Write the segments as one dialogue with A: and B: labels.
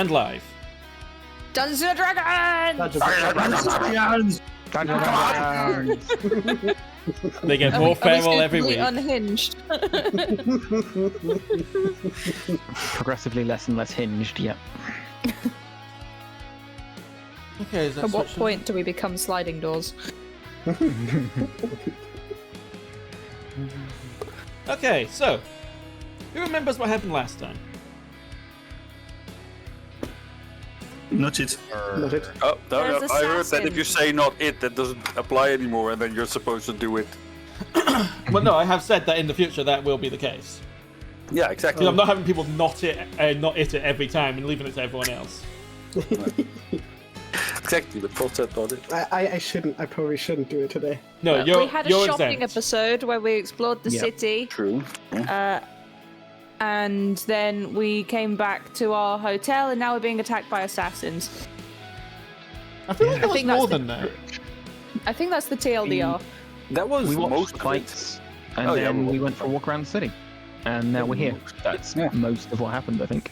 A: and live.
B: Dungeons and Dragons!
A: They get more feral every week.
B: Unhinged.
C: Progressively less and less hinged, yeah.
A: Okay, is that
B: At what point do we become sliding doors?
A: Okay, so who remembers what happened last time?
D: Not it.
E: Not it.
F: Oh, no,
B: There's
F: I heard that if you
B: assassins.
F: say not it, that doesn't apply anymore, and then you're supposed to do it.
A: Well, no, I have said that in the future that will be the case.
F: Yeah, exactly.
A: Because I'm not having people not it it every time and leaving it to everyone else.
F: Exactly, but Frosth said not it.
E: I shouldn't. I probably shouldn't do it today.
A: No, you're
B: We had a
A: you're
B: shopping
A: exempt.
B: episode where we explored the
C: Yeah.
B: city.
F: True.
B: And then we came back to our hotel, and now we're being attacked by assassins.
A: I feel like there
B: I
A: was
B: think
A: more
B: that's
A: than that.
B: I think that's the TLDR.
F: That was
C: We watched
F: most
C: the
F: of it.
C: fights, and
F: Oh, yeah,
C: then
F: we
C: we went for a walk around the city. And now we're here. That's most of what happened, I think.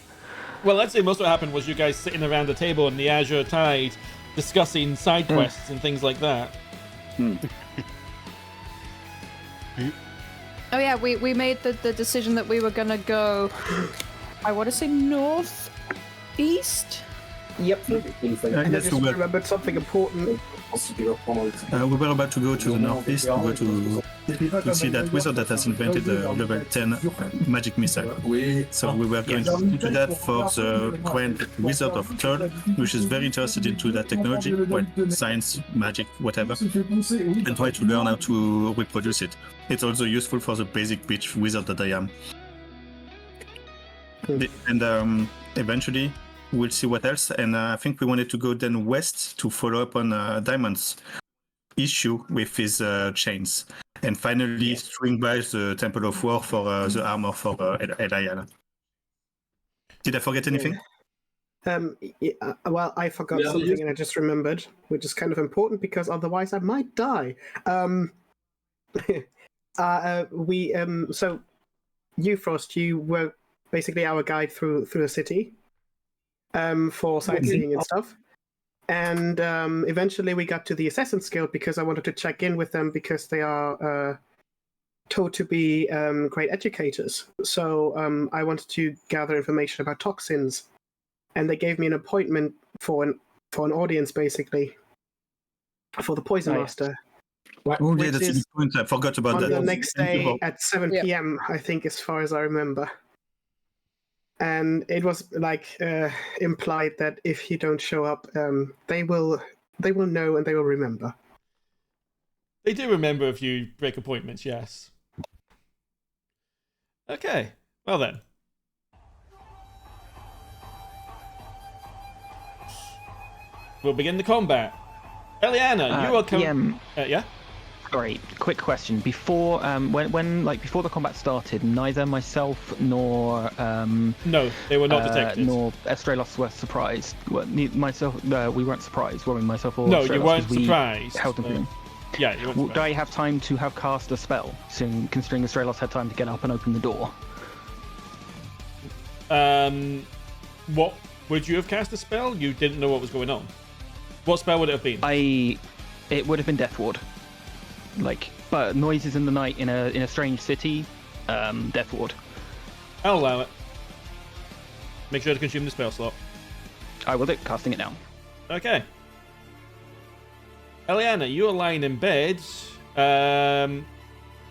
A: Well, I'd say most of what happened was you guys sitting around the table in the Azure Tide discussing side quests and things like that.
B: Oh yeah, we made the decision that we were gonna go, I want to say northeast?
E: Yep. And I
D: Yes,
E: just
D: we were.
E: remembered something important.
D: We were about to go to the northeast to go to see that wizard that has invented the level 10 magic missile. So we were going to do that for the Grand Wizard of Third, which is very interested into that technology, well, science, magic, whatever, and try to learn how to reproduce it. It's also useful for the basic bitch wizard that I am. And eventually we'll see what else, and I think we wanted to go then west to follow up on Diamond's issue with his chains, and finally swing by the Temple of War for the armor for Eliana. Did I forget anything?
E: Well, I forgot something and I just remembered, which is kind of important because otherwise I might die. So you, Frosth, you were basically our guide through the city. For sightseeing and stuff. And eventually we got to the Assassin's Guild because I wanted to check in with them because they are told to be great educators. So I wanted to gather information about toxins. And they gave me an appointment for an audience, basically, for the Poison Master.
D: Oh, yeah,
E: Which
D: that's a
E: is
D: good point. I forgot about
E: on
D: that.
E: the next day at 7 p.m., I think, as far as I remember. And it was like implied that if you don't show up, they will know and they will remember.
A: They do remember if you break appointments, yes. Okay, well then. We'll begin the combat. Eliana, you are coming. Yeah?
C: Sorry, quick question. Before before the combat started, neither myself nor
A: No, they were not detected.
C: nor Astraelos were surprised. Well, we weren't surprised, were we? Myself or
A: No,
C: Astraelos,
A: you weren't
C: 'cause we
A: surprised.
C: held them for him.
A: Yeah, you weren't
C: Would
A: surprised.
C: I have time to have cast a spell, considering Astraelos had time to get up and open the door?
A: What would you have cast a spell? You didn't know what was going on. What spell would it have been?
C: It would have been Death Ward. But noises in the night in a strange city, Death Ward.
A: I'll allow it. Make sure to consume the spell slot.
C: I will do, casting it now.
A: Okay. Eliana, you are lying in bed.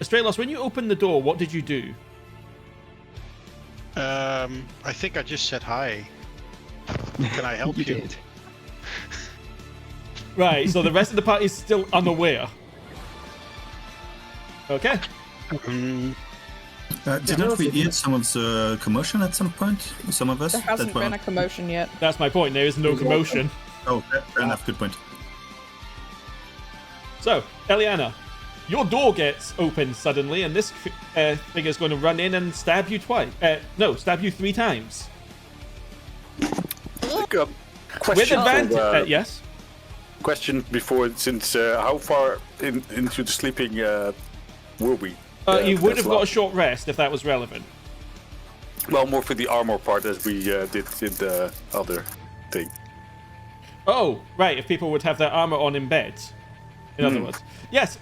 A: Astraelos, when you opened the door, what did you do?
G: I think I just said hi. Can I help you?
C: did.
A: Right, so the rest of the party is still unaware. Okay.
D: Didn't we hear some of the commotion at some point? Some of us?
B: There hasn't been a commotion yet.
A: That's my point. There is no commotion.
D: Oh, fair enough. Good point.
A: So, Eliana, your door gets opened suddenly, and this figure's going to run in and stab you twice. Stab you 3 times.
F: Question.
A: With advantage. Yes?
F: Question before, since how far into the sleeping were we?
A: You would have got a short rest if that was relevant.
F: Well, more for the armor part as we did in the other thing.
A: Oh, right. If people would have their armor on in bed. In other words. Yes.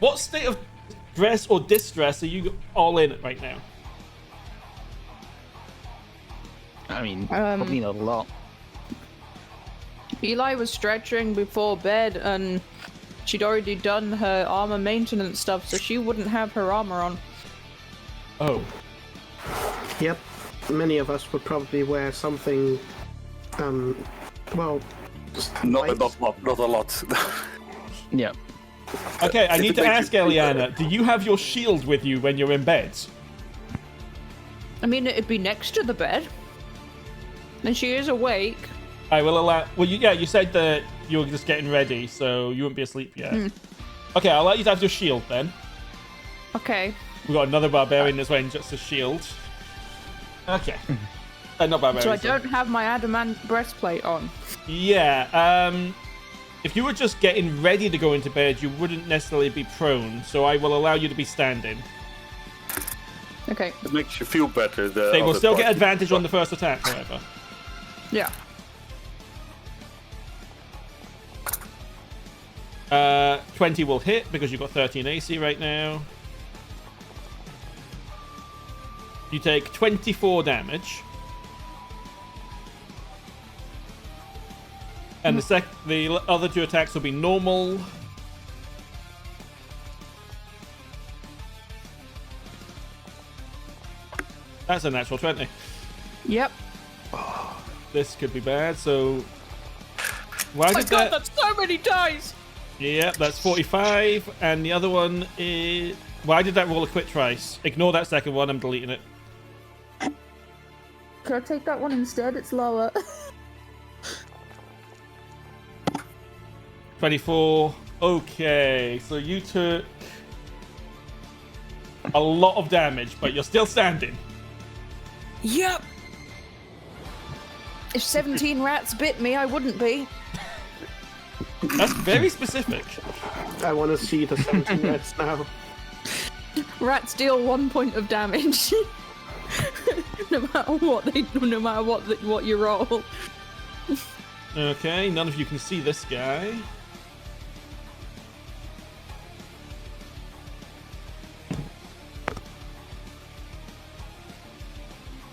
A: What state of dress or distress are you all in right now?
C: I mean, probably not a lot.
B: Eli was stretching before bed, and she'd already done her armor maintenance stuff, so she wouldn't have her armor on.
A: Oh.
E: Yep. Many of us would probably wear something. Well,
F: Not
E: light.
F: a lot.
C: Yeah.
A: Okay, I
F: If
A: need
F: it
A: to
F: makes
A: ask
F: you feel
A: Eliana, do you have your shield with you when you're in bed?
B: I mean, it'd be next to the bed. And she is awake.
A: I will allow... Well, you said that you were just getting ready, so you wouldn't be asleep yet. Okay, I'll let you have your shield then.
B: Okay.
A: We've got another barbarian as well, just a shield. Okay. Not barbarian.
B: So I don't have my adamant breastplate on.
A: Yeah, if you were just getting ready to go into bed, you wouldn't necessarily be prone, so I will allow you to be standing.
B: Okay.
F: It makes you feel better.
A: They will still get advantage on the first attack, however.
B: Yeah.
A: 20 will hit because you've got 13 AC right now. You take 24 damage. And the other two attacks will be normal. That's a natural 20.
B: Yep.
A: This could be bad, so... Why
B: Oh my
A: did
B: god,
A: that...
B: that's so many dice!
A: Yeah, that's 45, and the other one is... Why did that roll a crit twice? Ignore that second one, I'm deleting it.
B: Can I take that one instead? It's lower.
A: 24. Okay, so you took a lot of damage, but you're still standing.
B: Yep. If 17 rats bit me, I wouldn't be.
A: That's very specific.
E: I want to see the 17 reds now.
B: Rats deal 1 point of damage. No matter what you roll.
A: Okay, none of you can see this guy.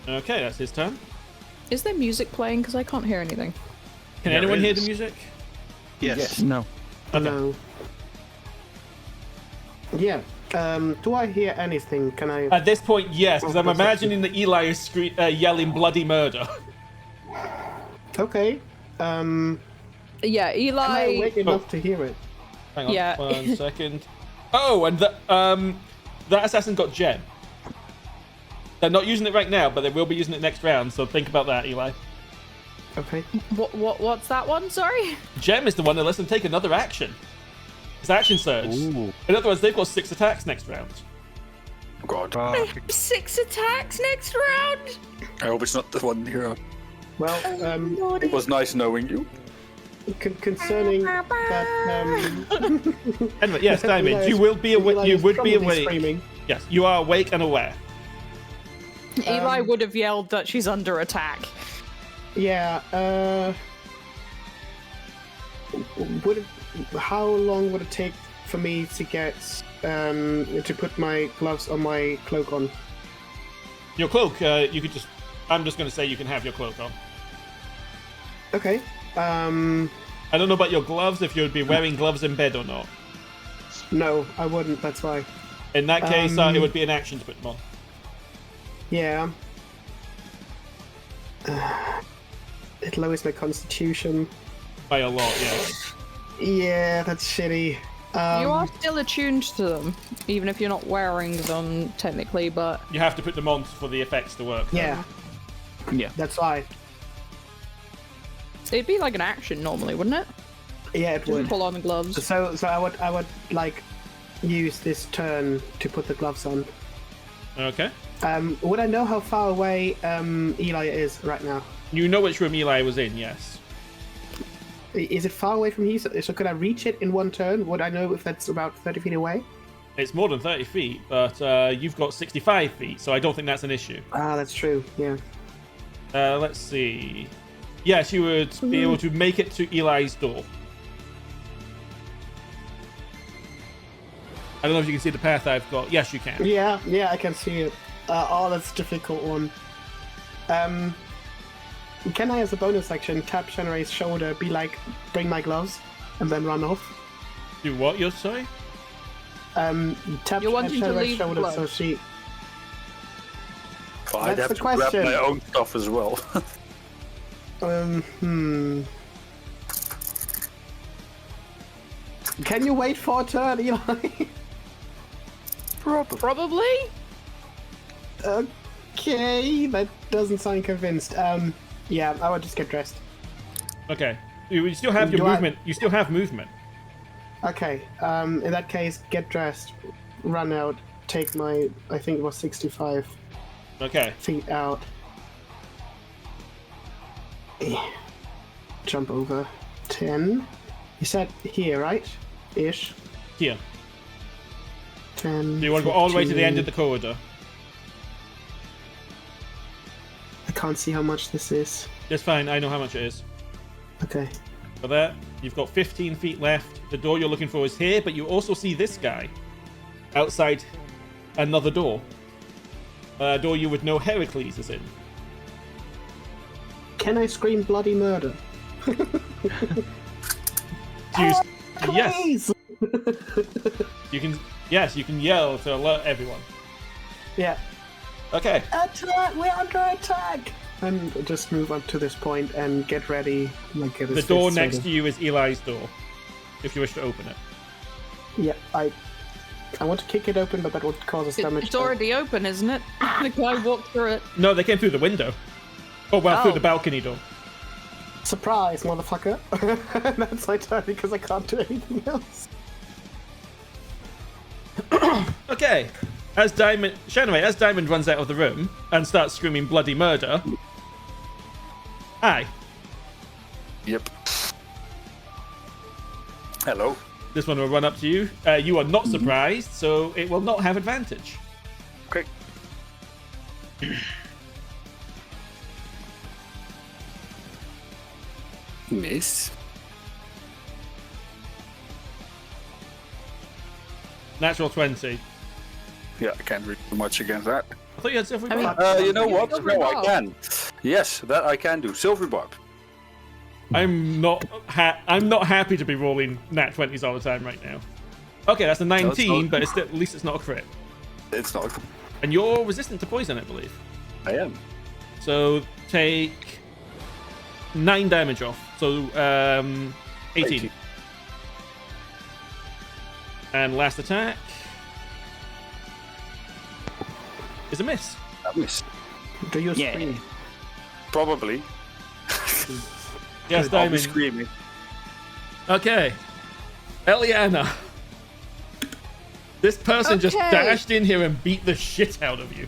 A: Okay, that's his turn.
B: Is there music playing? Because I can't hear anything.
A: Can
G: There
A: anyone hear the
G: is.
A: music?
G: Yes.
C: No.
E: No. Yeah. Do I hear anything? Can I?
A: At this point, yes, because I'm imagining that Eli is yelling bloody murder.
E: Okay.
B: Yeah,
E: Am I
B: Eli.
E: awake enough to hear it?
A: Hang on,
B: Yeah.
A: 1 second. Oh, and that assassin got gem. They're not using it right now, but they will be using it next round, so think about that, Eli.
E: Okay.
B: What's that one? Sorry.
A: Gem is the one that lets them take another action. It's action surge.
C: Ooh.
A: In other words, they've got 6 attacks next round.
F: God.
B: 6 attacks next round.
F: I hope it's not the one here.
E: Well,
F: It was nice knowing you.
E: concerning that.
A: Anyway, yes, Diamond,
E: Eli
A: you
E: is-
A: will be awake.
E: Eli
A: You
E: is
A: would be
E: probably
A: awake.
E: Screaming.
A: Yes, you are awake and aware.
B: Eli would have yelled that she's under attack.
E: Yeah. How long would it take for me to get to put my gloves on my cloak on?
A: Your cloak, you could just. I'm just going to say you can have your cloak on.
E: Okay.
A: I don't know about your gloves, if you'd be wearing gloves in bed or not.
E: No, I wouldn't. That's why.
A: In that case, it would be an action to put them on.
E: Yeah. It lowers my constitution.
A: By a lot, yes.
E: Yeah, that's shitty.
B: You are still attuned to them, even if you're not wearing them technically. But
A: You have to put them on for the effects to work.
E: Yeah,
C: Yeah.
E: that's why.
B: it'd be like an action normally, wouldn't it?
E: Yeah, it
B: Just
E: would.
B: pull on the gloves.
E: So I would like use this turn to put the gloves on.
A: Okay.
E: Would I know how far away Eli is right now?
A: You know which room Eli was in, yes.
E: Is it far away from here? So could I reach it in one turn? Would I know if that's about 30 feet away?
A: It's more than 30 feet, but you've got 65 feet, so I don't think that's an issue.
E: Ah, that's true. Yeah.
A: Let's see. Yeah, she would be able to make it to Eli's door. I don't know if you can see the path I've got. Yes, you can.
E: Yeah, I can see it. Oh, that's a difficult one. Can I, as a bonus action, tap Shanarei's shoulder, be like, bring my gloves, and then run off?
A: Do what, you're sorry?
E: Tap
B: You're wanting to
E: Shanarei's
B: leave
E: shoulder
B: gloves.
E: so she...
F: Well, I'd
E: That's
F: have
E: the
F: to
E: question.
F: grab my own stuff as well.
E: Can you wait for a turn, Eli?
B: Probably.
E: Okay, that doesn't sound convinced. Yeah, I would just get dressed.
A: Okay. You still have your
E: Do I-
A: movement. You still have movement.
E: Okay, in that case, get dressed, run out, take my, I think it was 65
A: Okay.
E: feet out. Jump over 10. You said here, right? Ish.
A: Here.
E: 10.
A: Do you want to go all the way to the end of
E: 15.
A: the corridor?
E: I can't see how much this is.
A: That's fine. I know how much it is.
E: Okay.
A: For that, you've got 15 feet left. The door you're looking for is here, but you also see this guy outside another door. A door you would know Heracles is in.
E: Can I scream bloody murder?
A: Yes.
E: Please!
A: You can. Yes, you can yell to alert everyone.
E: Yeah.
A: Okay.
E: Attack! We're under attack! And just move up to this point and get ready. Like, get
A: The
E: his
A: door
E: fist
A: next
E: sort
A: to you is Eli's door. If you wish to open it.
E: of- Yeah, I want to kick it open, but that would cause us damage.
B: It's already open, isn't it? The guy walked through it.
A: No, they came through the window. Oh, well, through
B: Oh.
A: the balcony door.
E: Surprise, motherfucker! That's my turn because I can't do anything else.
A: Okay. As Diamond runs out of the room and starts screaming bloody murder. Hi.
F: Yep. Hello.
A: This one will run up to you. You are not surprised, so it will not have advantage.
F: Okay. Miss.
A: Natural 20.
F: Yeah, I can't really do much against that.
A: I thought you had silver
B: I mean-
A: barb.
F: You know
B: You
F: what?
B: silver
F: No, I
B: barb.
F: can. Yes, that I can do. Silver barb.
A: I'm not happy to be rolling nat 20s all the time right now. Okay, that's a 19,
F: not-
A: but it's still, at least it's not a crit.
F: It's not.
A: And you're resistant to poison, I believe.
F: I am.
A: So take 9 damage off. So 18.
F: 18.
A: And last attack is a miss.
F: I miss.
E: Do you
C: Yeah.
E: scream?
F: Probably.
A: Yes,
F: I'll be
A: Diamond.
F: screaming.
A: Okay. Eliana. This person just
B: Okay.
A: dashed in here and beat the shit out of you.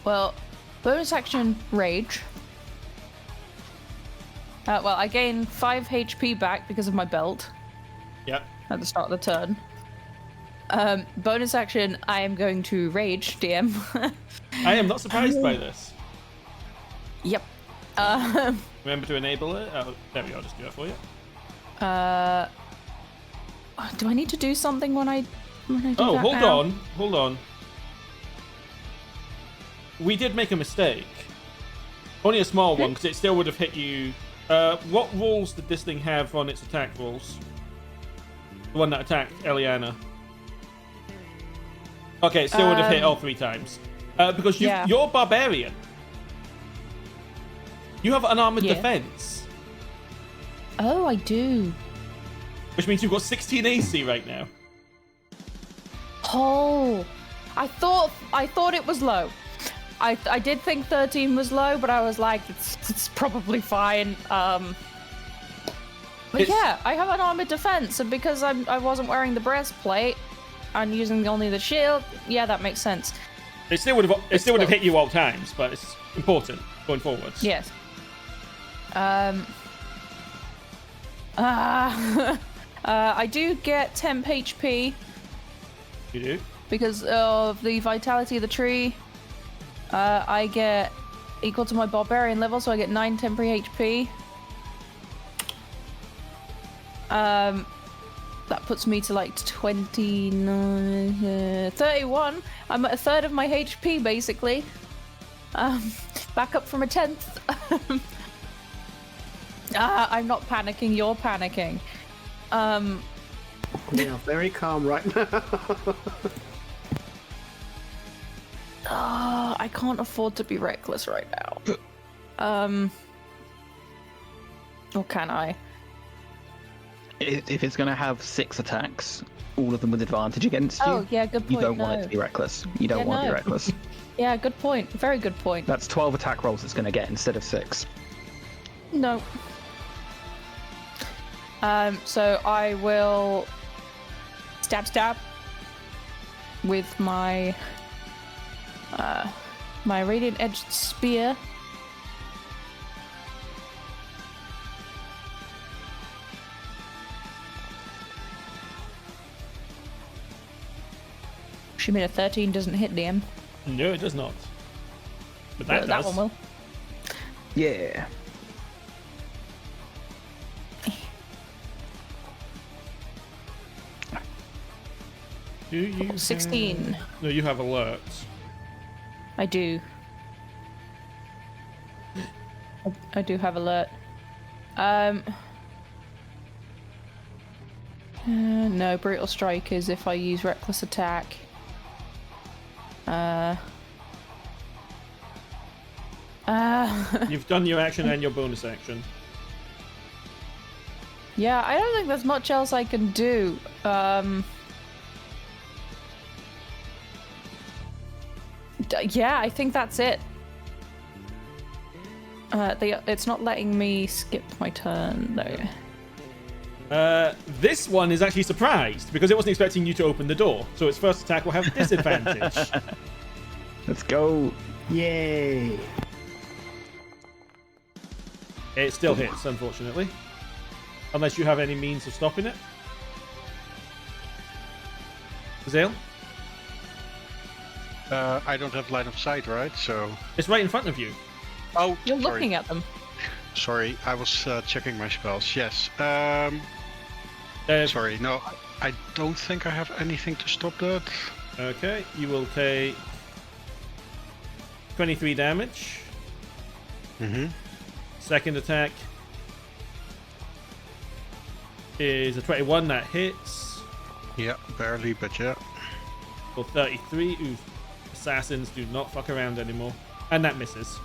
B: Well, bonus action rage. Well, I gain 5 HP back because of my belt
A: Yep.
B: at the start of the turn. Bonus action, I am going to rage, DM.
A: I am not surprised by this.
B: Yep.
A: Remember to enable it. Oh, there we go. I'll just do that for you.
B: Do I need to do something when I do
A: Oh,
B: that
A: hold
B: now?
A: on. Hold on. We did make a mistake. Only a small one, because it still would have hit you. What rolls did this thing have on its attack rolls? The one that attacked Eliana. Okay, it still would have hit all 3 times. Because
B: Yeah.
A: you're barbarian. You have unarmored
B: Yeah.
A: defense,
B: Oh, I do.
A: which means you've got 16 AC right now.
B: Oh, I thought it was low. I did think 13 was low, but I was like, it's probably fine. But
A: It's-
B: yeah, I have an armored defense, and because I wasn't wearing the breastplate, I'm using only the shield. Yeah, that makes sense.
A: It still would have hit you all times, but it's important going forwards.
B: Yes. I do get temp HP
A: You do.
B: because of the vitality of the tree. I get equal to my barbarian level, so I get 9 temporary HP. That puts me to like 29, 31. I'm at a third of my HP basically. Back up from a 10th. I'm not panicking, you're panicking.
E: We are very calm right now.
B: I can't afford to be reckless right now. Or can I?
C: If it's going to have 6 attacks, all of them with advantage against you,
B: Oh, yeah, good point.
C: you don't want it to be reckless. You don't want to be reckless.
B: Yeah, good point. Very good point.
C: That's 12 attack rolls it's going to get instead of 6.
B: No. So I will stab with my my radiant edged spear. She made a 13, doesn't hit DM.
A: No, it does not. But that
B: That
A: does.
B: one will.
C: Yeah.
A: Do you
B: 16.
A: have... No, you have alerts.
B: I do. I do have alert. No, brutal strike is if I use reckless attack.
A: You've done your action and your bonus action.
B: Yeah, I don't think there's much else I can do. Yeah, I think that's it. It's not letting me skip my turn, though.
A: This one is actually surprised because it wasn't expecting you to open the door, so its first attack will have disadvantage.
C: Let's go.
E: Yay!
A: It still hits, unfortunately. Unless you have any means of stopping it. Zale?
G: I don't have line of sight, right? So.
A: It's right in front of you.
G: Oh,
B: You're
G: sorry.
B: looking at them.
G: Sorry, I was checking my spells. Yes. Sorry, no, I don't think I have anything to stop that.
A: Okay, you will take 23 damage.
G: Mm-hmm.
A: Second attack is a 21 that hits.
G: Yeah, barely, but yeah.
A: For 33. Ooh, assassins do not fuck around anymore. And that misses.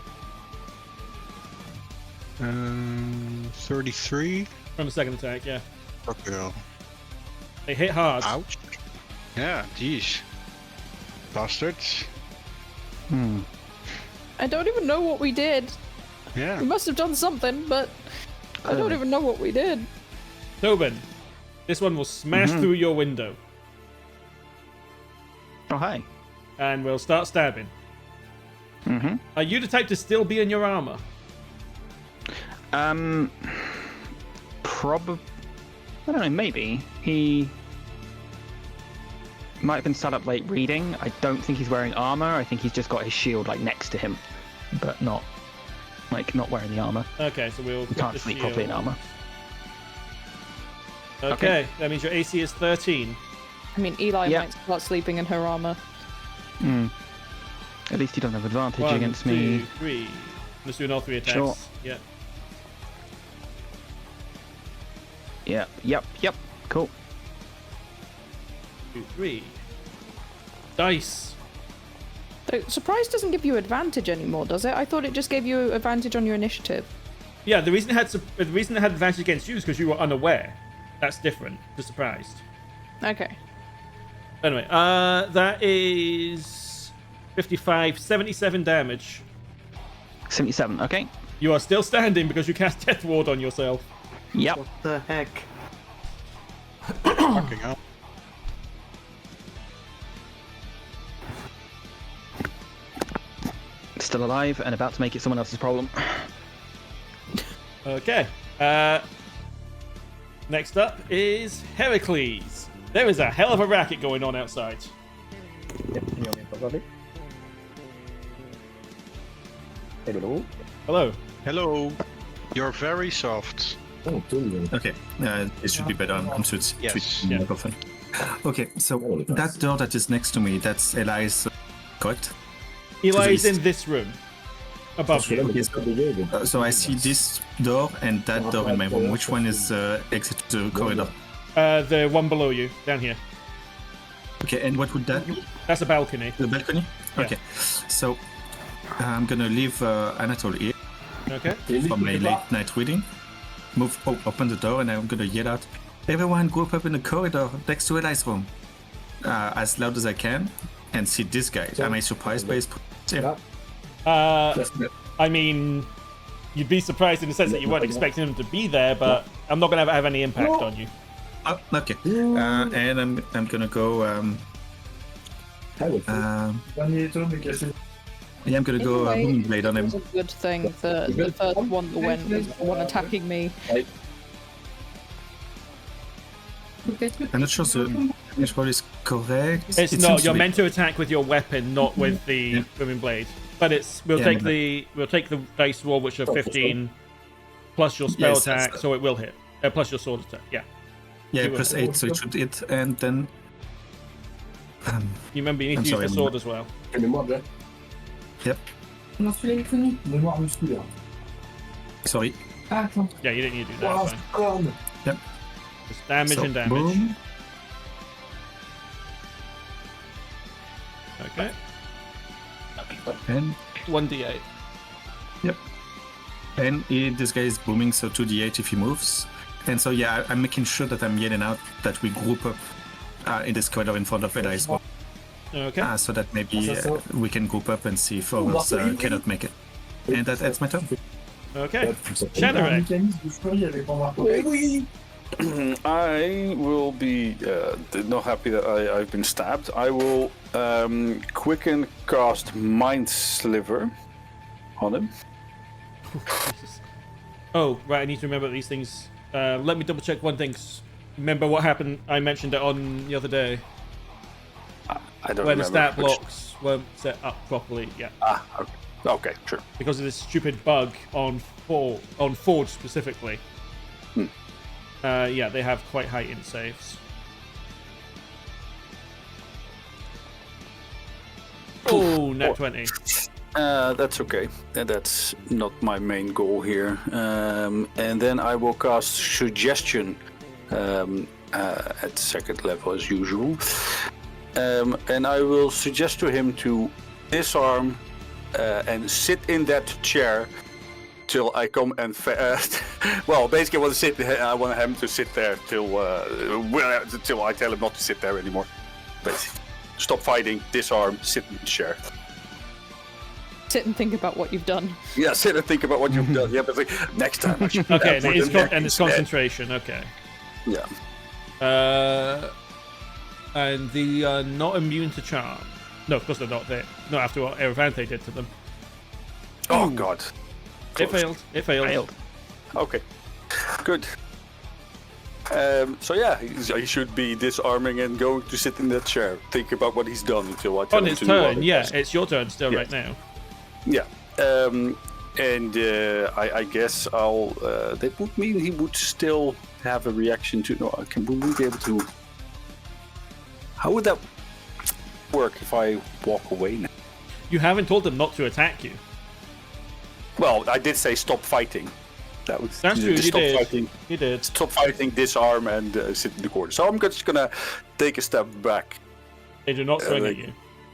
G: 33.
A: From the second attack, yeah.
G: Okay.
A: They hit hard.
G: Ouch. Yeah, jeez. Bastards.
B: I don't even know what we did.
G: Yeah.
B: We must have done something, but I don't even know what we did.
A: Toben, this one will smash through your window.
C: Oh, hi.
A: And will start stabbing.
C: Mm-hmm.
A: Are you the type to still be in your armor?
C: Probably. I don't know, maybe. He might have been sat up late reading. I don't think he's wearing armor. I think he's just got his shield like next to him, but not wearing the armor.
A: Okay, so we'll
C: He
A: put
C: can't
A: the
C: sleep
A: shield.
C: properly in armor.
A: Okay, that means your AC is 13.
B: I mean, Eli
C: Yeah.
B: might start sleeping in her armor.
C: At least he doesn't have advantage
A: 1,
C: against
A: 2,
C: me.
A: 3. Let's do all 3 attacks.
C: Sure.
A: Yeah.
C: Yep. Cool.
A: 2, 3. Dice.
B: So, surprise doesn't give you advantage anymore, does it? I thought it just gave you advantage on your initiative.
A: Yeah, the reason it had advantage against you is because you were unaware. That's different to surprised.
B: Okay.
A: Anyway, that is 55, 77 damage.
C: 77. Okay.
A: You are still standing because you cast Death Ward on yourself.
C: Yep.
E: What the heck?
G: Fucking hell.
C: Still alive and about to make it someone else's problem.
A: Okay. Next up is Heracles. There is a hell of a racket going on outside.
H: Hello.
A: Hello.
G: Hello. You're very soft.
D: Okay, it should be better. I'm switching
G: Yes.
A: Yeah.
D: microphone. Okay, so that door that is next to me, that's Eli's, correct?
A: Eli
D: the
A: is in
D: east.
A: this room. Above you.
D: So I see this door and that door in my room. Which one is exit to the corridor?
A: The one below you, down here.
D: Okay, and what would that be?
A: That's a balcony.
D: The balcony?
A: Yeah.
D: Okay, so I'm gonna leave Anatole here
A: Okay.
D: for my late night reading. Open the door, and I'm gonna yell out, "Everyone group up in the corridor next to Eli's room," as loud as I can, and see this guy. Am I surprised by his presence?
A: I mean, you'd be surprised in the sense that you weren't expecting him to be there, but I'm not gonna have any impact on you.
D: Oh, okay. And I'm gonna go. Yeah, I'm gonna go booming blade on
B: It
D: him.
B: was a good thing that the first one that went was the one attacking me.
D: I'm not sure the damage roll is correct.
A: It's
D: It
A: not.
D: seems
A: You're
D: be.
A: meant to attack with your weapon, not with the
D: Yeah.
A: booming blade. But it's we'll
D: Yeah,
A: take
D: but-
A: the dice roll, which are 15 plus your spell
D: Yes, that's-
A: attack, so it will hit. Plus your sword attack. Yeah.
D: Yeah,
A: You will.
D: plus 8, so it should hit, and then.
A: You remember you need
D: I'm
A: to
D: sorry,
A: use the
D: I'm
A: sword as well.
D: Yep. Sorry.
A: Yeah, you didn't need to do that. It's fine.
D: Yep.
A: Just damage
D: So,
A: and damage.
D: boom.
A: Okay.
D: And
A: 1d8.
D: this guy is booming, so 2d8 if he moves. And so yeah, I'm making sure that I'm yelling out that we group up in this corridor in front of Eli's room.
A: Okay.
D: So that maybe we can group up and see if others cannot make it. And that's my turn.
A: Okay. Shanarei.
F: I will be not happy that I've been stabbed. I will quicken cast Mind Sliver on him.
A: Jesus. Oh, right. I need to remember these things. Let me double check one thing. Remember what happened? I mentioned it on the other day.
F: I don't
A: When the
F: remember.
A: stat blocks weren't set up properly. Yeah.
F: Okay, sure.
A: Because of this stupid bug on Forge specifically. Yeah, they have quite high int saves. Oh, nat 20.
F: That's okay. That's not my main goal here. And then I will cast Suggestion at second level as usual. And I will suggest to him to disarm and sit in that chair till I come and well, basically I want him to sit there till I tell him not to sit there anymore. Basically, stop fighting, disarm, sit in the chair.
B: Sit and think about what you've done.
F: Yeah, sit and think about what you've done. Yeah, but like, next time I should.
A: Okay,
F: put
A: and
F: the neck
A: it's
F: instead.
A: concentration. Okay.
F: Yeah.
A: And the not immune to charm. No, of course they're not. Not after what Eravante did to them.
F: Oh God.
A: It
F: Close.
A: failed. It failed.
F: Okay. Good. So yeah, he should be disarming and going to sit in that chair. Think about what he's done until I tell
A: On
F: him
A: his
F: to do
A: turn,
F: other
A: yeah.
F: things.
A: It's your turn still
F: Yeah.
A: right now.
F: Yeah. And I guess I'll. That would mean he would still have a reaction to. No, would we be able to? How would that work if I walk away now?
A: You haven't told them not to attack you.
F: Well, I did say stop fighting. That was
A: That's true. You
F: stop
A: did.
F: fighting.
A: You did.
F: Stop fighting, disarm, and sit in the corner. So I'm just gonna take a step back.
A: They do not swing at
F: like-
A: you.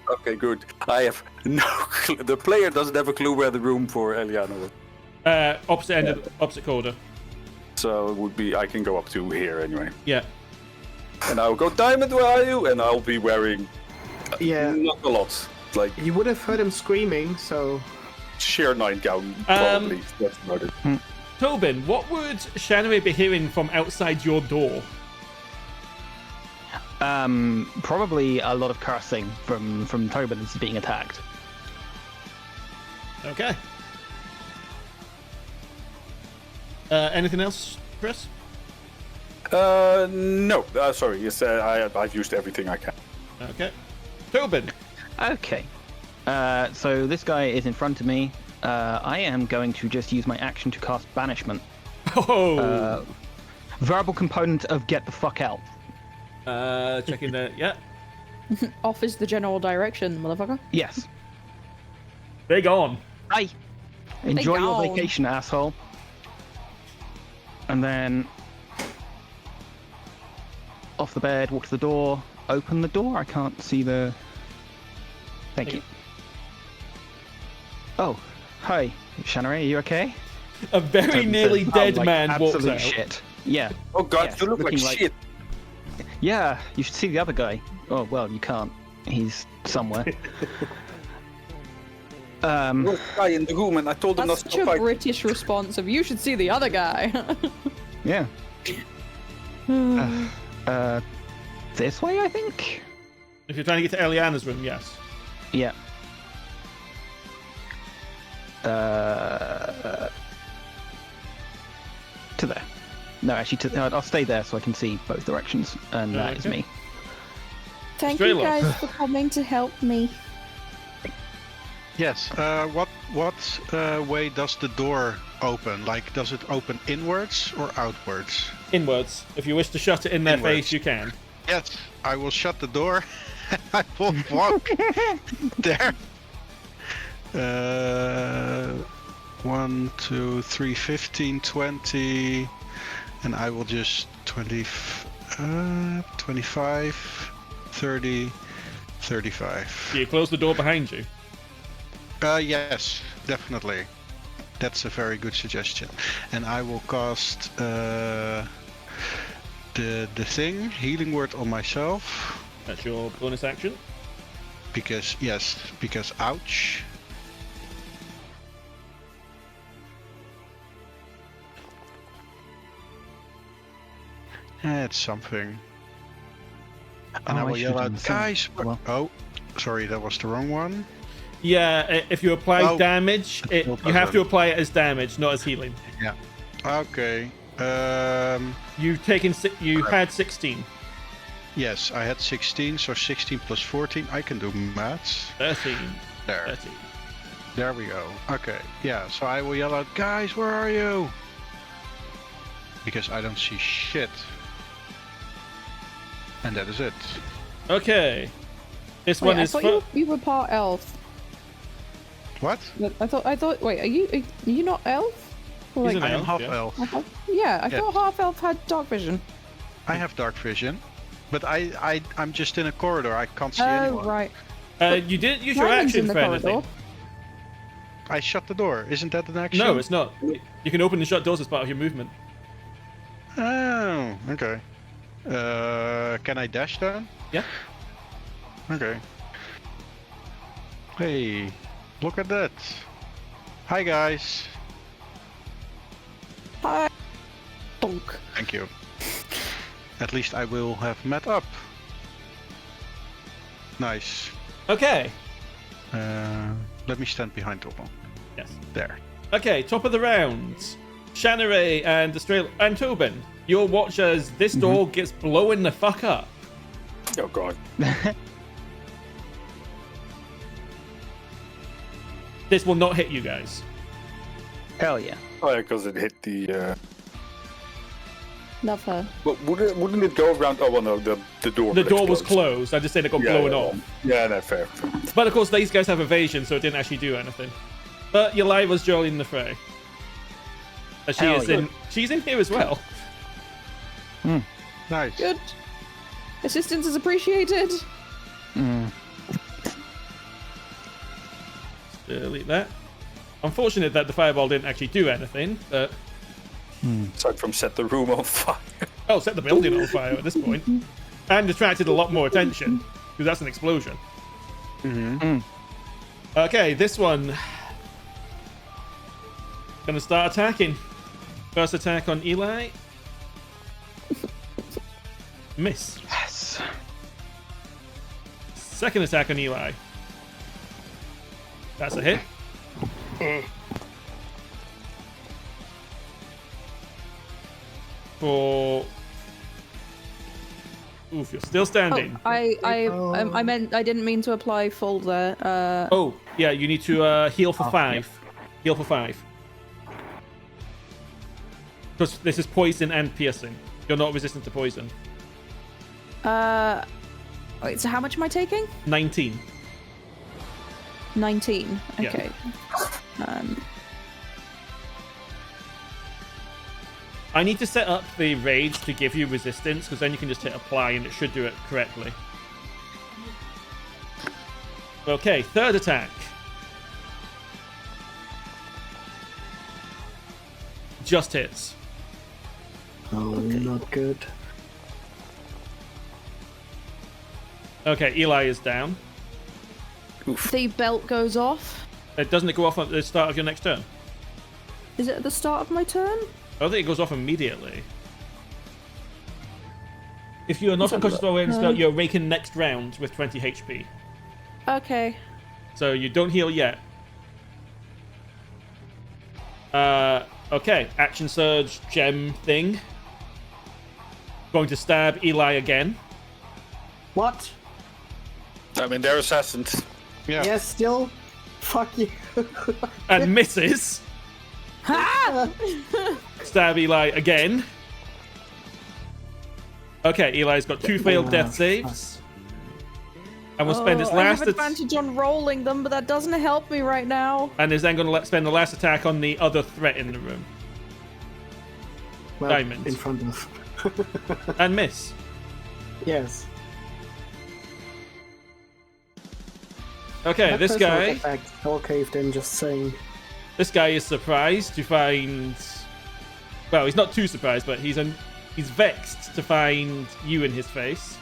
F: Okay, good. I have no clue. The player doesn't have a clue where the room for Eliana was.
A: Opposite end, opposite corner.
F: So it would be, I can go up to here anyway.
A: Yeah.
F: And I'll go, Diamond, where are you? And I'll be wearing
E: Yeah,
F: not a lot. Like
E: you would have heard him screaming, so
F: sheer nightgown, probably. That's about it.
A: Toben, what would Shanarei be hearing from outside your door?
C: Probably a lot of cursing from Toben as being attacked.
A: Okay. Anything else, Chris?
F: No. Sorry. Yes, I've used everything I can.
A: Okay. Toben.
C: Okay. So this guy is in front of me. I am going to just use my action to cast Banishment.
A: Oh.
C: Verbal component of get the fuck out.
A: Checking the... Yeah.
B: Off is the general direction, motherfucker.
C: Yes.
A: Big on.
C: Bye. Enjoy your
B: gone.
C: vacation, asshole. And then... off the bed, walk to the door. Open the door? I can't see the... Thank you. Oh, hi. Shanarei, are you okay?
A: A very
C: Toben
A: nearly
C: says,
A: dead
C: like
A: man walks
C: absolute
A: out.
C: shit. Yeah.
F: Oh god,
C: Yeah,
F: you look like
C: looking like-
F: shit.
C: Yeah, you should see the other guy. Oh, well, you can't. He's somewhere.
F: There's a guy in the room, and I told him not
B: That's
F: to
B: such a
F: fight.
B: British response of you should see the other guy.
C: Yeah. This way, I think?
A: If you're trying to get to Eliana's room, yes.
C: Yeah. To there. No, actually, I'll stay there so I can see both directions, and that is
A: Okay.
C: me.
B: Thank
A: Astraelos.
B: you guys for coming to help me.
G: Yes. What way does the door open? Like, does it open inwards or outwards?
A: Inwards. If you wish to shut it in their
G: Inwards.
A: face, you can.
G: Yes. I will shut the door. I will walk there. 1, 2, 3, 15, 20, and I will just 25, 30, 35.
A: Do you close the door behind you?
G: Yes, definitely. That's a very good suggestion. And I will cast the thing, healing word on myself.
A: That's your bonus action.
G: Because ouch. It's something. And I will yell out, guys!
C: Well.
G: Oh, sorry, that was the wrong one.
A: Yeah, if you apply
G: Oh.
A: damage, you have to apply it as damage, not as healing.
G: Yeah. Okay.
A: You've taken you had 16.
G: Yes, I had 16, so 16 plus 14. I can do maths.
A: 13.
G: There.
A: 13.
G: There we go. Okay. Yeah, so I will yell out, guys, where are you? Because I don't see shit. And that is it.
A: Okay. This
B: Wait,
A: one
B: I
A: is
B: thought you were part elf.
G: What?
B: I thought. Wait, are you not elf? Or
A: He's
B: like,
A: an
G: I am
A: elf,
G: half
A: yeah.
G: elf.
B: I thought half elf had dark vision.
G: I have dark vision. But I'm just in a corridor. I can't see
B: Oh
G: anyone.
B: right.
A: You didn't use your
B: Ryan's
A: action
B: in the
A: for
B: corridor.
A: anything.
G: I shut the door. Isn't that an action?
A: No, it's not. You can open and shut doors as part of your movement.
G: Oh, okay. Can I dash then?
A: Yeah.
G: Okay. Hey, look at that. Hi guys.
B: Hi. Donk.
G: Thank you. At least I will have met up. Nice.
A: Okay.
G: Let me stand behind Toben.
A: Yes.
G: There.
A: Okay, top of the round. Shanarei and Astraelos and Toben. You'll watch as this door gets blown the fuck up.
F: Oh god.
A: This will not hit you guys.
C: Hell yeah.
F: Oh yeah, because it hit the.
B: Love her.
F: But wouldn't it go around? Oh well, no, the door.
A: The
F: will
A: door was
F: explode.
A: closed. I just said it got
F: Yeah,
A: blown
F: yeah,
A: off.
F: Yeah, no, fair.
A: But of course, these guys have evasion, so it didn't actually do anything. But Eliana's joining the fray. As she
C: Hell
A: is
C: yeah.
A: in. She's in here as well.
G: Nice.
B: Good. Assistance is appreciated.
A: Delete that. Unfortunate that the fireball didn't actually do anything, but.
F: Aside from set the room on fire.
A: Oh, set the building on fire at this point. And attracted a lot more attention, because that's an explosion. Okay, this one. Gonna start attacking. First attack on Eli. Miss.
C: Yes.
A: Second attack on Eli. That's a hit. for. Oof, you're still standing.
B: I meant I didn't mean to apply full there.
A: Oh, yeah, you need to heal for 5. Heal for 5. Because this is poison and piercing. You're not resistant to poison.
B: Wait, so how much am I taking?
A: 19.
B: 19.
A: Yeah.
B: Okay.
A: I need to set up the rage to give you resistance, because then you can just hit apply and it should do it correctly. Okay, third attack. Just hits.
E: Oh, not good.
A: Okay, Eli is down.
B: The belt goes off.
A: Doesn't it go off at the start of your next turn?
B: Is it at the start of my turn?
A: I don't think it goes off immediately. If you are not unconscious while wearing the spell, you're raking next round with 20 HP.
B: Okay.
A: So you don't heal yet. Okay, action surge gem thing. Going to stab Eli again.
E: What?
F: I mean, they're assassins.
G: Yeah.
E: Yes, still? Fuck you.
A: And misses. Stab Eli again. Okay, Eli's got 2 failed death saves. And we'll spend his
B: I
A: last
B: have advantage on rolling them, but that doesn't help me right now.
A: and is then going to spend the last attack on the other threat in the room.
E: Well,
A: Diamond.
E: in front of.
A: And miss.
E: Yes.
A: Okay,
E: That
A: this
E: personal
A: guy.
E: effect, all caved in, just saying.
A: This guy is surprised to find. Well, he's not too surprised, but he's vexed to find you in his face.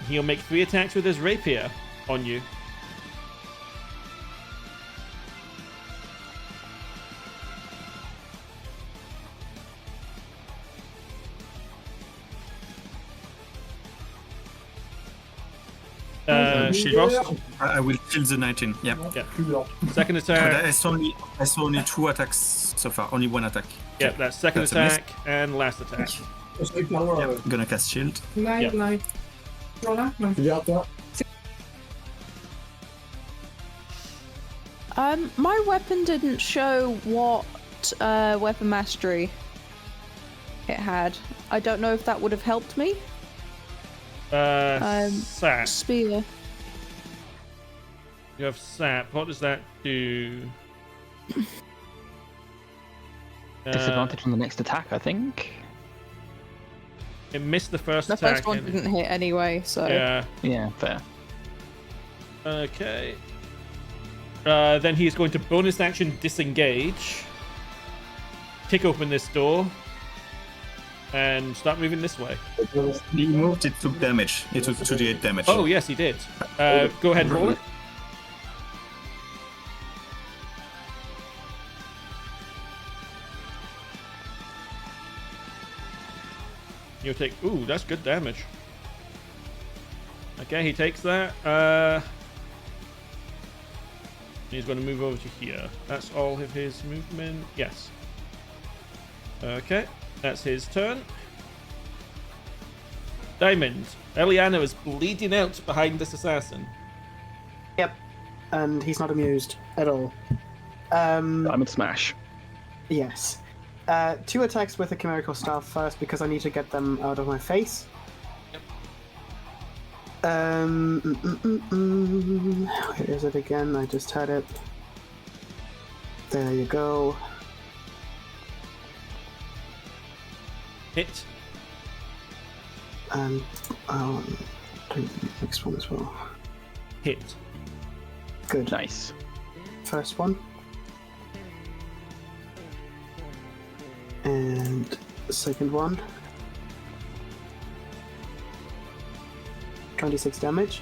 A: He'll make 3 attacks with his rapier on you. Frosth?
D: I will kill the 19. Yeah.
A: Yeah. Second
D: But
A: attack.
D: I saw only 2 attacks so far. Only 1 attack.
A: Yeah, that's second
D: That's a miss.
A: attack and last attack.
D: Yeah. Gonna cast shield.
B: My weapon didn't show what weapon mastery it had. I don't know if that would have helped me.
A: Sap.
B: Spear.
A: You have sap. What does that do?
C: Disadvantage on the next attack, I think.
A: It missed the first
B: The
A: attack.
B: first one
A: and-
B: didn't hit anyway, so.
A: Yeah.
C: Yeah, fair.
A: Okay. Then he's going to bonus action disengage, kick open this door, and start moving this way.
D: He moved, it took damage. It took 2d8 damage.
A: Oh, yes, he did. Go ahead and roll it. You'll take... Ooh, that's good damage. Okay, he takes that. He's going to move over to here. That's all of his movement. Yes. Okay, that's his turn. Diamond. Eliana is bleeding out behind this assassin.
E: Yep. And he's not amused at all.
C: Diamond smash.
E: Yes. 2 attacks with the chimerical staff first because I need to get them out of my face. Where is it again? I just had it. There you go.
A: Hit.
E: And I'll do the next one as well.
A: Hit.
E: Good.
C: Nice.
E: First one. And the second one. 26 damage.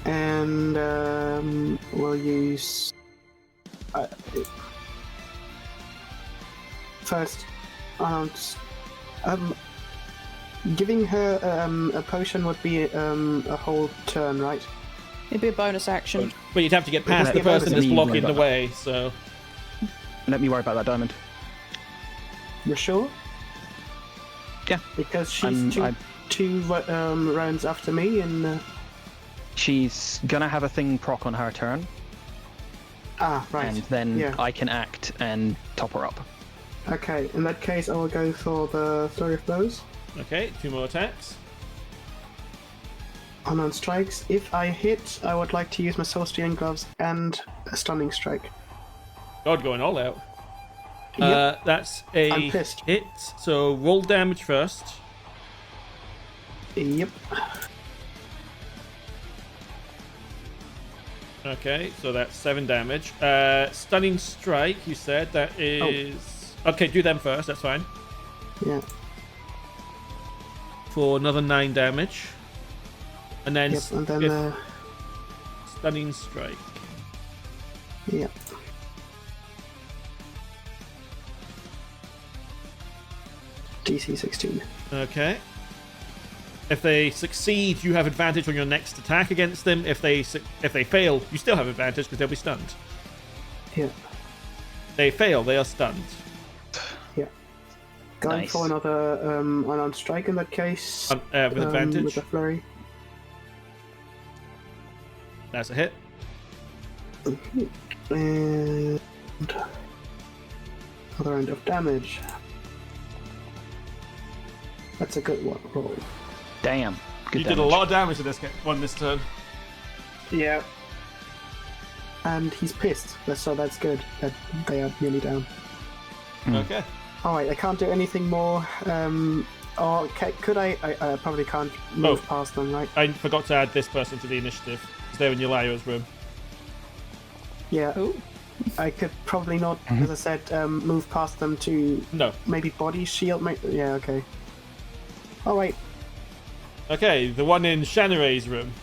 E: And we'll use first giving her a potion would be a whole turn, right?
B: It'd be a bonus action.
A: But you'd have to get past the
E: Yeah,
A: person that's
C: bonus.
A: blocking the way, so...
C: Let me worry about that diamond.
E: You sure?
C: Yeah.
E: Because she's two rounds after me, and
C: She's gonna have a thing proc on her turn,
E: right.
C: and then
E: yeah.
C: I can act and top her up.
E: Okay, in that case, I will go for the flurry of blows.
A: Okay, 2 more attacks.
E: Unarmed strikes. If I hit, I would like to use my soul stealing gloves and a stunning strike.
A: God, going all out.
E: Yep.
A: That's a
E: I'm pissed.
A: hit. So roll damage first.
E: Yep.
A: Okay, so that's 7 damage. Stunning strike, you said. That is... Okay, do them first. That's fine.
E: Yeah.
A: For another 9 damage. And then...
E: Yep, and then
A: Stunning strike.
E: Yep. DC 16.
A: Okay. If they succeed, you have advantage on your next attack against them. If they fail, you still have advantage because they'll be stunned.
E: Yeah.
A: They fail, they are stunned.
E: Yeah. Going
C: Nice.
E: for another unarmed strike in that case.
A: With advantage.
E: With a flurry.
A: That's a hit.
E: And another round of damage. That's a good one. Roll.
C: Damn. Good
A: You
C: damage.
A: did a lot of damage to this one this turn.
E: Yeah. And he's pissed, so that's good. That they are nearly down.
A: Okay.
E: Alright, I can't do anything more. Could I? I probably can't move past them, right?
A: I forgot to add this person to the initiative. They're in Yolaira's room.
E: Yeah. I could probably not, as I said, move past them to
A: No.
E: maybe body shield. Yeah, okay. Alright.
A: Okay, the one in Shanarai's room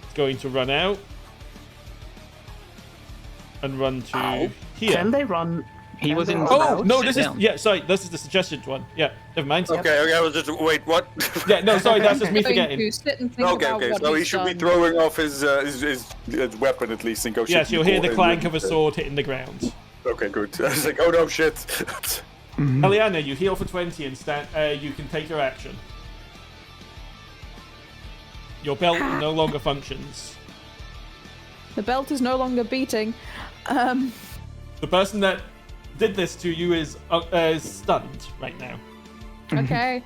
A: is going to run out and run to here.
E: Can they run?
C: He was in.
A: Oh no!
C: Sit
A: This is
C: down.
A: Sorry, this is the suggested one. Yeah, never mind.
F: Okay, I was just wait. What?
A: Yeah, no, sorry, that's just me
B: Going
A: forgetting.
B: to sit and think about
F: Okay.
B: what
F: So he
B: he's
F: should be
B: done.
F: throwing off his weapon at least and go.
A: Yes,
F: shit
A: you'll hear the
F: and-
A: clank of a sword hitting the ground.
F: Okay, good. I was like, oh no, shit.
A: Eliana, you heal for 20 and you can take your action. Your belt no longer functions.
B: The belt is no longer beating.
A: The person that did this to you is stunned right now.
B: Okay.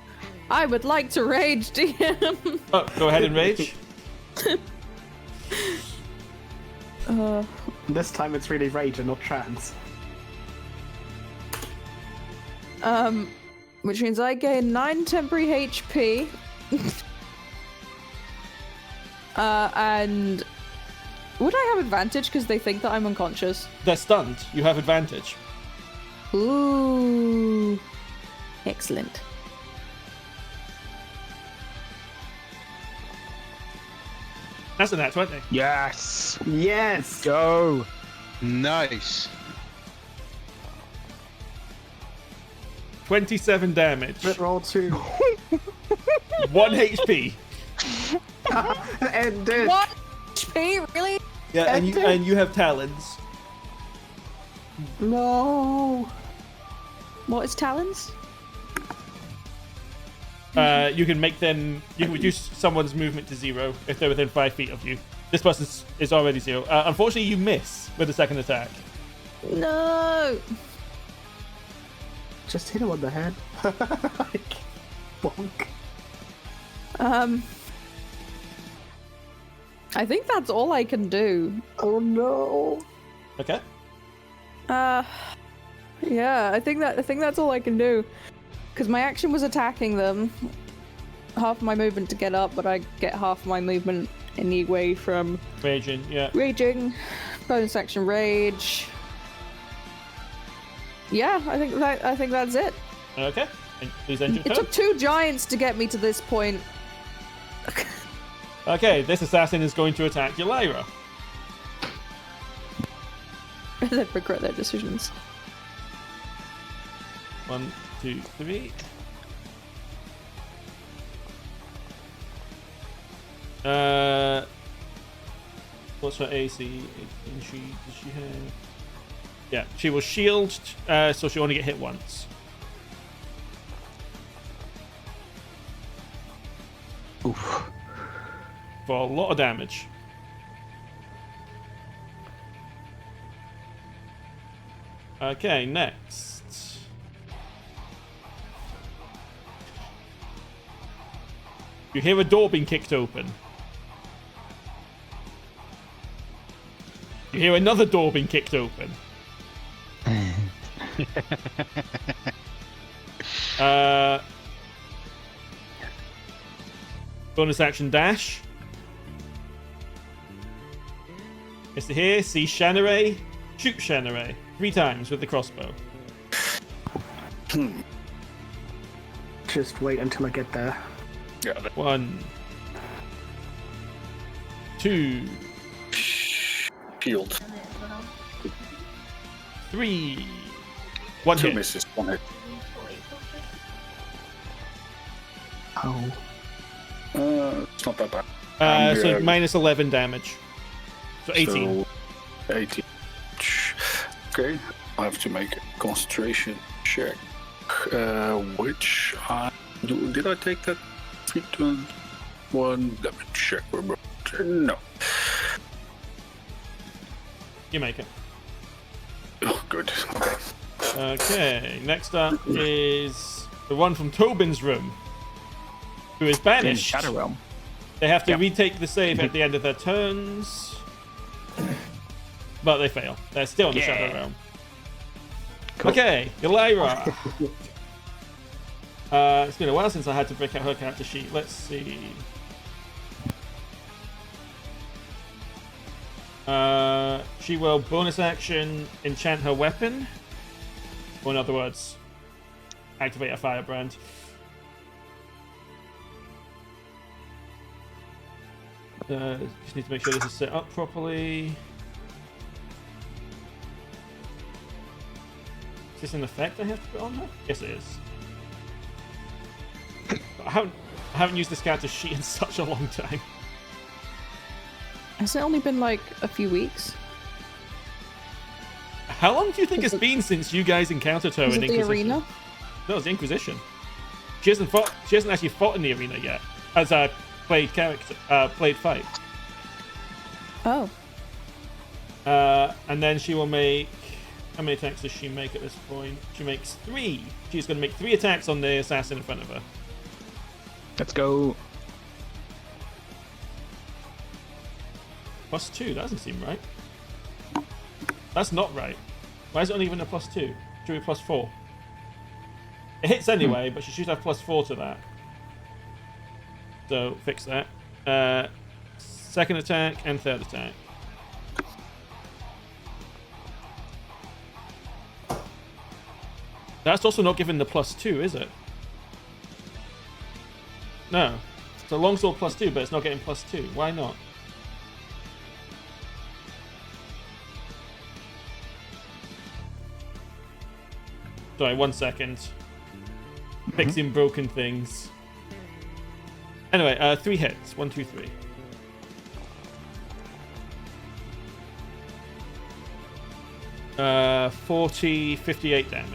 B: I would like to rage, DM.
A: Oh, go ahead and rage.
E: This time it's really rage and not trance.
B: Which means I gain 9 temporary HP. And would I have advantage because they think that I'm unconscious?
A: They're stunned. You have advantage.
B: Ooh. Excellent.
A: That's a nat 20.
C: Yes.
E: Yes!
C: Go.
G: Nice.
A: 27 damage.
E: Crit roll 2.
A: 1 HP.
E: And dead.
B: What? HP? Really?
A: Yeah, and you have talons.
E: No.
B: What is talons?
A: You can make them. You can reduce someone's movement to 0 if they're within 5 feet of you. This person is already 0. Unfortunately, you miss with the second attack.
B: No.
E: Just hit him on the head. Like, bonk.
B: I think that's all I can do.
E: Oh no.
A: Okay.
B: Yeah, I think that's all I can do. Because my action was attacking them. Half my movement to get up, but I get half my movement anyway from
A: Raging. Yeah.
B: raging. Bonus action rage. Yeah, I think that's it.
A: Okay. And please end your
B: It
A: turn.
B: took 2 giants to get me to this point.
A: Okay, this assassin is going to attack Yolaira.
B: They regret their decisions.
A: 1, 2, 3. What's her AC? Does she have? Yeah, she will shield, so she'll only get hit once.
C: Oof.
A: For a lot of damage. Okay, next. You hear a door being kicked open. You hear another door being kicked open. Bonus action dash. Is to here, see Shanarei, shoot Shanarei 3 times with the crossbow.
E: Just wait until I get there.
F: Yeah.
A: 1, 2,
F: Shield.
A: 3. 1
F: 2
A: hit.
F: misses. 1 hit.
E: Oh.
F: It's not that bad.
A: So minus 11 damage. So 18.
F: So 18. Okay. I have to make a concentration check. Which I do. Did I take that? 3, 2, 1. Let me check. No.
A: You make it.
F: Oh, good. Okay.
A: Okay, next up is the one from Toben's room, who is banished.
C: Shadow Realm.
A: They have to retake the save at the end of their turns, but they fail. They're still in the Shadow Realm.
C: Cool.
A: Okay, Eliana. It's been a while since I had to break out her character sheet. Let's see. She will bonus action enchant her weapon. Or in other words, activate a firebrand. Just need to make sure this is set up properly. Is this an effect I have to put on her? Yes, it is. I haven't used this character sheet in such a long time.
B: Has it only been like a few weeks?
A: How long do you think it's been since you guys encountered her
B: Is
A: in
B: it the
A: Inquisition?
B: arena?
A: No, it's the Inquisition. She hasn't actually fought in the arena yet, as I played fight.
B: Oh.
A: And then she will make. How many attacks does she make at this point? She makes 3. She's going to make 3 attacks on the assassin in front of her.
C: Let's go.
A: +2, that doesn't seem right. That's not right. Why is it only even a +2? Should be +4. It hits anyway, but she should have +4 to that. So, fix that. Second attack and third attack. That's also not given the +2, is it? No. It's a longsword +2, but it's not getting +2. Why not? Sorry, 1 second. Fixing broken things. Anyway, 3 hits. 1, 2, 3. Uh, 58 damage.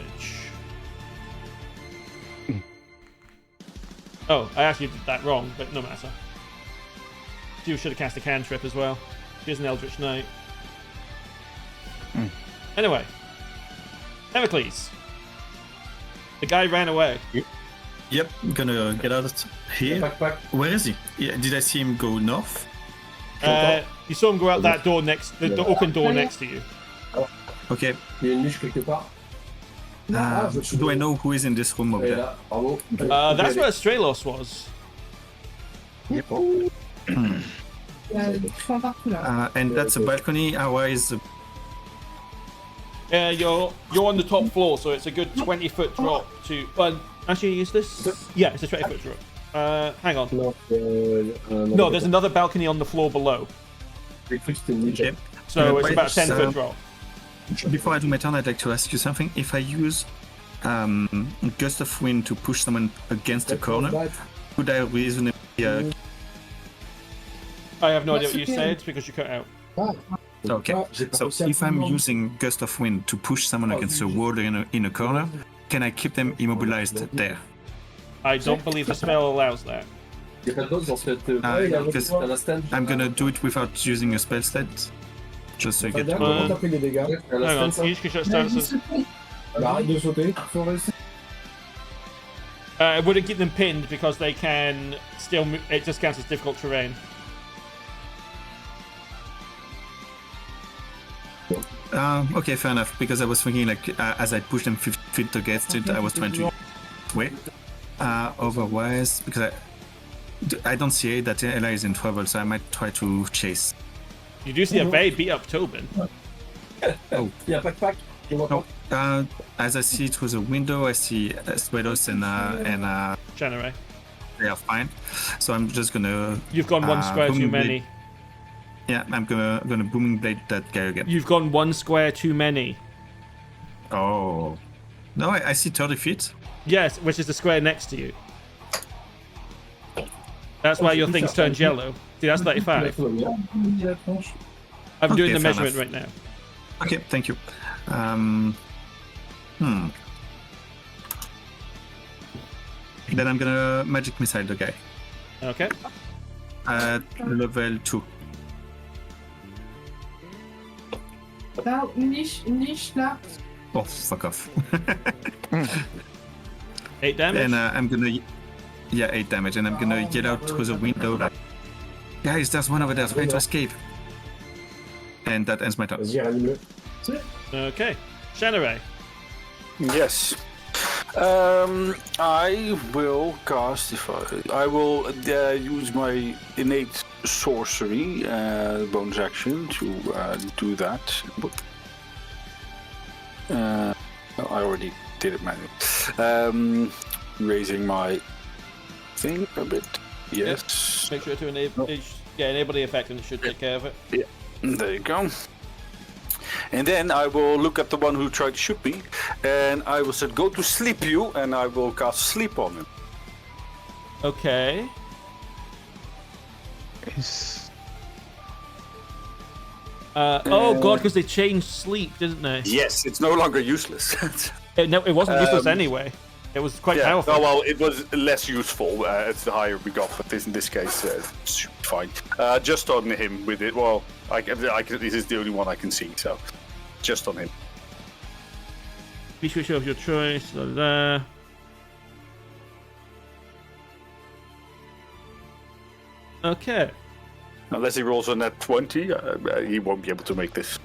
A: Oh, I actually did that wrong, but no matter. You should have cast a cantrip as well. She's an Eldritch Knight. Anyway, Heracles. The guy ran away.
D: Yep, I'm gonna get out here. Where is he? Yeah, did I see him go north?
A: You saw him go out that door the open door next to you.
D: Okay. Do I know who is in this room over there?
A: That's where Astraelos was.
D: Yep. And that's a balcony. How is the...
A: You're on the top floor, so it's a good 20-foot drop to. Actually, is this? Yeah, it's a 20-foot drop. Hang on. No, there's another balcony on the floor below.
D: Okay.
A: So it's about a 10-foot drop.
D: Before I do my turn, I'd like to ask you something. If I use Gust of Wind to push someone against a corner, could I reasonably...
A: I have no idea what you said because you cut out.
D: Okay. So if I'm using Gust of Wind to push someone against a wall in a corner, can I keep them immobilized there?
A: I don't believe the spell allows that.
D: Because I'm gonna do it without using a spell slot. Just so you get to
A: Hang on, use screenshot stances. It wouldn't keep them pinned because they can still move. It just counts as difficult terrain.
D: Okay, fair enough. Because I was thinking, like, as I pushed them 50 feet against it, I was trying to wait. Otherwise, because I don't see that Ella is in trouble, so I might try to chase.
A: You do see a very beat up Toben.
D: Oh. No. As I see through the window, I see Astraelos and
A: Shanarei.
D: They are fine. So I'm just gonna.
A: You've gone one square too many.
D: Blade. Yeah, I'm gonna booming blade that guy again.
A: You've gone one square too many.
D: Oh. No, I see 30 feet.
A: Yes, which is the square next to you. That's why your thing's turned yellow. See, that's 35. I'm doing the measurement right now.
D: Okay, thank you. Then I'm gonna magic missile the guy.
A: Okay.
D: At level 2. Oh, fuck off.
A: 8 damage?
D: And I'm gonna... Yeah, 8 damage. And I'm gonna yell out through the window like... Guys, there's one over there trying to escape. And that ends my turn.
A: Okay. Shanarei.
F: Yes. I will cast I will use my innate sorcery bonus action to do that. I already did it manually. Raising my thing a bit. Yes.
A: Make sure to enable the effect and it should take care of it.
F: Yeah. There you go. And then I will look at the one who tried to shoot me, and I will say, "Go to sleep, you," and I will cast sleep on him.
A: Okay. Oh god, because they changed sleep, didn't they?
F: Yes, it's no longer useless.
A: No, it wasn't useless anyway. It was quite powerful.
F: Oh, well, it was less useful as the higher we got, but in this case, it's fine. Just on him with it. Well, this is the only one I can see, so just on him.
A: Be sure of your choice. There. Okay.
F: Unless he rolls on that 20, he won't be able to make this.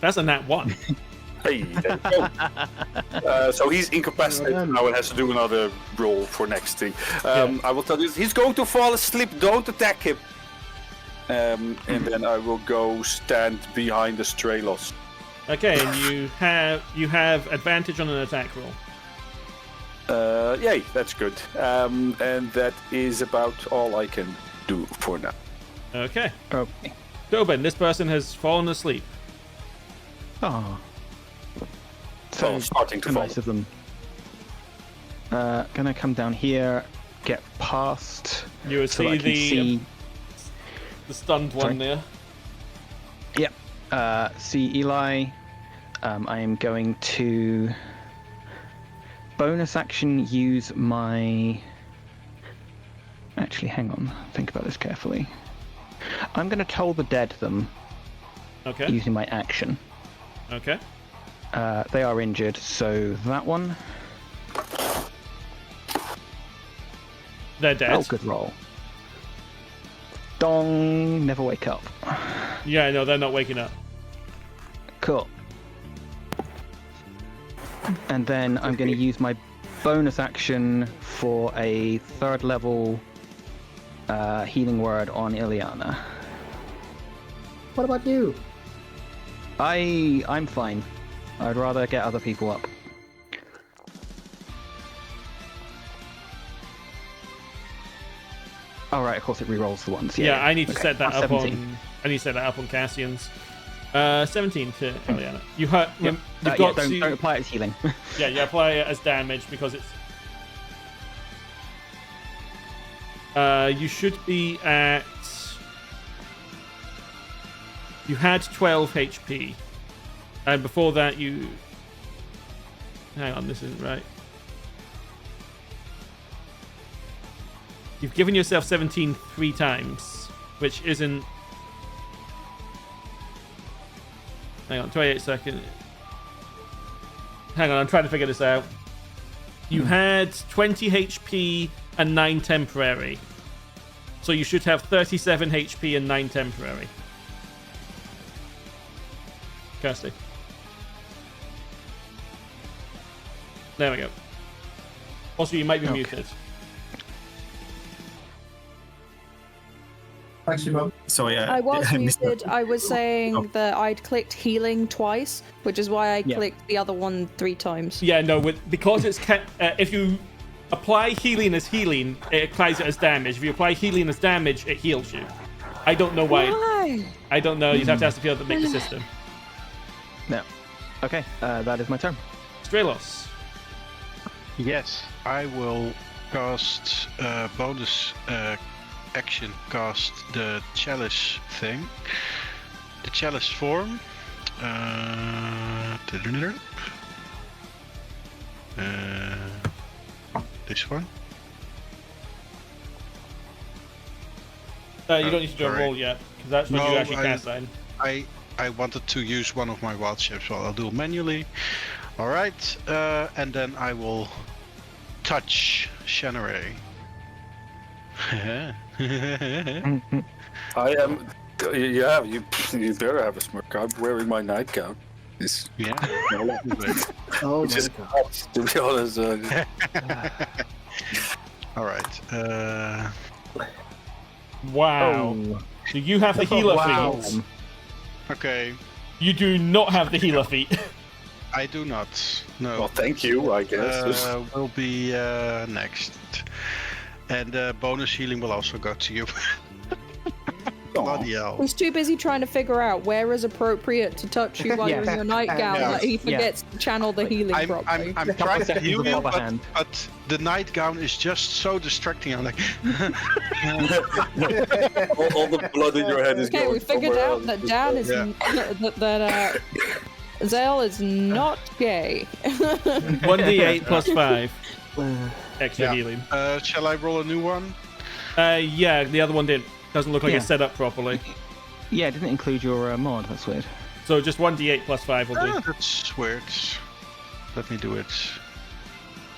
A: That's a nat 1.
F: Hey, there we go. So he's incapacitated now and has to do another roll for next thing. I will tell you, he's going to fall asleep. Don't attack him. And then I will go stand behind the Astraelos.
A: Okay, and you have advantage on an attack roll.
F: Yay, that's good. And that is about all I can do for now.
A: Okay.
C: Okay.
A: Toben, this person has fallen asleep.
C: Oh. So
F: starting to fall.
C: Nice of them. Gonna come down here, get past.
A: You will
C: so
A: see the stunned one there.
C: Yep. See Eli. I am going to bonus action use my. Actually, hang on. Think about this carefully. I'm going to toll the dead them.
A: Okay.
C: Using my action.
A: Okay.
C: They are injured, so that one.
A: They're dead.
C: Oh, good roll. Dong, never wake up.
A: Yeah, no, they're not waking up.
C: Cool. And then I'm going to use my bonus action for a 3rd level healing word on Eliana.
H: What about you?
C: I'm fine. I'd rather get other people up. Oh right, of course it re-rolls the ones.
A: Yeah, I need to set that up
C: 17.
A: on. I need to set that up on Cassian's. 17 to Eliana. You hurt.
C: Yep.
A: You've got
C: don't
A: to.
C: apply it as healing.
A: Yeah, you apply it as damage because it's. You should be at... You had 12 HP. And before that you... Hang on, this isn't right. You've given yourself 17 3 times, which isn't... Hang on, 28 seconds. Hang on, I'm trying to figure this out. You had 20 HP and 9 temporary. So you should have 37 HP and 9 temporary. Kirsty. There we go. Also, you might be muted.
D: Sorry,
B: I was
D: missed that.
B: muted. I was saying that I'd clicked healing twice, which is why I clicked the other one 3 times.
A: Yeah, no, because it's if you apply healing as healing, it applies it as damage. If you apply healing as damage, it heals you. I don't know why. I don't know. You'd have to ask the people that make the system.
C: No. Okay, that is my turn.
A: Astraelos.
G: Yes, I will cast bonus action. Cast the chalice thing, the chalice form. This one.
A: You don't need to do a roll yet, because that's when you actually cast that.
G: I wanted to use one of my wild shapes, so I'll do it manually. Alright, and then I will touch Shanarei.
F: I am. Yeah, you better have a smirk. I'm wearing my nightgown.
G: Yeah.
H: Oh
F: It's
H: my
F: just
H: god.
F: hot, to be honest.
G: Alright.
A: Wow. So you have the healer feat.
G: Okay.
A: You do not have the healer feat.
G: I do not. No.
F: Well, thank you, I guess.
G: Will be next. And bonus healing will also go to you. Bloody hell.
B: He's too busy trying to figure out where is appropriate to touch you while you're in your nightgown that he forgets to channel the healing properly.
G: I'm trying to heal you,
C: hand.
G: but the nightgown is just so distracting. I'm like...
F: all the blood in your head is going
B: Okay, we figured
F: somewhere
B: out
F: else.
B: that Dan is that Zael is not gay.
A: 1d8 plus 5. Extra healing.
G: Shall I roll a new one?
A: Yeah, the other one didn't. Doesn't look like
C: Yeah.
A: it's set up properly.
C: Yeah, it didn't include your mod. That's weird.
A: So just 1d8 plus 5 will do.
G: That's weird. Let me do it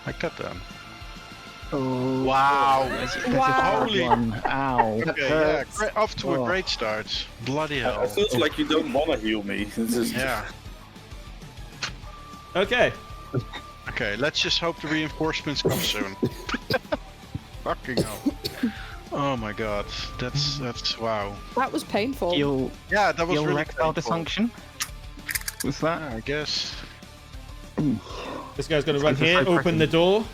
G: like that then.
H: Oh.
G: Wow.
B: Wow.
G: Holy.
C: One. Ow.
G: Okay, yeah, off to a great start. Bloody hell.
F: It feels like you don't want to heal me. It's just...
G: Yeah.
A: Okay.
G: Okay, let's just hope the reinforcements come soon. Fucking hell. Oh my god, that's wow.
B: That was painful.
G: Yeah, that was
C: Your
G: really
C: erectile
G: painful.
C: dysfunction? Was that?
G: I guess.
A: This guy's going to run here, open the door,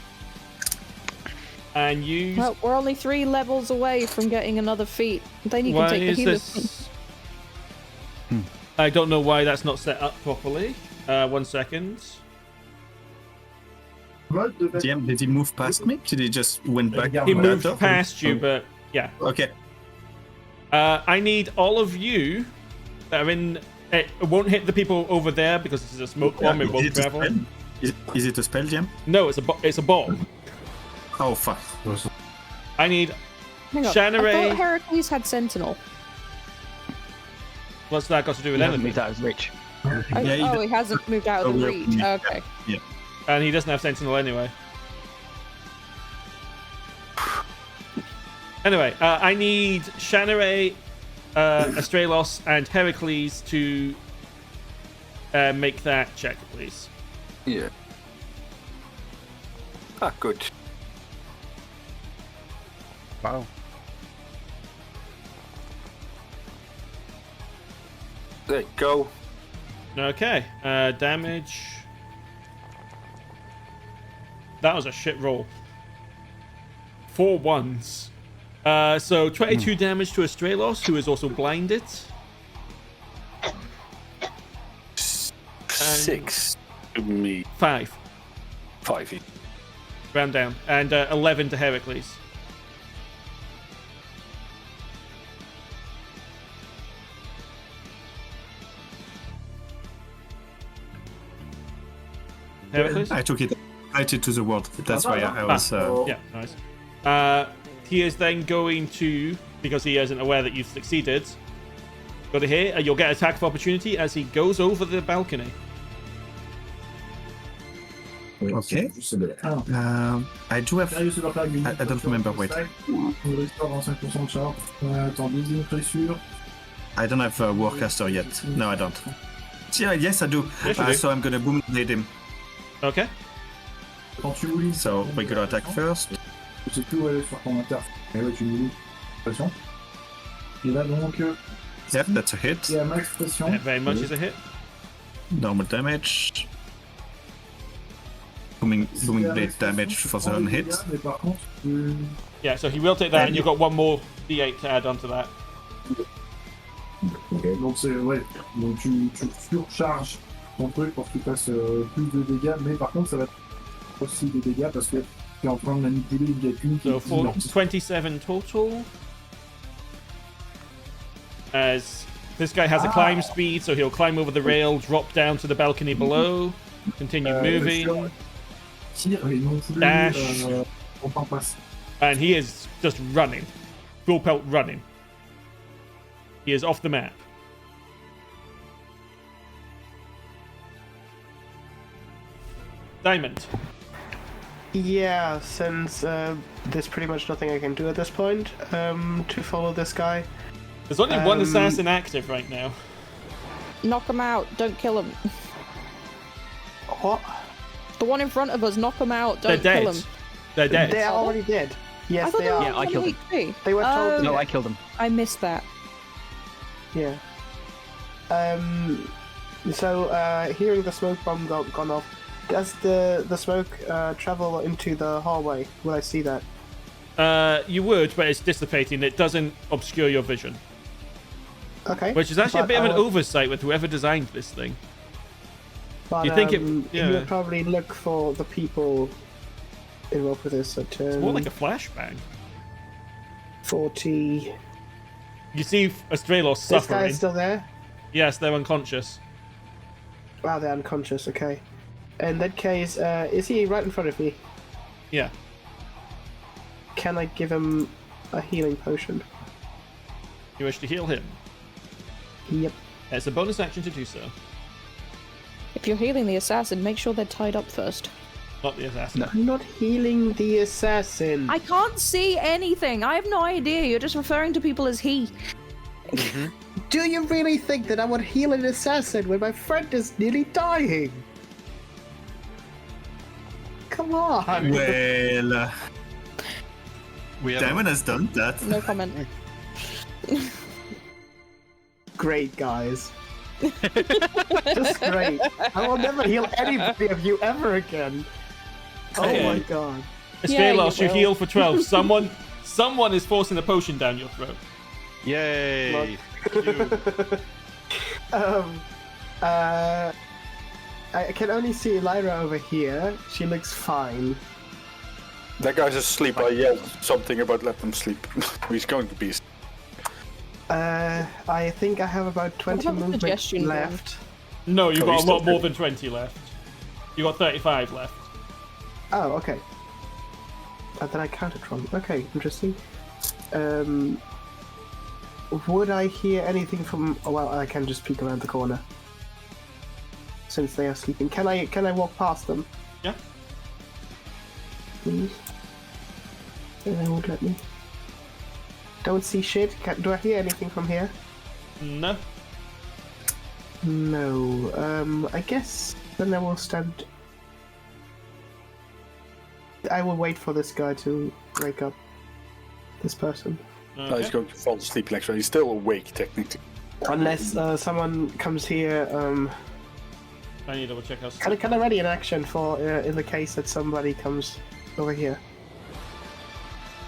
A: and use...
B: Well, we're only 3 levels away from getting another feat. Then you can
A: Why
B: take the
A: is
B: healer.
A: this... I don't know why that's not set up properly. 1 second.
D: DM, did he move past me? Did he just went back?
A: He moved past you, but yeah.
D: Okay.
A: I need all of you that are in... It won't hit the people over there because this is a smoke bomb. It won't travel.
D: Is it a spell, DM?
A: No, it's a bomb.
D: Oh, fuck.
A: I need
B: Hang on. I
A: Shanarei.
B: thought Heracles had Sentinel.
A: What's that got to do with
C: He hasn't
A: anything?
C: moved out of his reach.
B: He hasn't moved out of the reach.
D: yeah.
B: Okay.
D: Yeah.
A: And he doesn't have Sentinel anyway. Anyway, I need Shanarei, Astraelos, and Heracles to make that check, please.
F: Yeah. Ah, good.
G: Wow.
F: There you go.
A: Okay, damage. That was a shit roll. 4 ones. So 22 damage to Astraelos, who is also blinded.
F: 6 to me.
A: 5.
F: 5 each.
A: Round down. And 11 to Heracles. Heracles?
D: I took it right into the world. That's why I was.
A: Yeah, nice. He is then going to, because he isn't aware that you've succeeded, go to here, and you'll get attack of opportunity as he goes over the balcony.
D: Okay. I do have. I don't remember. Wait. I don't have a Warcaster yet. No, I don't. Yeah, yes, I do.
A: Yes, you do.
D: So I'm gonna boom blade him.
A: Okay.
D: So regular attack first. Yep, that's a hit.
A: That very much is a hit.
D: Normal damage. Booming blade damage for the hit.
A: Yeah, so he will take that, and you've got one more D8 to add onto that.
I: Donc c'est ouais, donc tu surcharges ton truc pour que tu fasses plus de dégâts, mais par contre ça va être aussi des dégâts parce que tu es en train de manipuler une gacune qui
A: So
I: est
A: for
I: immense.
A: 27 total. As this guy has a climb speed, so he'll climb over the rail, drop down to the balcony below, continue moving,
I: Tire et non plus
A: Dash.
I: on t'en passe.
A: and he is just running. Full pelt running. He is off the map. Diamond.
E: Yeah, since there's pretty much nothing I can do at this point to follow this guy.
A: There's only one assassin active right now.
B: Knock him out. Don't kill him.
E: What?
B: The one in front of us. Knock him out.
A: They're
B: Don't
A: dead.
B: kill him.
A: They're dead.
E: They're already dead. Yes,
B: I thought
E: they
B: were
E: are.
C: Yeah, I killed him.
B: HP.
E: They were told.
B: Oh,
C: No, I killed him.
B: I missed that.
E: Yeah. So hearing the smoke bomb gone off, does the smoke travel into the hallway? Will I see that?
A: You would, but it's dissipating. It doesn't obscure your vision.
E: Okay.
A: Which is actually a
E: But
A: bit of an
E: I would-
A: oversight with whoever designed this thing.
E: But,
A: you think it-
E: He
A: yeah.
E: would probably look for the people involved with this at
A: It's more like a flashbang.
E: 40.
A: You see Astraelos
E: This guy
A: suffering.
E: is still there?
A: Yes, they're unconscious.
E: Wow, they're unconscious, okay. In that case, is he right in front of me?
A: Yeah.
E: Can I give him a healing potion?
A: You wish to heal him.
E: Yep.
A: It's a bonus action to do so.
B: If you're healing the assassin, make sure they're tied up first.
A: Not the assassin.
C: No.
E: I'm not healing the assassin.
B: I can't see anything. I have no idea. You're just referring to people as he.
E: Do you really think that I would heal an assassin when my friend is nearly dying? Come on.
D: Well,
G: We have
D: Diamond has done that.
B: No comment.
E: Great, guys. Just great. I will never heal anybody of you ever again. Oh
A: Okay.
E: my god.
B: Yeah,
A: Astraelos,
B: you
A: you
B: will.
A: heal for 12. Someone is forcing a potion down your throat.
G: Yay!
E: I can only see Lyra over here. She looks fine.
F: That guy's asleep. I yelled something about let them sleep. He's going to be.
E: I think I have about 20
B: about the
E: movement
B: suggestion
E: left.
A: No, you've
F: Oh,
A: got
F: he's
A: a lot
F: still
A: more
F: good.
A: than 20 left. You got 35 left.
E: Oh, okay. Then I counted wrong. Okay, interesting. Would I hear anything from? Oh, well, I can just peek around the corner. Since they are sleeping, can I walk past them?
A: Yeah.
E: Please. They won't let me. Don't see shit. Do I hear anything from here?
A: No.
E: No. I guess then I will stand. I will wait for this guy to wake up. This person.
F: No, he's
A: Okay.
F: going to fall asleep next round. He's still awake, technically.
E: Unless someone comes here.
A: I need to double check how.
E: Can I ready an action for in the case that somebody comes over here?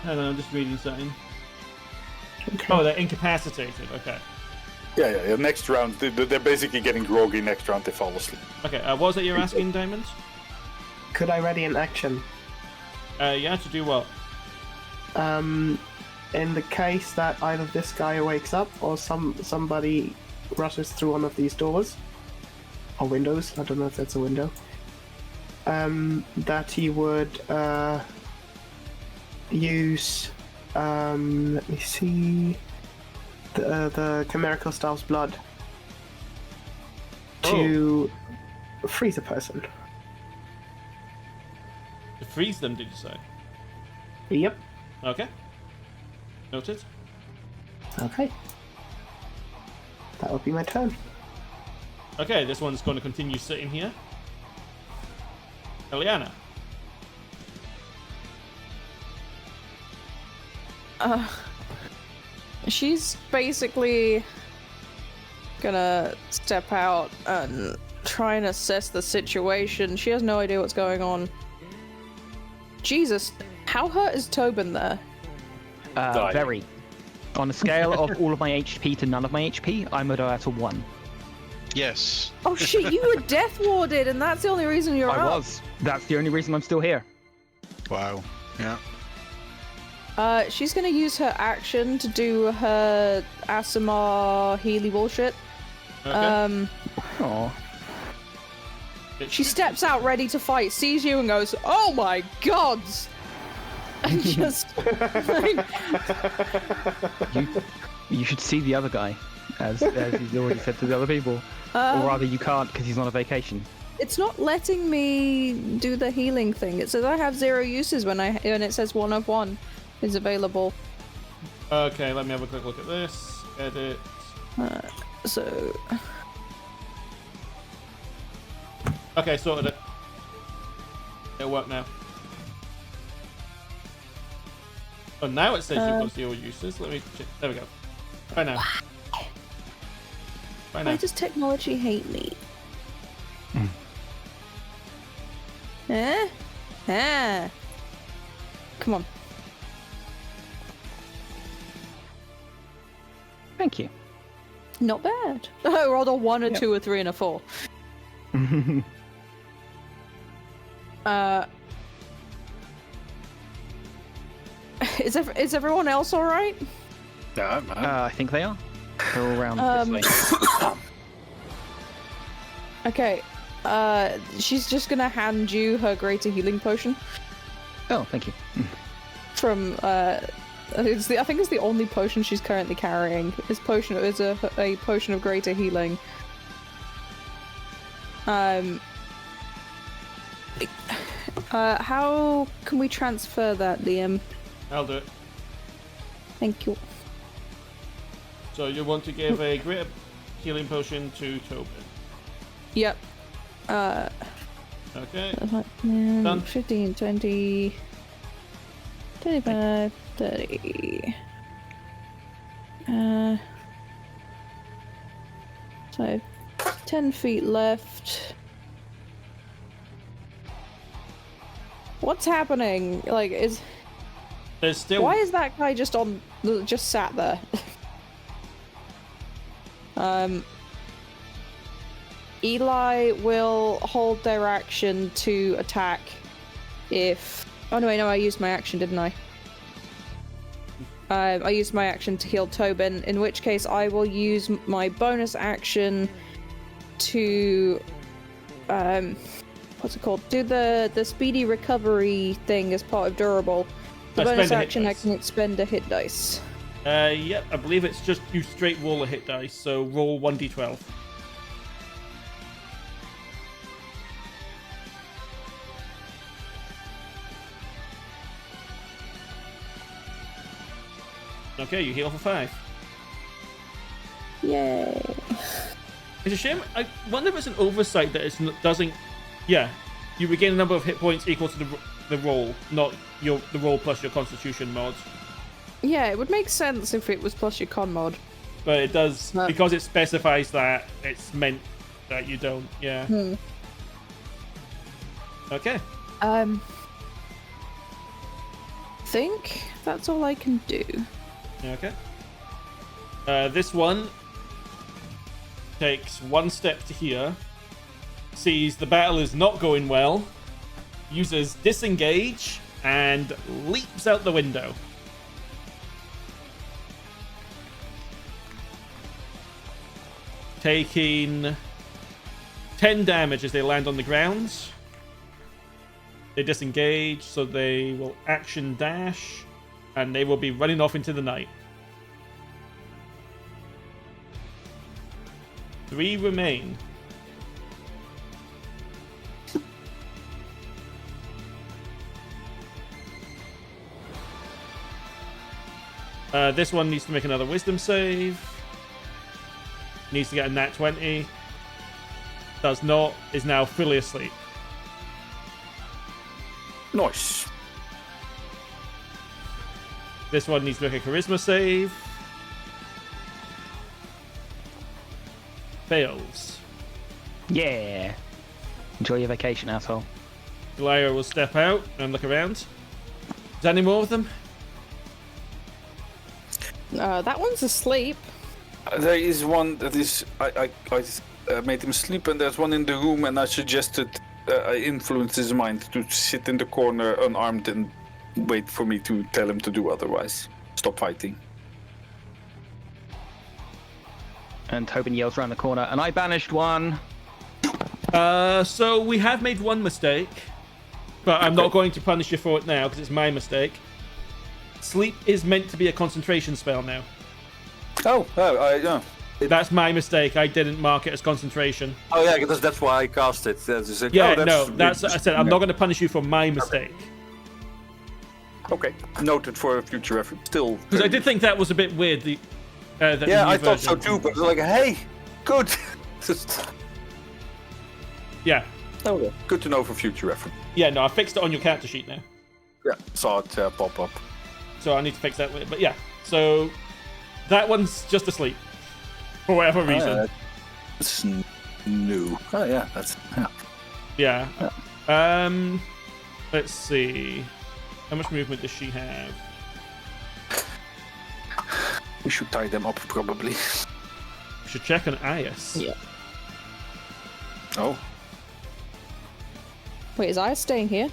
A: Hang on, I'm just reading something.
E: Okay.
A: Oh, they're incapacitated. Okay.
F: Yeah. Next round, they're basically getting groggy. Next round, they fall asleep.
A: Okay, what was it you're asking, Diamond?
E: Could I ready an action?
A: Yeah, to do what?
E: In the case that either this guy wakes up or somebody rushes through one of these doors or windows. I don't know if that's a window. that he would use. Let me see. The chimerical staff's blood to freeze a person.
A: To freeze them, did you say?
E: Yep.
A: Okay. Noted.
E: Okay. That would be my turn.
A: Okay, this one's going to continue sitting here. Eliana.
B: She's basically gonna step out and try and assess the situation. She has no idea what's going on. Jesus, how hurt is Toben there?
C: Very. On a scale of all of my HP to none of my HP, I'm at a 1.
G: Yes.
B: Oh shit, you were death warded, and that's the only reason you're
C: I
B: up.
C: was. That's the only reason I'm still here.
G: Wow. Yeah.
B: She's gonna use her action to do her Asimar Healy bullshit.
A: Okay.
C: Aw.
B: She steps out ready to fight, sees you and goes, "Oh my god!" And just
C: You should see the other guy, as he's already said to the other people. Or rather, you can't because he's on a vacation.
B: It's not letting me do the healing thing. It says I have 0 uses when it says 1 of 1 is available.
A: Okay, let me have a quick look at this. Edit.
B: So
A: Okay, sorted it. It'll work now. Oh, now it says you've got 0 uses. Let me check. There we go. Right now. Right now.
B: why does technology hate me? Come on.
C: Thank you.
B: Not bad. I rolled a 1, a 2, a 3, and a 4. Is everyone else all right?
F: Yeah,
C: I think they are. They're all around this way.
B: Okay. She's just gonna hand you her greater healing potion
C: Oh, thank you.
B: from I think it's the only potion she's currently carrying. This potion is a potion of greater healing. How can we transfer that, Liam?
A: I'll do it.
B: Thank you.
A: So you want to give a greater healing potion to Toben.
B: Yep.
A: Okay.
B: Done. 15, 20, 25, 30. So 10 feet left. What's happening? Like,
A: There's still.
B: why is that guy just sat there? Eli will hold their action to attack if... Oh no, wait, no, I used my action, didn't I? I used my action to heal Toben, in which case I will use my bonus action to... what's it called? Do the speedy recovery thing as part of durable. The bonus action I can expend a hit dice.
A: Yep, I believe it's just you straight roll a hit dice, so roll 1d12. Okay, you heal for 5.
B: Yay.
A: It's a shame. I wonder if it's an oversight that it doesn't. Yeah, you regain a number of hit points equal to the roll, not the roll plus your Constitution mod.
B: Yeah, it would make sense if it was plus your con mod.
A: But it does because it specifies that it's meant that you don't. Yeah. Okay.
B: Think that's all I can do.
A: Okay. This one takes 1 step to here, sees the battle is not going well, uses disengage, and leaps out the window. Taking 10 damage as they land on the ground. They disengage, so they will action dash, and they will be running off into the night. 3 remain. This one needs to make another wisdom save. Needs to get a nat 20. Does not. Is now fully asleep.
F: Nice.
A: This one needs to make a charisma save. Fails.
C: Yeah. Enjoy your vacation, asshole.
A: Goliath will step out and look around. Is there any more of them?
B: That one's asleep.
F: There is one that is. I made him sleep, and there's one in the room, and I suggested I influenced his mind to sit in the corner unarmed and wait for me to tell him to do otherwise. Stop fighting.
C: And Toben yells around the corner, and I banished one.
A: So we have made one mistake, but I'm not going to punish you for it now because it's my mistake. Sleep is meant to be a concentration spell now. That's my mistake. I didn't mark it as concentration.
F: Oh yeah, because that's why I cast it. That's
A: I said I'm not going to punish you for my mistake.
F: Okay, noted for a future reference. Still,
A: because I did think that was a bit weird.
F: I thought so too. But like, hey, good.
A: Yeah.
F: Okay. Good to know for future reference.
A: Yeah, no, I fixed it on your character sheet now.
F: Yeah, saw it pop up.
A: So I need to fix that. But yeah, so that one's just asleep for whatever reason.
F: It's new. Oh yeah, that's
A: yeah. Let's see. How much movement does she have?
F: We should tie them up probably.
A: We should check on Ayas.
B: Yeah.
F: Oh.
B: Wait, is Ayas staying here?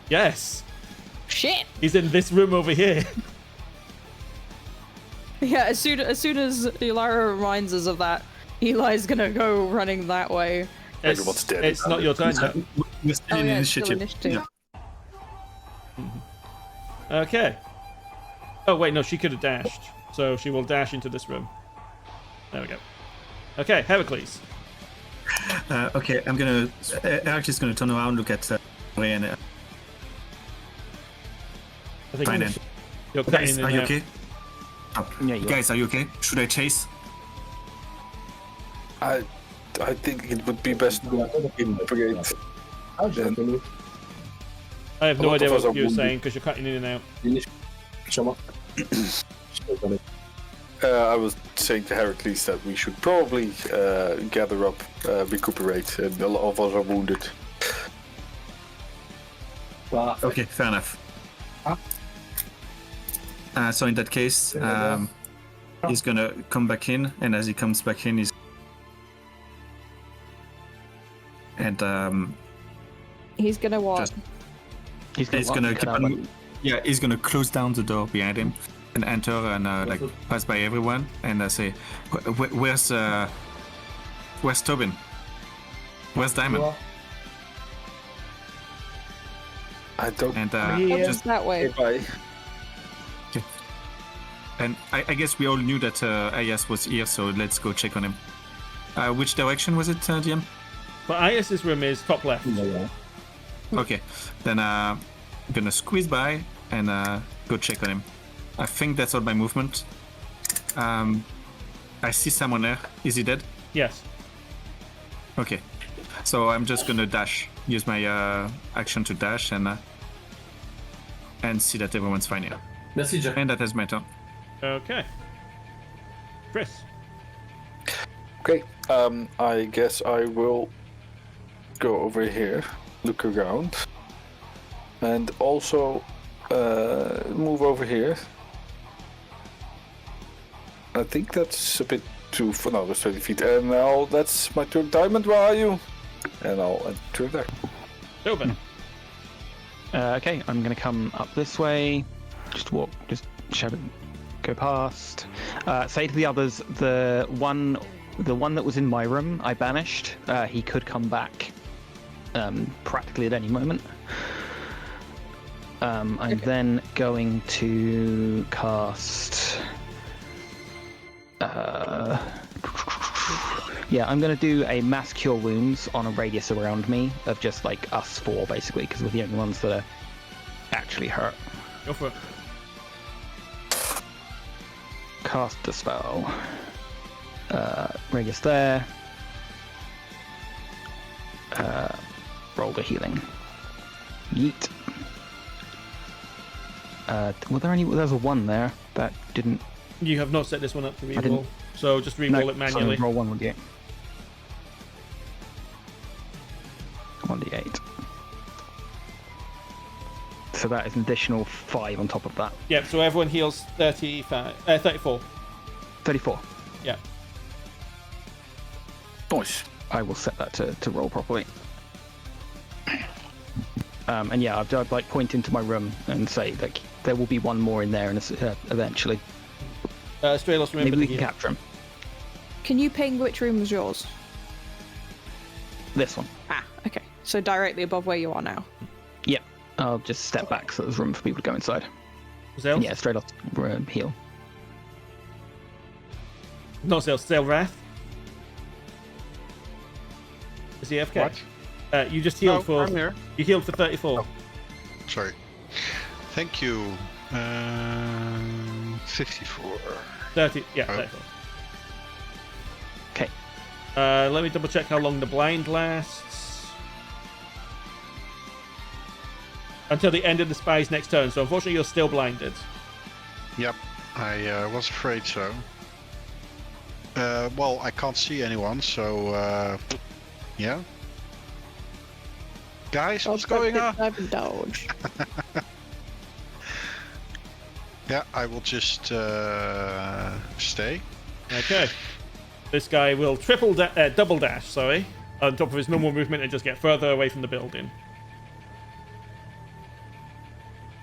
A: Yes.
B: Shit.
A: He's in this room over here.
B: Yeah, as soon as Eliana reminds us of that, Eli's gonna go running that way.
F: Everyone's dead.
A: It's not your turn yet.
D: We're still in initiative.
B: Yeah.
A: Okay. Oh wait, no, she could have dashed. So she will dash into this room. There we go. Okay, Heracles.
D: Okay, I'm gonna. Heracles gonna turn around, look at Ray, and
A: I think
D: fine then.
A: You're
D: Guys,
A: cutting
D: are
A: in
D: you
A: and out.
D: okay? Oh,
C: Yeah, you
D: guys, are you okay? Should I chase?
F: I think it would be best to brigade.
A: I have no
F: lot
A: idea
F: of us
A: what
F: are
A: you're
F: wounded.
A: saying because you're cutting in and out.
F: I was saying to Heracles that we should probably gather up, recuperate, and a lot of us are wounded.
D: Okay, fair enough. So in that case, he's gonna come back in, and as he comes back in, he's
B: gonna what?
C: He's
D: gonna keep on. Yeah, he's gonna close down the door behind him and enter and like pass by everyone and say, "Where's Toben? Where's Diamond?"
F: I don't.
D: And
B: Just that way.
F: Bye.
D: And I guess we all knew that Ayas was here, so let's go check on him. Which direction was it, DM?
A: But Ayas' room is top left.
D: Okay, then I'm gonna squeeze by and go check on him. I think that's all my movement. I see someone there. Is he dead?
A: Yes.
D: Okay, so I'm just gonna dash. Use my action to dash and see that everyone's fine here. And that is my turn.
A: Okay. Chris.
F: Okay. I guess I will go over here, look around, and also move over here. I think that's a bit too far. No, that's 20 feet. And now that's my turn. Diamond, where are you? And I'll enter there.
A: Toben.
C: Okay, I'm gonna come up this way. Just walk. Just go past. Say to the others, the one that was in my room, I banished. He could come back practically at any moment. I'm then going to cast. Yeah, I'm going to do a mass cure wounds on a radius around me of just like us four, basically, because we're the only ones that are actually hurt.
A: Go for it.
C: Cast the spell. Radius there. Roll the healing. Yeet. Were there any? There's a 1 there that didn't.
A: You have not set this one up to reroll, so just reroll it manually.
C: Roll 1d8. 1d8. So that is an additional 5 on top of that.
A: Yep. So everyone heals 34.
C: 34.
A: Yeah.
F: Nice.
C: I will set that to roll properly. And yeah, I'd like point into my room and say that there will be one more in there, and eventually.
A: Astraelos, remember
C: maybe we
A: the
C: can
A: heal.
C: capture him.
B: Can you ping which room was yours?
C: This one.
B: Ah, okay. So directly above where you are now.
C: Yep. I'll just step back so there's room for people to go inside.
A: Zael?
C: Yeah, straight off heal.
A: Not Zaelrath. Is he AFK?
G: What?
A: You just healed for.
G: I'm here.
A: You healed for 34.
G: Oh. Sorry. Thank you. 54.
A: 30. Yeah,
G: Oh.
A: 34.
C: Okay.
A: Let me double check how long the blind lasts. Until the end of the spy's next turn. So unfortunately, you're still blinded.
G: Yep, I was afraid so. Well, I can't see anyone, so yeah. Guys, what's going on?
B: Dodge.
G: Yeah, I will just stay.
A: Okay. This guy will double dash, sorry, on top of his normal movement and just get further away from the building.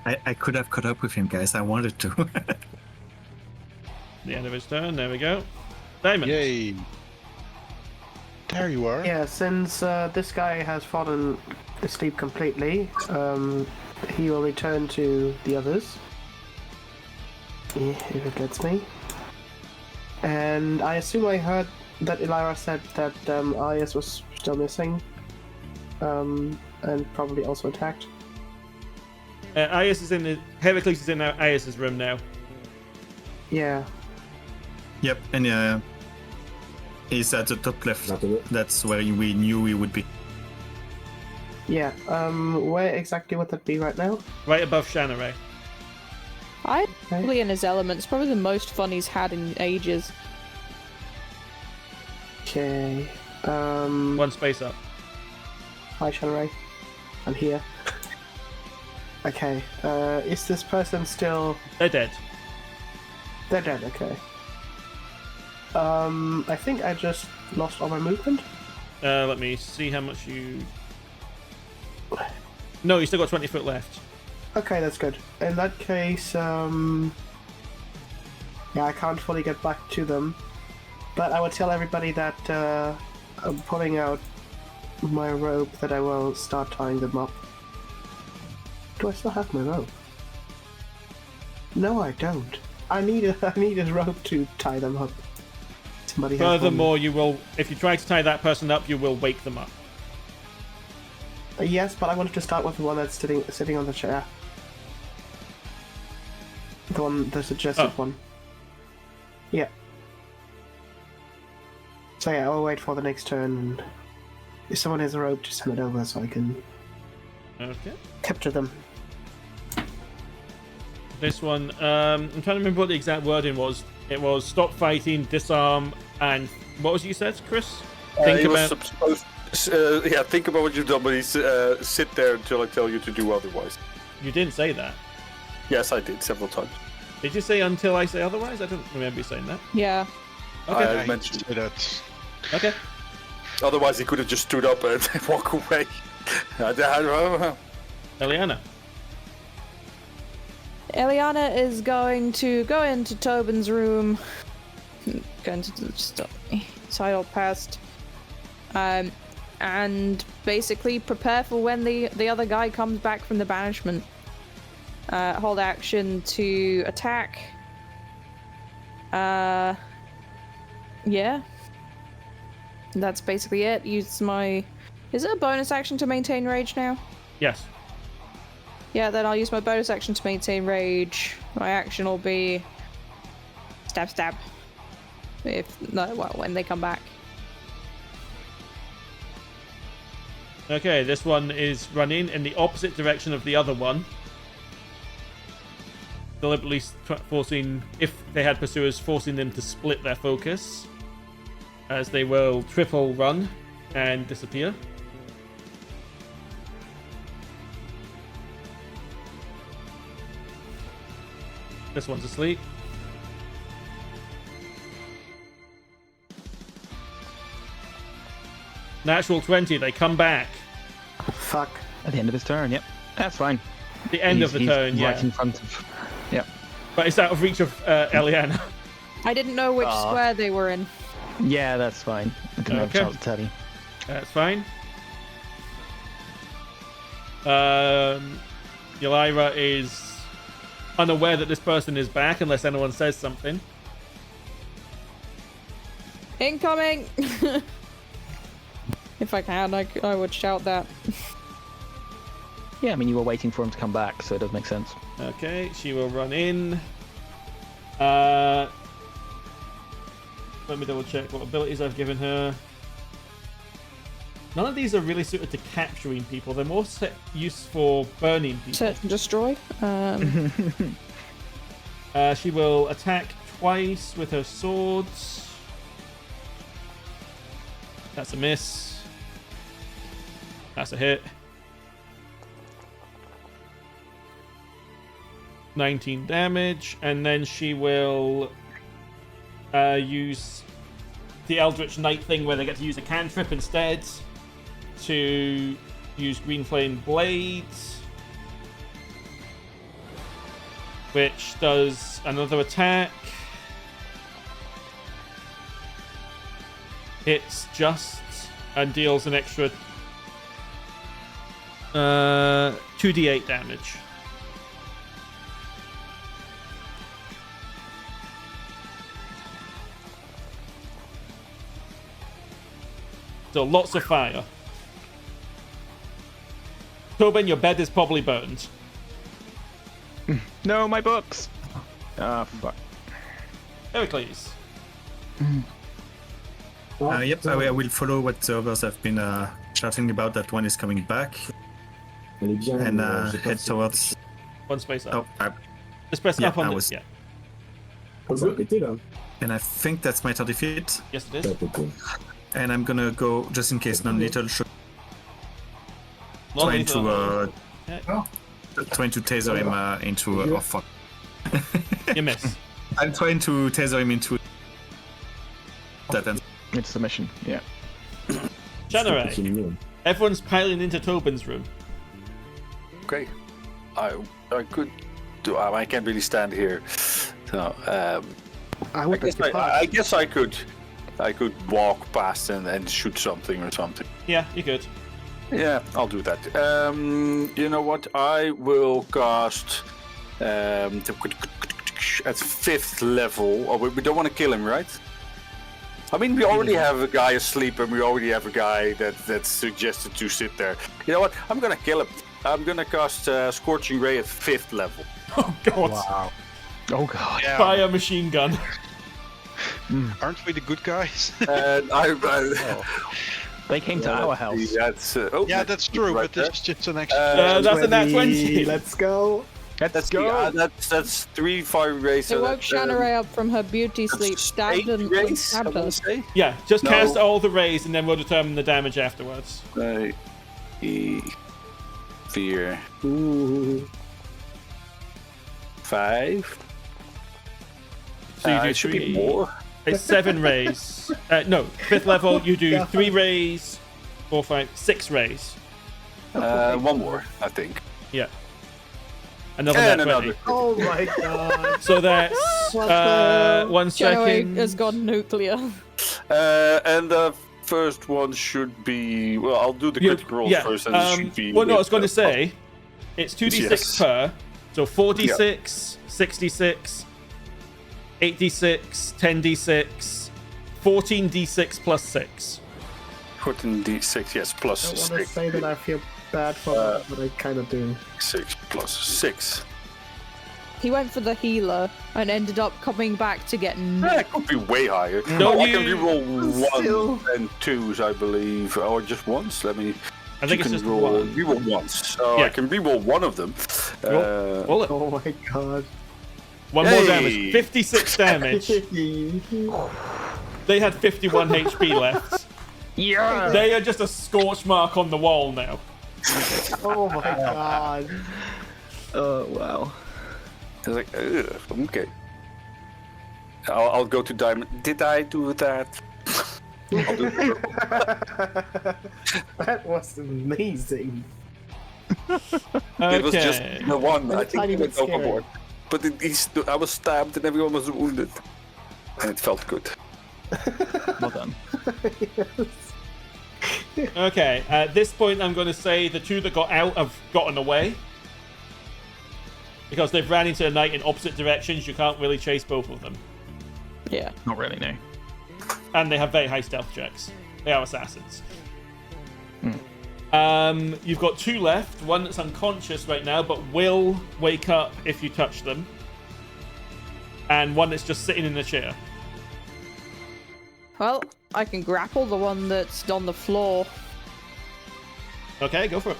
D: I could have caught up with him, guys. I wanted to.
A: The end of his turn. There we go. Diamond.
G: Yay! There you are.
E: Yeah, since this guy has fallen asleep completely, he will return to the others. Yeah, if it lets me. And I assume I heard that Eliana said that Arias was still missing. And probably also attacked.
A: Arias is in Heracles is in Arias' room now.
E: Yeah.
D: Yep, and he's at the top left. That's where we knew he would be.
E: Yeah. Where exactly would that be right now?
A: Right above Shanarei.
B: Probably in his element. It's probably the most fun he's had in ages.
E: Okay.
A: One space up.
E: Hi, Shanarei. I'm here. Okay. Is this person still?
A: They're dead.
E: They're dead. Okay. I think I just lost all my movement.
A: Let me see how much you. No, you still got 20 foot left.
E: Okay, that's good. In that case, yeah, I can't fully get back to them, but I will tell everybody that I'm pulling out my rope, that I will start tying them up. Do I still have my rope? No, I don't. I need a rope to tie them up. Somebody has one.
A: Furthermore, you will, if you try to tie that person up, you will wake them up.
E: Yes, but I wanted to start with the one that's sitting on the chair. The suggested one. Yeah. So yeah, I'll wait for the next turn, and if someone has a rope, just send it over so I can
A: Okay.
E: capture them.
A: This one, I'm trying to remember what the exact wording was. It was stop fighting, disarm, and what was it you said, Chris?
F: Think about what you've done, but sit there until I tell you to do otherwise.
A: You didn't say that.
F: Yes, I did several times.
A: Did you say until I say otherwise? I don't remember you saying that.
B: Yeah.
A: Okay.
F: I mentioned
G: that.
A: Okay.
F: Otherwise, he could have just stood up and walk away.
A: Eliana.
B: Eliana is going to go into Toben's room. Going to just sidle past. And basically prepare for when the other guy comes back from the banishment. hold action to attack. Yeah. That's basically it. Use my... Is it a bonus action to maintain rage now?
A: Yes.
B: Yeah, then I'll use my bonus action to maintain rage. My action will be... Stab, stab. When they come back.
A: Okay, this one is running in the opposite direction of the other one. Deliberately forcing, if they had pursuers, forcing them to split their focus. As they will triple run and disappear. This one's asleep. Natural 20, they come back.
H: Fuck.
C: At the end of his turn, yep. That's fine.
A: The end of the turn,
C: right
A: yeah.
C: in front of... Yep.
A: But it's out of reach of Eliana.
B: I didn't know which square they were in.
C: Yeah, that's fine. I didn't have a chance to tell you.
A: That's fine. Yelira is unaware that this person is back unless anyone says something.
B: Incoming! If I can, I would shout that.
C: Yeah, I mean, you were waiting for him to come back, so it does make sense.
A: Okay, she will run in. Let me double check what abilities I've given her. None of these are really suited to capturing people. They're more used for burning people.
B: Search and destroy.
A: She will attack twice with her swords. That's a miss. That's a hit. 19 damage, and then she will use the Eldritch Knight thing where they get to use a cantrip instead to use Green Flame Blades, which does another attack. Hits just and deals an extra 2d8 damage. So lots of fire. Toben, your bed is probably burned.
C: No, my books! Ah, fuck.
A: Heracles.
D: Yep, I will follow what the others have been shouting about. That one is coming back. And head towards...
A: One space up.
D: Oh,
A: Just press up on this. Yeah.
D: And I think that's my 30 feet.
A: Yes, it is.
D: And I'm gonna go, just in case, non-lethal shot. Trying to taser him into... oh, fuck.
A: You miss.
D: I'm trying to taser him into... that end.
C: It's submission, yeah.
A: Shanarei. Everyone's piling into Toben's room.
F: Okay. I could do... I can't really stand here. So, I guess I could walk past and shoot something or something.
A: Yeah, you could.
F: Yeah, I'll do that. You know what? I will cast at 5th level. Oh, we don't want to kill him, right? I mean, we already have a guy asleep, and we already have a guy that's suggested to sit there. You know what? I'm gonna kill him. I'm gonna cast Scorching Ray at 5th level.
A: Oh god!
C: Wow. Oh god.
G: Yeah.
A: Fire machine gun.
G: Aren't we the good guys?
C: They came to our house.
F: That's,
G: Yeah, that's true,
F: right
G: but this is just an extra.
A: That's a nat 20.
H: Let's go.
C: Let's go.
F: That's 3 fire rays.
B: They woke Shanarei up from her beauty sleep, stabbed and stabbed her.
A: Yeah, just cast all the rays and then we'll determine the damage afterwards.
F: 4, 5.
A: So you do
F: it should be more.
A: It's 7 rays. No, 5th level, you do 3 rays, 4, 5, 6 rays.
F: One more, I think.
A: Yeah. Another
F: And
A: nat 20.
F: another.
E: Oh my god.
A: So that's 1
B: Shanarei
A: second.
B: has gone nuclear.
F: And the first one should be... Well, I'll do the critical rolls first, and it should be...
A: Well, no, I was going to say, it's 2d6
F: Yes.
A: per, So 4d6, 66, 8d6, 10d6, 14d6 plus 6.
F: 14d6, yes, plus
E: I don't
F: 6.
E: want to say that I feel bad for that, but I kind of do.
F: 6 plus 6.
B: He went for the healer and ended up coming back to get.
F: Yeah, it could be way higher.
A: Don't
F: I
A: you-
F: can reroll 1
E: Still.
F: and 2s, I believe, or just once. Let me.
A: I think
F: you
A: it's
F: can
A: just
F: roll,
A: one.
F: reroll once. So
A: Yeah.
F: I can reroll one of them.
A: Roll it.
E: Oh my god.
A: One more
F: Hey!
A: damage. 56 damage. They had 51 HP left.
C: Yeah.
A: They are just a scorch mark on the wall now.
E: Oh my god.
C: Oh wow.
F: I was like, ugh, okay. I'll go to Diamond. Did I do that? I'll do purple.
E: That was amazing.
F: It was just
A: Okay.
F: the one. I
E: That's
F: think
E: tiny
F: he went
E: bit scary.
F: overboard. But I was stabbed and everyone was wounded. And it felt good.
C: Well done.
A: Okay, at this point I'm going to say the two that got out have gotten away. Because they've ran into the night in opposite directions, you can't really chase both of them.
B: Yeah.
C: Not really, no.
A: And they have very high stealth checks. They are assassins. You've got 2 left. One that's unconscious right now, but will wake up if you touch them. And one that's just sitting in the chair.
B: Well, I can grapple the one that's on the floor.
A: Okay, go for it.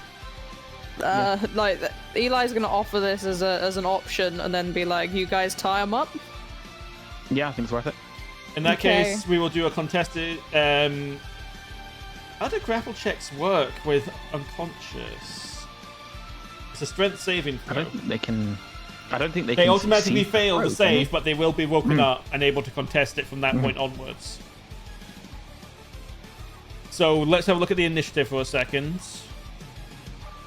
B: Like Eli's gonna offer this as an option, and then be like, "You guys tie him up."
C: Yeah, I think it's worth it.
A: In that
B: Okay.
A: case, we will do a contested... how do grapple checks work with unconscious? It's a strength saving
C: I
A: throw.
C: don't think they can. I don't think they
A: They
C: can.
A: automatically
C: succeed
A: fail the
C: throws, can
A: save,
C: they?
A: but they will be woken up and able to contest it from that point onwards. So let's have a look at the initiative for a second.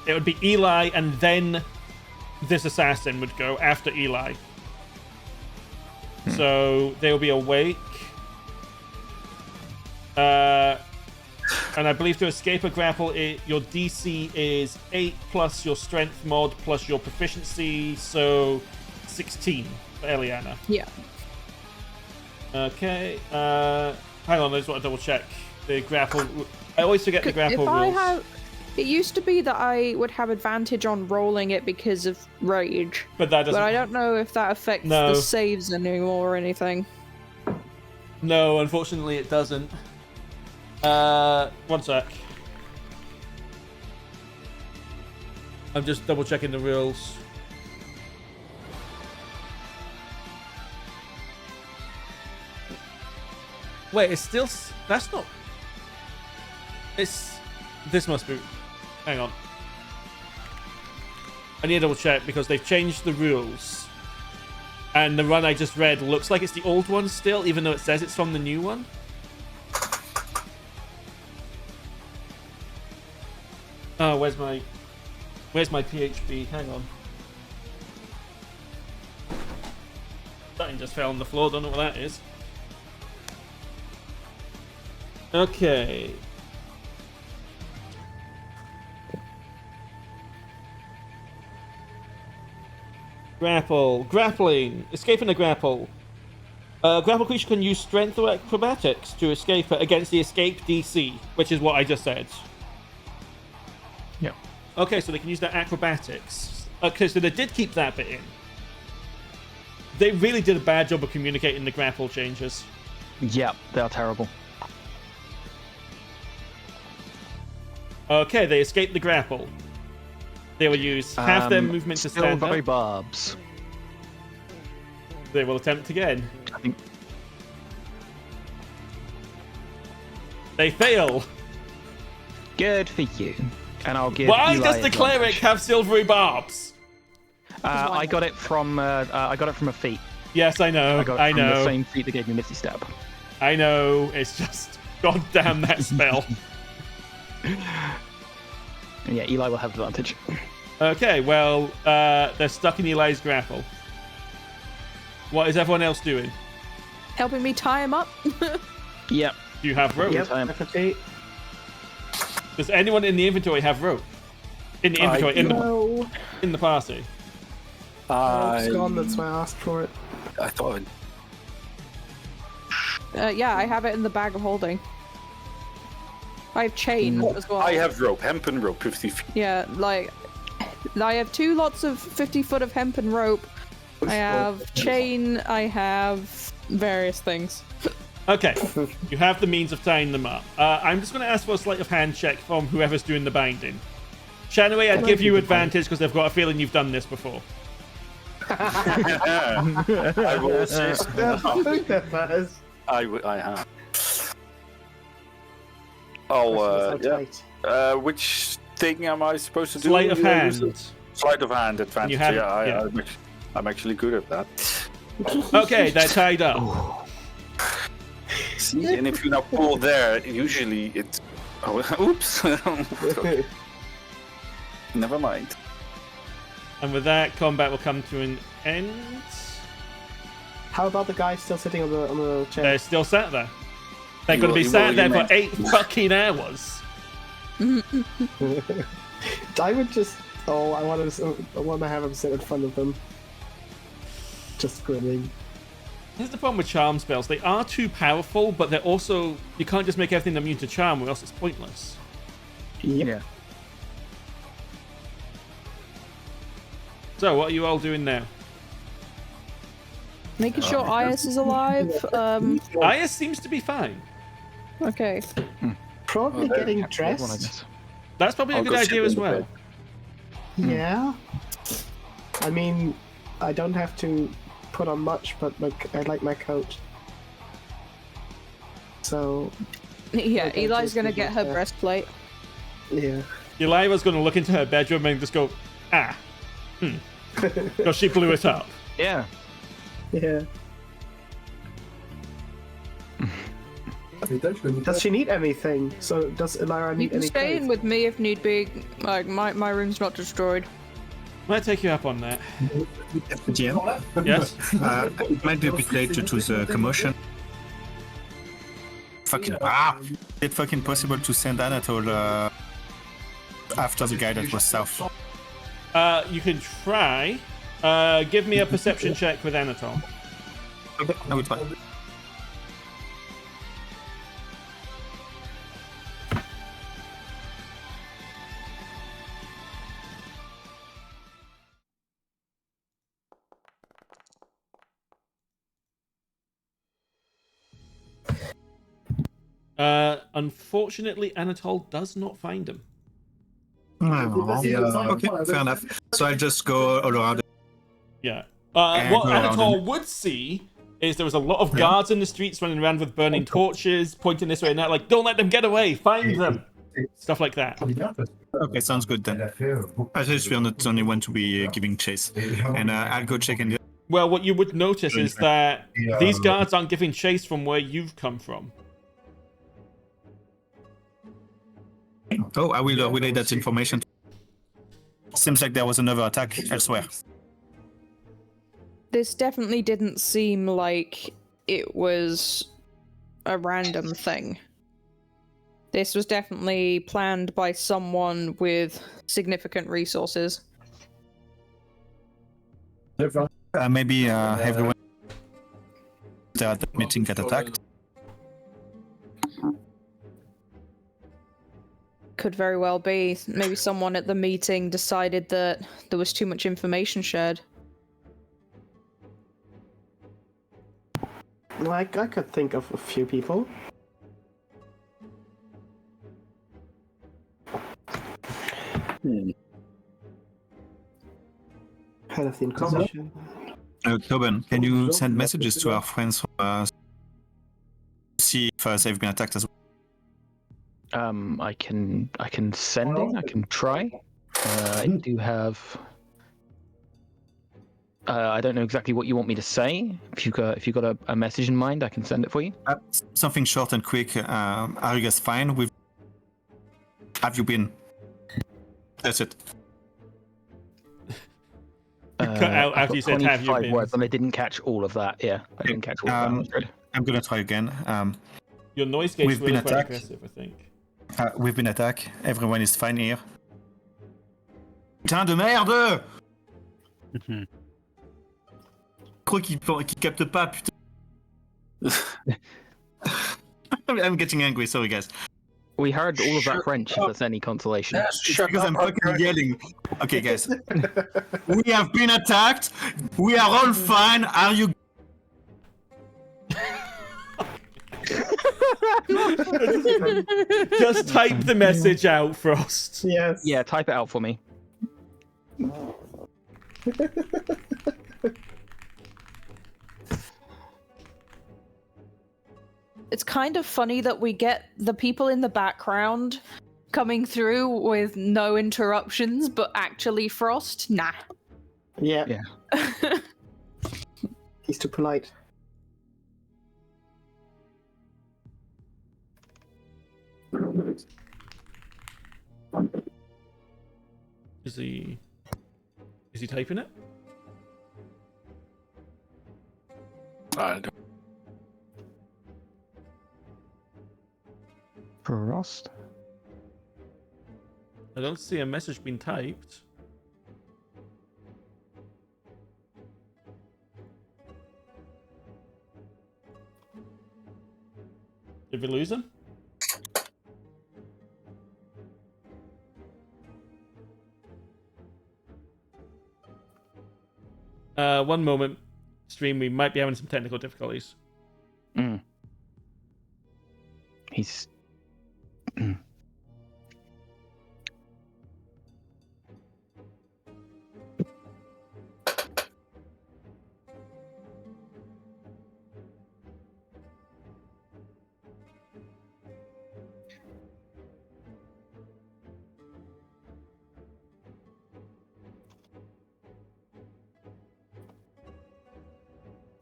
A: It would be Eli, and then this assassin would go after Eli. So they'll be awake. And I believe to escape a grapple, your DC is 8 plus your strength mod plus your proficiency, so 16 for Eliana.
B: Yeah.
A: Okay. Hang on, I just want to double check the grapple. I always forget the grapple
B: if I
A: rules.
B: have, it used to be that I would have advantage on rolling it because of rage,
A: But that doesn't.
B: but I don't know if that affects
A: No.
B: the saves anymore or anything.
A: No, unfortunately, it doesn't. 1 sec. I'm just double checking the rules. Wait, it's still. That's not. It's. This must be. Hang on. I need to double check because they've changed the rules. And the run I just read looks like it's the old one still, even though it says it's from the new one. Oh, where's my PHP? Hang on. Something just fell on the floor. Don't know what that is. Okay. Grapple. Grappling. Escaping a grapple. Grapple creature can use strength or acrobatics to escape it against the escape DC, which is what I just said.
C: Yeah.
A: Okay, so they can use their acrobatics. Okay, so they did keep that bit in. They really did a bad job of communicating the grapple changes.
C: Yeah, they are terrible.
A: Okay, they escaped the grapple. They will use half their movement to
C: still
A: stand
C: very
A: up.
C: barbs.
A: They will attempt again.
C: I think.
A: They fail.
C: Good for you. And I'll give.
A: Why
C: Eli
A: does the cleric
C: advantage.
A: have silvery barbs?
C: I got it from. I got it from a feat.
A: Yes, I know.
C: I got it
A: I
C: from the
A: know.
C: same feat that gave me Misty Step.
A: I know. It's just goddamn that spell.
C: And yeah, Eli will have advantage.
A: Okay, well, they're stuck in Eli's grapple. What is everyone else doing?
B: Helping me tie him up.
C: Yep.
A: Do you have rope?
C: Yep. Time.
E: Definitely.
A: Does anyone in the inventory have rope? In the inventory, in the party.
E: It's gone, that's why I asked for it.
F: I thought.
B: Yeah, I have it in the bag of holding. I have chain as well.
F: I have rope, hempen rope, 50 feet.
B: Yeah, like I have 2 lots of 50 foot of hempen rope. I have chain. I have various things.
A: Okay, you have the means of tying them up. I'm just going to ask for a sleight of hand check from whoever's doing the binding. Shanarei, I'd give you advantage because I've got a feeling you've done this before.
F: I will assist. I have. Oh, yeah. Which thing am I supposed to do?
A: Sleight of hand.
F: Sleight of hand advantage.
A: You have,
F: yeah, I'm actually good at that.
A: Okay, they're tied up.
F: See, and if you now pull there, usually it's. Oh, oops. Okay. Never mind.
A: And with that, combat will come to an end.
E: How about the guy still sitting on the chair?
A: They're still sat there. They're going to be sat there for 8 fucking hours.
E: I would just. Oh, I want to have him sit in front of them. Just grinning.
A: Here's the problem with charm spells. They are too powerful, but they're also... You can't just make everything immune to charm, or else it's pointless.
E: Yep.
C: Yeah.
A: So, what are you all doing now?
B: Making sure Ias is alive.
A: Ias seems to be fine.
B: Okay.
E: Probably getting dressed.
A: That's probably a good idea as well.
E: Yeah. I mean, I don't have to put on much, but I like my coat. So.
B: Yeah, Eli's gonna get her breastplate.
E: Yeah.
A: Elia's going to look into her bedroom and just go, because she blew it up.
C: Yeah.
E: Yeah. Does she need anything? So does Eliana need
B: You can
E: any
B: stay in
E: clothes?
B: with me if need be. Like my room's not destroyed.
A: Might take you up on that.
D: GM?
A: Yes?
D: It might be a bit late due to the commotion. Is it fucking possible to send Anatole after the guy that was south?
A: You can try. Give me a perception check with Anatole.
D: Okay, I will try.
A: Unfortunately, Anatole does not find him.
D: Okay, fair enough. So I'll just go all around.
A: Yeah. What Anatole would see is there was a lot of guards in the streets running around with burning torches, pointing this way and that, like, don't let them get away, find them. Stuff like that.
D: Okay, sounds good then. At least we are not the only one to be giving chase. And I'll go check in.
A: Well, what you would notice is that these guards aren't giving chase from where you've come from.
D: Oh, I will relay that information. Seems like there was another attack elsewhere.
B: This definitely didn't seem like it was a random thing. This was definitely planned by someone with significant resources.
D: Maybe everyone there at the meeting got attacked.
B: Could very well be. Maybe someone at the meeting decided that there was too much information shared.
E: Like, I could think of a few people. Head of the Inquisition.
D: Toben, can you send messages to our friends to see if they've been attacked as well?
C: I can send it. I can try. I do have. I don't know exactly what you want me to say. If you got a message in mind, I can send it for you.
D: Something short and quick. Are you guys fine with? Have you been? That's it.
A: Cut out after you said have you been.
C: Words, and I didn't catch all of that. Yeah, I didn't catch all of that.
D: I'm gonna try again.
A: Your noise gauge
D: We've
A: was
D: been
A: quite
D: attacked.
A: aggressive, I think.
D: We've been attacked. Everyone is fine here. Putain de merde! crois qu'il capte pas, putain. I'm getting angry, sorry guys.
C: We heard all of that French, if that's any consolation.
D: It's because I'm fucking yelling. Okay, guys. We have been attacked. We are all fine. Are you?
A: Just type the message out, Frost.
E: Yes.
C: Yeah, type it out for me.
B: It's kind of funny that we get the people in the background coming through with no interruptions, but actually Frost, nah.
E: Yeah.
C: Yeah.
E: He's too polite.
A: Is he typing it?
F: I don't.
C: Frost?
A: I don't see a message being typed. Did we lose him? One moment, stream. We might be having some technical difficulties.
C: He's...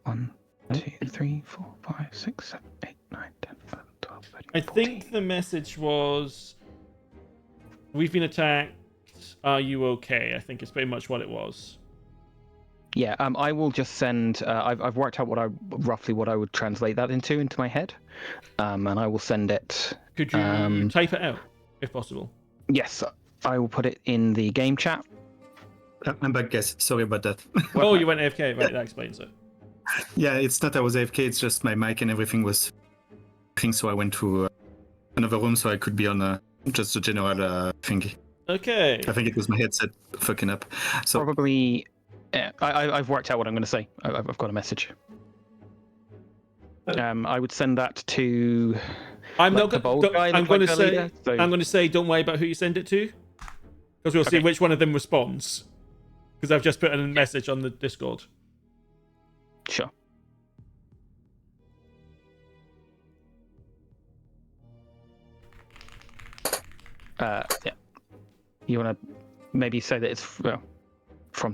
C: One, 2, 3, 4, 5, 6, 7, 8, 9, 10, 11, 12, 13,
A: I
C: 14.
A: think the message was, "We've been attacked. Are you okay?" I think it's pretty much what it was.
C: Yeah, I will just send. I've worked out roughly what I would translate that into my head, and I will send it.
A: Could you type it out, if possible?
C: Yes, I will put it in the game chat.
D: I'm back, guys. Sorry about that.
A: Oh, you went AFK. Right, that explains it.
D: Yeah, it's not I was AFK. It's just my mic and everything was. So I went to another room so I could be on just a general thing.
A: Okay.
D: I think it was my headset fucking up. So
C: Probably. Yeah, I've worked out what I'm going to say. I've got a message. I would send that to.
A: I'm
C: like,
A: not
C: the
A: going.
C: bold guy
A: I'm
C: looked
A: going
C: like
A: to
C: a
A: say.
C: leader, so-
A: I'm going to say. Don't worry about who you send it to, because we'll see
C: Okay.
A: which one of them responds. Because I've just put a message on the Discord.
C: Sure. Yeah. You want to maybe say that it's from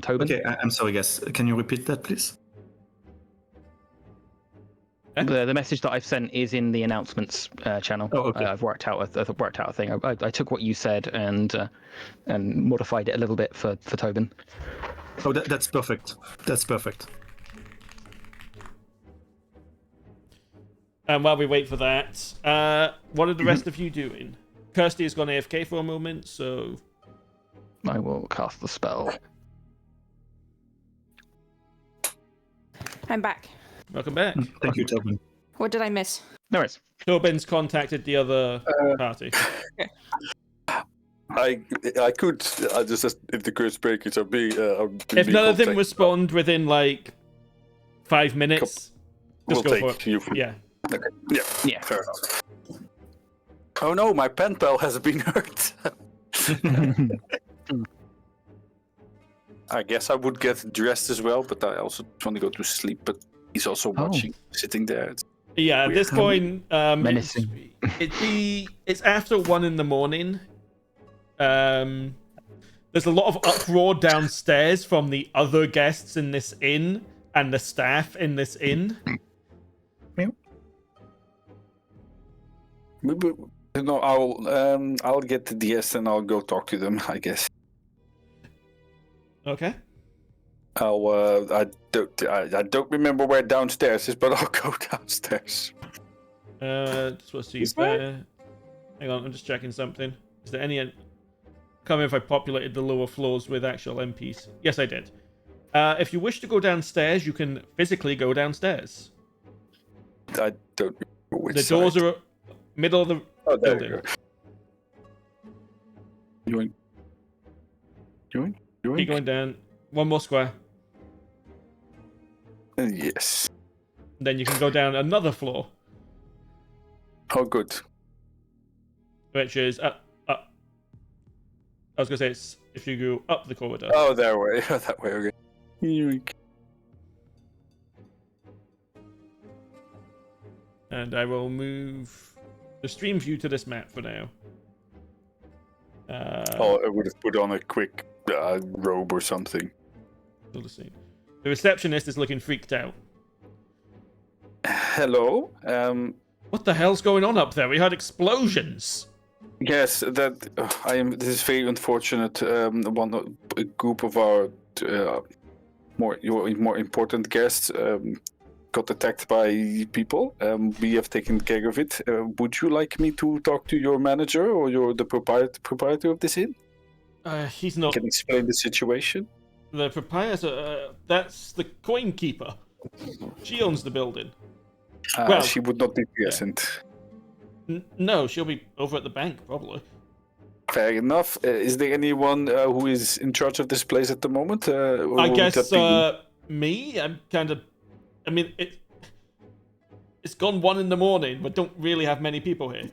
C: Toben?
D: okay, I'm sorry, guys. Can you repeat that, please?
C: The message that I've sent is in the announcements channel.
D: Oh, okay.
C: I've worked out a thing. I took what you said and modified it a little bit for Toben.
D: Oh, that's perfect. That's perfect.
A: And while we wait for that, what are the rest of you doing? Kirsty has gone AFK for a moment, so
C: I will cast the spell.
B: I'm back.
A: welcome back.
D: Thank you, Toben.
B: What did I miss?
C: No worries.
A: Toben's contacted the other party.
F: I could. I just if the curse breakers are being.
A: If none of them respond within like 5 minutes, just
F: we'll
A: go
F: take
A: for it.
F: you for.
A: Yeah.
F: Okay. Yeah.
C: Yeah.
F: Fair enough. Oh no, my pen pal has been hurt. I guess I would get dressed as well, but I also want to go to sleep. But he's also watching, sitting there.
A: Yeah, at this point,
C: Menacing.
A: it's after 1 a.m. There's a lot of uproar downstairs from the other guests in this inn and the staff in this inn.
F: No, I'll get the DS and I'll go talk to them, I guess.
A: Okay.
F: I don't remember where downstairs is, but I'll go downstairs.
A: Just want to see there. Hang on, I'm just checking something. Is there any? I can't remember if I populated the lower floors with actual MPs. Yes, I did. If you wish to go downstairs, you can physically go downstairs.
F: I don't know which
A: The doors
F: side.
A: are middle of the
F: There
A: building.
F: you go. Yoink.
A: Keep going down. One more square.
F: Yes.
A: Then you can go down another floor,
F: Oh, good.
A: which is up. I was gonna say it's if you go up the corridor.
F: Oh, that way. That way. Okay. Yoink.
A: And I will move the stream view to this map for now.
F: I would have put on a quick robe or something.
A: Still the same. The receptionist is looking freaked out.
F: Hello.
A: What the hell's going on up there? We heard explosions.
F: Yes, that I am. This is very unfortunate. A group of our more important guests got attacked by people. We have taken care of it. Would you like me to talk to your manager or the proprietor of this inn?
A: He's not.
F: Can explain the situation.
A: The proprietor. That's the coin keeper. She owns the building. Well,
F: she would not be present.
A: No, she'll be over at the bank probably.
F: Fair enough. Is there anyone who is in charge of this place at the moment?
A: I guess me. I'm kind of. I mean, it's gone 1 a.m. We don't really have many people here.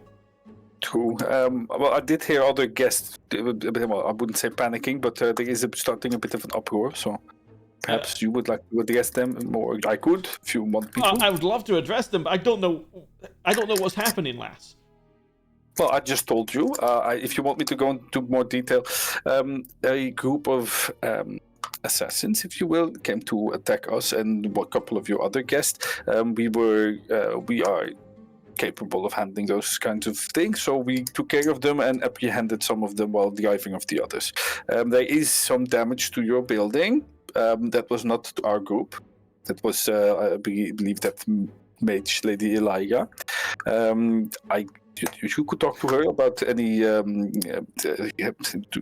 F: True. Well, I did hear other guests. Well, I wouldn't say panicking, but there is starting a bit of an uproar. So perhaps you would like to address them more. I could, if you want me to.
A: I would love to address them, but I don't know. I don't know what's happening, lass.
F: Well, I just told you. If you want me to go into more detail, a group of assassins, if you will, came to attack us and a couple of your other guests. We are capable of handling those kinds of things, so we took care of them and apprehended some of them while driving off the others. There is some damage to your building. That was not to our group. That was, I believe, that mage lady Eliana. You could talk to her about any to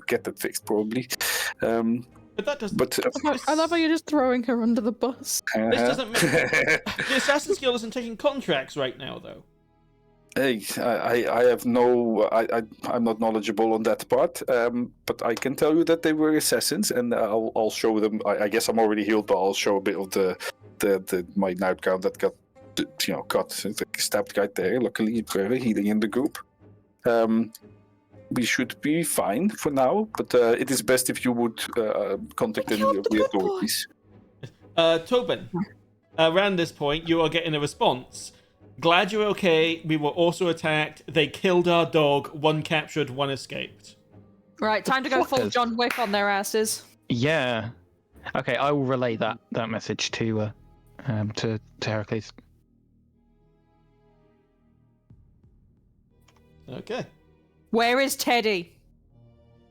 F: get that fixed, probably.
A: But that doesn't.
F: But
B: I love how you're just throwing her under the bus.
A: This doesn't make. The Assassin's Guild isn't taking contracts right now, though.
F: Hey, I have no. I'm not knowledgeable on that part. But I can tell you that they were assassins, and I'll show them. I guess I'm already healed, but I'll show a bit of the my nightgown that got stabbed right there. Luckily, very healing in the group. We should be fine for now, but it is best if you would contact any of the authorities.
A: Toben, around this point, you are getting a response. Glad you're okay. We were also attacked. They killed our dog. 1 captured, 1 escaped.
B: Right, time to go full John Wick on their asses.
C: Yeah. Okay, I will relay that message to Heracles.
A: Okay.
B: Where is Teddy?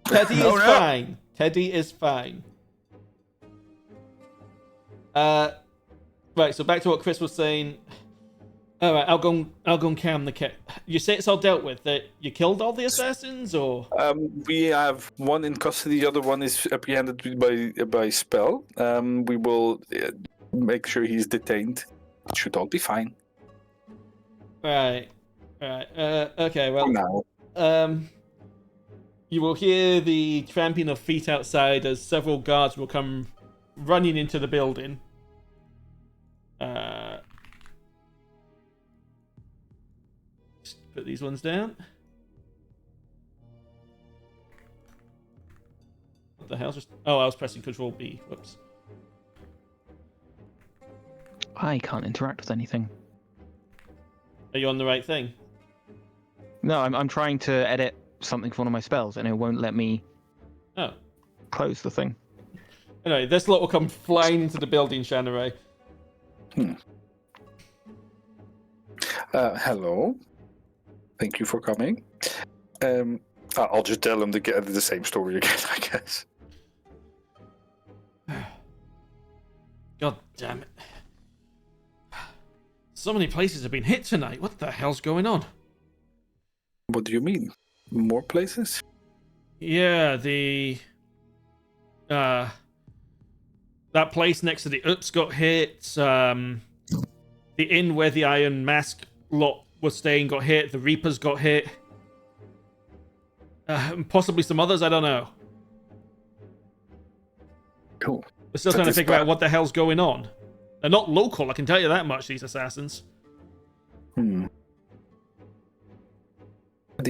A: Teddy is fine. Teddy is fine. Right, so back to what Chris was saying. Alright, I'll go and calm the cat. You say it's all dealt with. That you killed all the assassins, or?
F: We have one in custody, the other one is apprehended by spell. We will make sure he's detained. It should all be fine.
A: Right. Okay, well...
F: Now.
A: You will hear the tramping of feet outside as several guards will come running into the building. Just put these ones down. What the hell's just... Oh, I was pressing Control B. Whoops.
C: I can't interact with anything.
A: Are you on the right thing?
C: No, I'm trying to edit something for one of my spells, and it won't let me close the thing.
A: Anyway, this lot will come flying into the building, Shanarei.
F: Hello. Thank you for coming. I'll just tell them to get the same story again, I guess.
A: God damn it. So many places have been hit tonight. What the hell's going on?
F: What do you mean? More places?
A: Yeah, the That place next to the Ups got hit. The inn where the Iron Mask lot was staying got hit. The Reapers got hit. Possibly some others, I don't know.
F: Cool.
A: We're still trying to figure out what the hell's going on. They're not local, I can tell you that much, these assassins.
F: The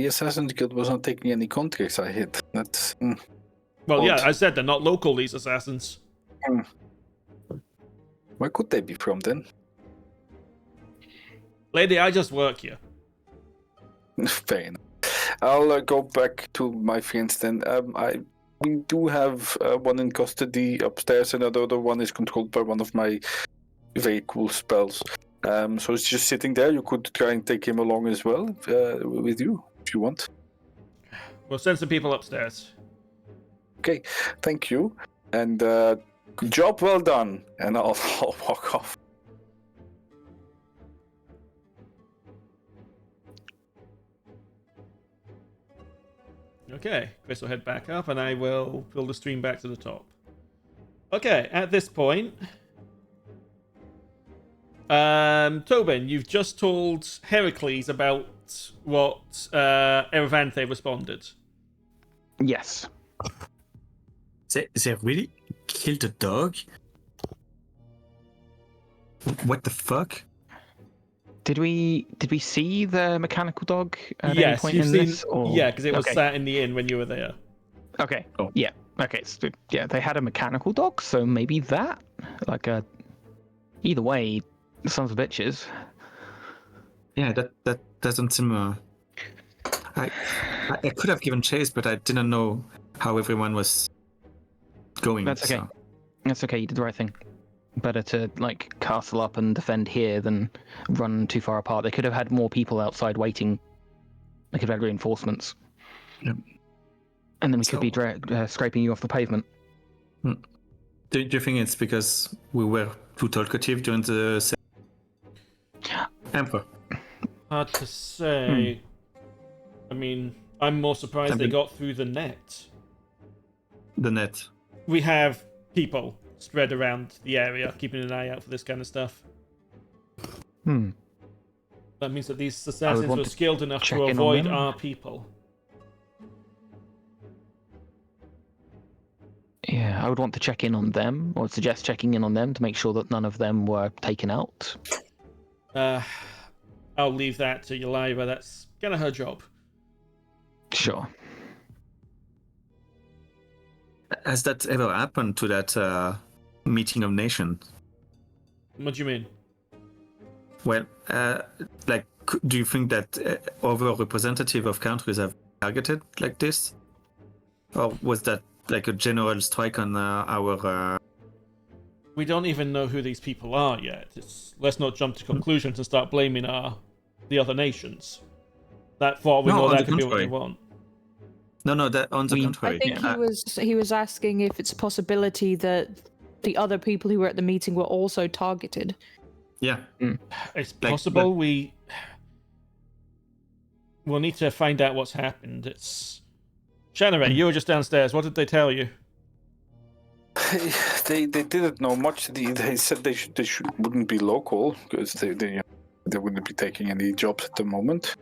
F: Assassin's Guild was not taking any contracts, I hit. That's...
A: Well,
F: odd.
A: yeah, I said they're not local, these assassins.
F: Where could they be from, then?
A: Lady, I just work here.
F: Fair enough. I'll go back to my friends then. We do have one in custody upstairs, and the other one is controlled by one of my very cool spells. So it's just sitting there. You could try and take him along as well with you, if you want.
A: We'll send some people upstairs.
F: Okay, thank you. And job well done. And I'll walk off.
A: Okay, Chris will head back up, and I will fill the stream back to the top. Okay, at this point... Toben, you've just told Heracles about what Erevanthe responded.
C: Yes.
D: They really killed a dog? What the fuck?
C: Did we see the mechanical dog at any
A: Yes,
C: point
A: you've
C: in
A: seen...
C: this? Or...
A: Yeah, because it was
C: Okay.
A: sat in the inn when you were there.
C: Okay.
D: Oh.
C: Yeah. Okay. So, yeah, they had a mechanical dog, so maybe that, like a. Either way, sons of bitches.
D: Yeah, that doesn't seem. I could have given chase, but I didn't know how everyone was going.
C: That's okay.
D: So.
C: That's okay. You did the right thing. Better to like castle up and defend here than run too far apart. They could have had more people outside waiting. They could have had reinforcements.
D: Yep.
C: And then we could be scraping you off the pavement.
D: Do you think it's because we were too talkative during the Emperor?
A: Hard to say. I mean, I'm more surprised they got through the net.
D: The net.
A: We have people spread around the area, keeping an eye out for this kind of stuff. That means that these assassins were skilled enough to avoid our people.
C: Yeah, I would want to check in on them, or suggest checking in on them to make sure that none of them were taken out.
A: I'll leave that to Eliana. That's kind of her job.
C: Sure.
D: Has that ever happened to that meeting of nations?
A: What do you mean?
D: Well, do you think that other representative of countries have targeted like this? Or was that like a general strike on our...
A: We don't even know who these people are yet. Let's not jump to conclusions and start blaming the other nations. That for all we know, that could be what they want.
D: No, that on the contrary.
B: I think he was asking if it's a possibility that the other people who were at the meeting were also targeted.
D: Yeah.
A: It's possible. We'll need to find out what's happened. It's Shanarei, you were just downstairs. What did they tell you?
F: They didn't know much. They said they wouldn't be local because they wouldn't be taking any jobs at the moment.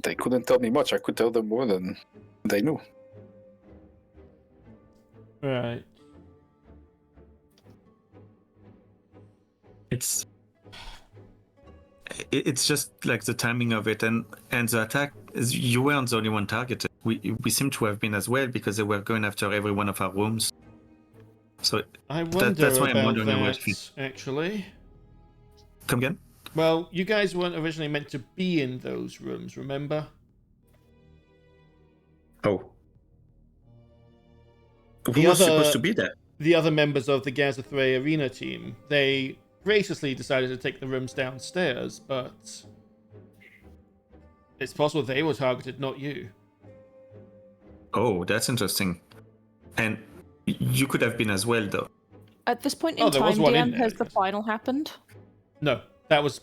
F: They couldn't tell me much. I could tell them more than they knew.
A: Right.
D: It's just like the timing of it, and the attack. You weren't the only one targeted. We seem to have been as well because they were going after every one of our rooms. So
A: I wonder
D: that's why I'm
A: about
D: wondering
A: that, actually.
D: Come again?
A: Well, you guys weren't originally meant to be in those rooms, remember?
D: Oh. Who was supposed to be there?
A: The other members of the Gazathrei Arena team, they graciously decided to take the rooms downstairs, but it's possible they were targeted, not you.
D: Oh, that's interesting. And you could have been as well, though.
B: At this point in time, DM, has the final happened?
A: No, that was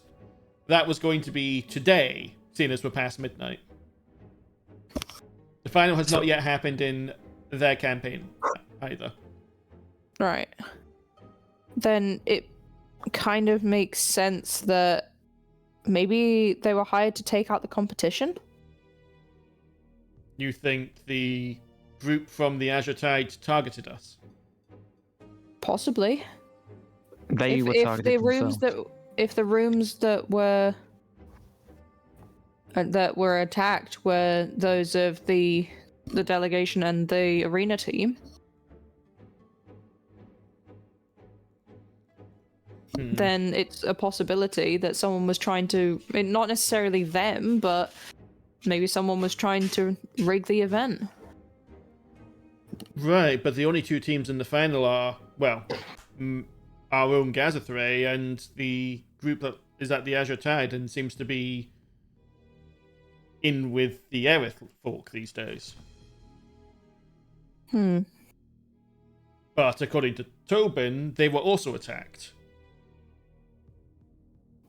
A: going to be today, seeing as we're past midnight. The final has not yet happened in their campaign either.
B: Right. Then it kind of makes sense that maybe they were hired to take out the competition?
A: You think the group from the Azure Tide targeted us?
B: Possibly.
C: They were targeted
B: If the rooms that were attacked were those of the delegation and the arena team, then it's a possibility that someone was trying to, not necessarily them, but maybe someone was trying to rig the event.
A: Right, but the only two teams in the final are, well, our own Gazathrei and the group that is at the Azure Tide and seems to be in with the Aerith folk these days. But according to Toben, they were also attacked.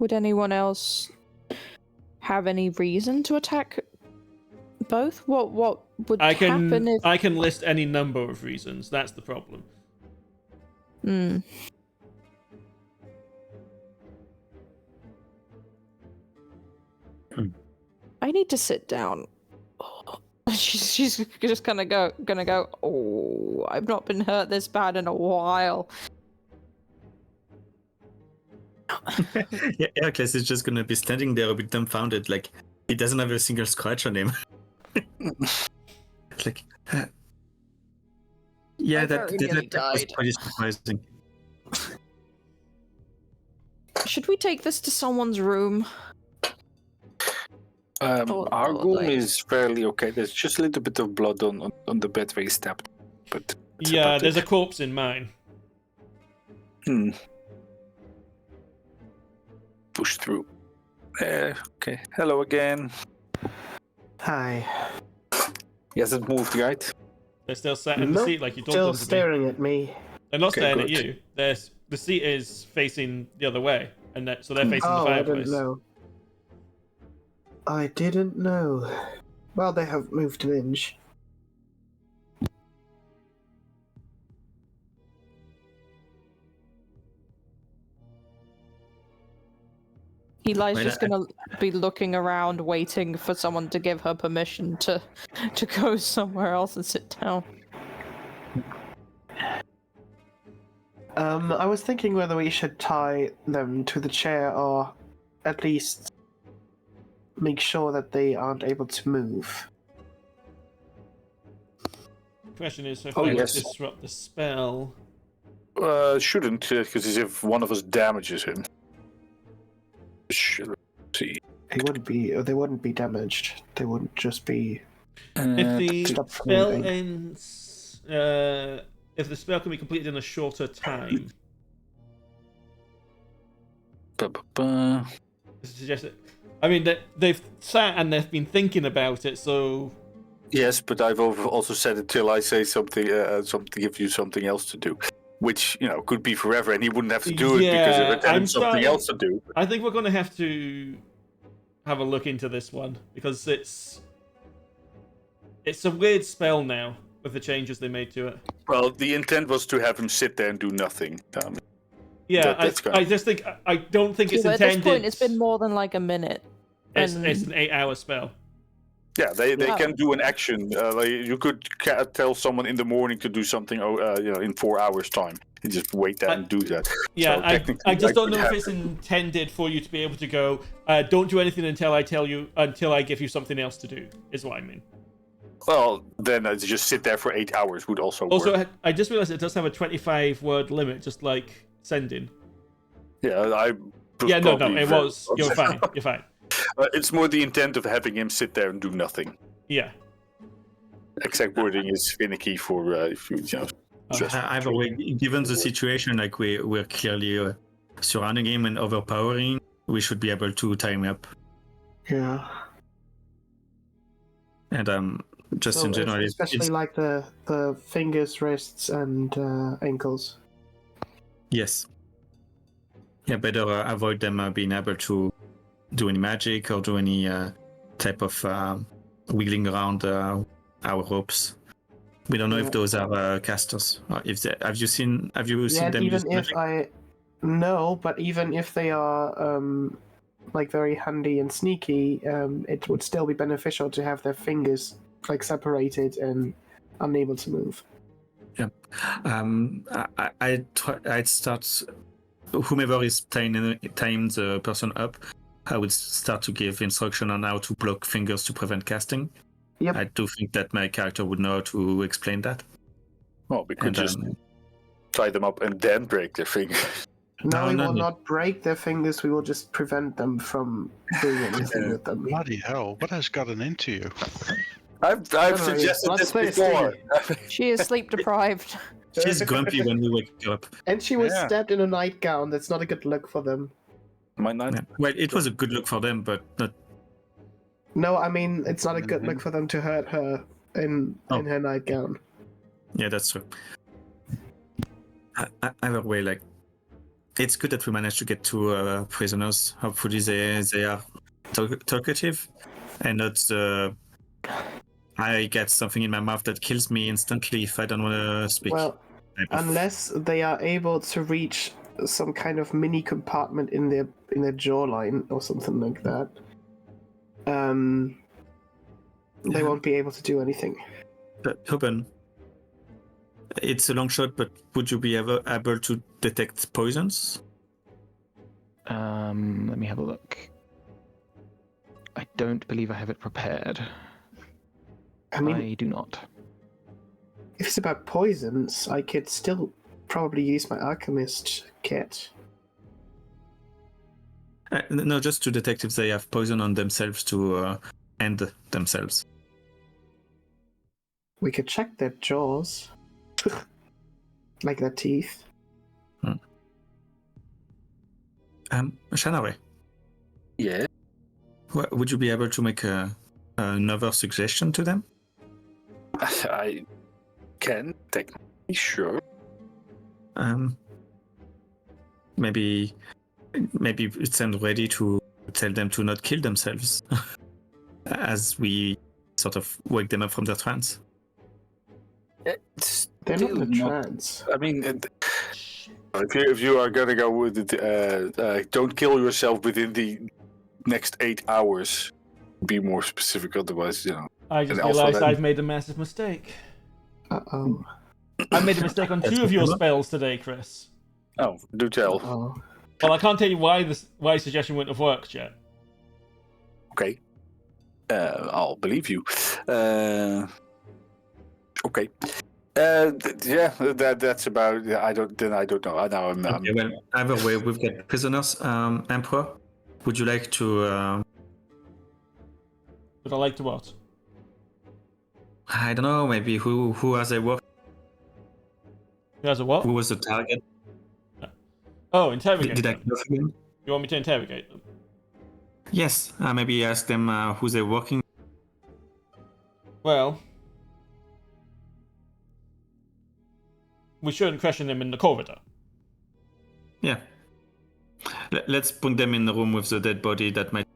B: Would anyone else have any reason to attack both? What would happen if...
A: I can list any number of reasons. That's the problem.
B: I need to sit down. She's just gonna go. Oh, I've not been hurt this bad in a while.
D: Yeah, Heracles is just gonna be standing there a bit dumbfounded, like he doesn't have a single scratch on him. Like, yeah, that was pretty surprising.
B: Should we take this to someone's room?
F: Our room is fairly okay. There's just a little bit of blood on the bed where he stabbed. But
A: yeah, there's a corpse in mine.
F: Push through. Okay. Hello again.
H: Hi.
F: He hasn't moved, right?
A: They're still sat in the seat like you told
H: Still
A: them to
H: staring
A: be.
H: at me.
A: They're not staring
F: good.
A: at you. The seat is facing the other way, and so they're facing the
H: I
A: fireplace.
H: didn't know. I didn't know. Well, they have moved an inch.
B: Eli's just gonna be looking around, waiting for someone to give her permission to go somewhere else and sit down.
H: I was thinking whether we should tie them to the chair or at least make sure that they aren't able to move.
A: Question is, if
F: Oh,
A: I
F: yes.
A: disrupt the spell...
F: Shouldn't, because if one of us damages him. Let's see.
H: They wouldn't be damaged. They wouldn't just be...
A: If the
H: stop from
A: spell
H: moving.
A: ends... if the spell can be completed in a shorter time... I mean, they've sat and they've been thinking about it, so...
F: Yes, but I've also said it till I say something, give you something else to do. Which, could be forever, and he wouldn't have to do it because of it, and it's something else to do.
A: I think we're going to have to have a look into this one, because it's a weird spell now, with the changes they made to it.
F: Well, the intent was to have him sit there and do nothing.
A: Yeah, I just think... I don't think it's intended...
B: At this point, it's been more than like a minute.
A: It's an 8-hour spell.
F: Yeah, they can do an action. You could tell someone in the morning to do something, in 4 hours' time. And just wait there and do that.
A: Yeah,
F: so
A: I just don't know if it's intended for you to be able to go, don't do anything until I give you something else to do, is what I mean.
F: Well, then just sit there for 8 hours would also work.
A: Also, I just realized it does have a 25-word limit, just like sending.
F: Yeah,
A: it was. You're fine. You're fine.
F: It's more the intent of having him sit there and do nothing.
A: Yeah.
F: Exact wording is finicky for if you
D: Either way, given the situation, like we're clearly surrounding him and overpowering, we should be able to tie him up.
H: Yeah.
D: And just in general,
H: especially like the fingers, wrists, and ankles.
D: Yes. Yeah, better avoid them being able to do any magic or do any type of wiggling around our ropes. We don't know if those are casters. Or if have you seen them use magic?
H: But even if they are like very handy and sneaky, it would still be beneficial to have their fingers like separated and unable to move.
D: Yeah. I'd start. Whomever is tying the person up, I would start to give instruction on how to block fingers to prevent casting.
H: Yep.
D: I do think that my character would know how to explain that.
F: Well, we could just tie them up and then break their fingers.
H: No, we will not break their fingers. We will just prevent them from doing anything with them.
G: Bloody hell! What has gotten into you?
F: I've suggested this before.
B: She is sleep deprived.
D: She's grumpy when we wake her up.
H: And she was stabbed in a nightgown. That's not a good look for them.
F: Might not.
D: Yeah. Well, it was a good look for them, but not.
H: No, I mean it's not a good look for them to hurt her in her nightgown.
D: Yeah, that's true. Either way, like, it's good that we managed to get two prisoners. Hopefully, they are talkative and not. I get something in my mouth that kills me instantly if I don't want to speak.
H: Well, unless they are able to reach some kind of mini compartment in their jawline or something like that, they won't be able to do anything.
D: Toben, it's a long shot, but would you be ever able to detect poisons?
C: Let me have a look. I don't believe I have it prepared.
H: I mean,
C: I do not.
H: If it's about poisons, I could still probably use my alchemist kit.
D: No, just to detect if they have poison on themselves to end themselves.
H: We could check their jaws. Like their teeth.
D: Shanarei.
F: Yeah?
D: Would you be able to make another suggestion to them?
F: I can, technically, sure.
D: Maybe it's them ready to tell them to not kill themselves as we sort of wake them up from their trance.
H: They're not in a trance.
F: I mean, if you are gonna go with it, don't kill yourself within the next 8 hours. Be more specific, otherwise,
A: I just realized I've made a massive mistake.
H: Uh-oh.
A: I made a mistake on 2 of your spells today, Chris.
F: Oh, do tell.
H: Uh-oh.
A: Well, I can't tell you why suggestion wouldn't have worked yet.
F: Okay. I'll believe you. Okay. That's about. I don't know. Now I'm.
D: Okay, well, either way, we've got prisoners. Emperor, would you like to?
A: Would I like to what?
D: I don't know. Maybe who has a work?
A: Who has a what?
D: Who was the target?
A: Oh, interrogate.
D: Did I
A: them.
D: kill them?
A: You want me to interrogate them?
D: Yes. Maybe ask them who they're working.
A: Well, we shouldn't question them in the corridor.
D: Yeah. Let's put them in the room with the dead body. That might.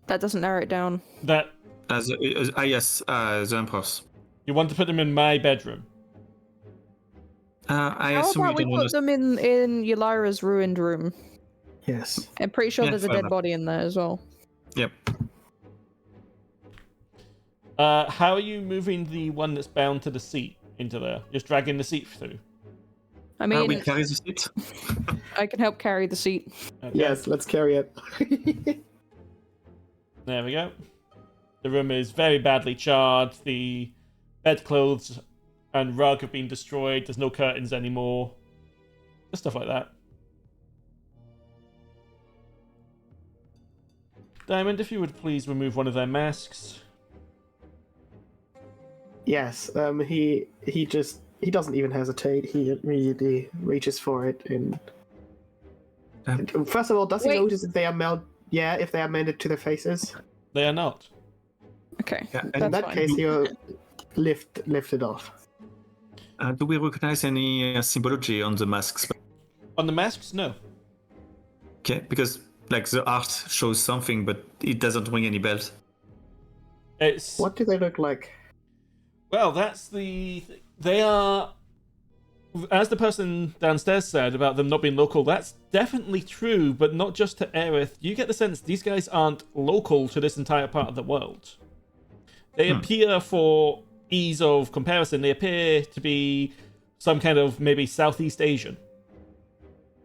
B: That doesn't narrow it down.
A: That.
D: Yes, the Empress.
A: You want to put them in my bedroom?
D: I
B: How
D: assume
B: about we put them in Yelira's ruined room?
H: Yes.
B: I'm pretty sure
D: Yeah,
B: there's a
D: fair
B: dead
D: enough.
B: body in there as well.
D: Yep.
A: How are you moving the one that's bound to the seat into there? Just dragging the seat through?
B: I mean,
D: we carry the seat.
B: I can help carry the seat.
A: Okay.
E: Yes, let's carry it.
A: There we go. The room is very badly charred. The bedclothes and rug have been destroyed. There's no curtains anymore. Just stuff like that. Diamond, if you would please remove one of their masks.
E: Yes, he doesn't even hesitate. He immediately reaches for it and first of all, does he
B: Wait.
E: notice if they are if they are mended to their faces?
A: They are not.
B: Okay,
D: Yeah, and
E: In
B: that's
E: that
B: fine.
E: case, he'll lift it off.
D: Do we recognize any symbology on the masks?
A: On the masks, no.
D: Okay, because like the art shows something, but it doesn't ring any bells.
A: It's
E: What do they look like?
A: Well, they are, as the person downstairs said about them not being local, that's definitely true, but not just to Aerith. You get the sense these guys aren't local to this entire part of the world. They appear, for ease of comparison, they appear to be some kind of maybe Southeast Asian.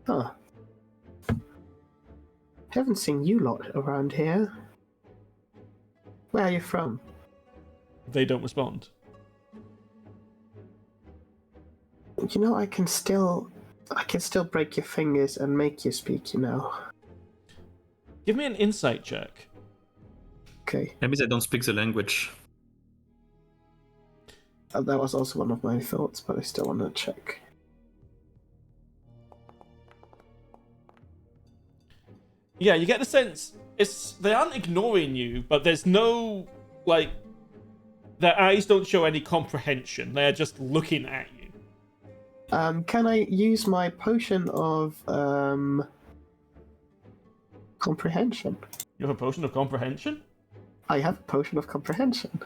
H: Huh. Haven't seen you lot around here. Where are you from?
A: They don't respond.
H: You know, I can still break your fingers and make you speak, you know.
A: Give me an insight check.
H: Okay.
D: That means I don't speak the language.
H: That was also one of my thoughts, but I still want to check.
A: Yeah, you get the sense they aren't ignoring you, but there's no, like, their eyes don't show any comprehension. They're just looking at you.
H: Can I use my potion of comprehension?
A: You have a potion of comprehension?
H: I have a potion of comprehension.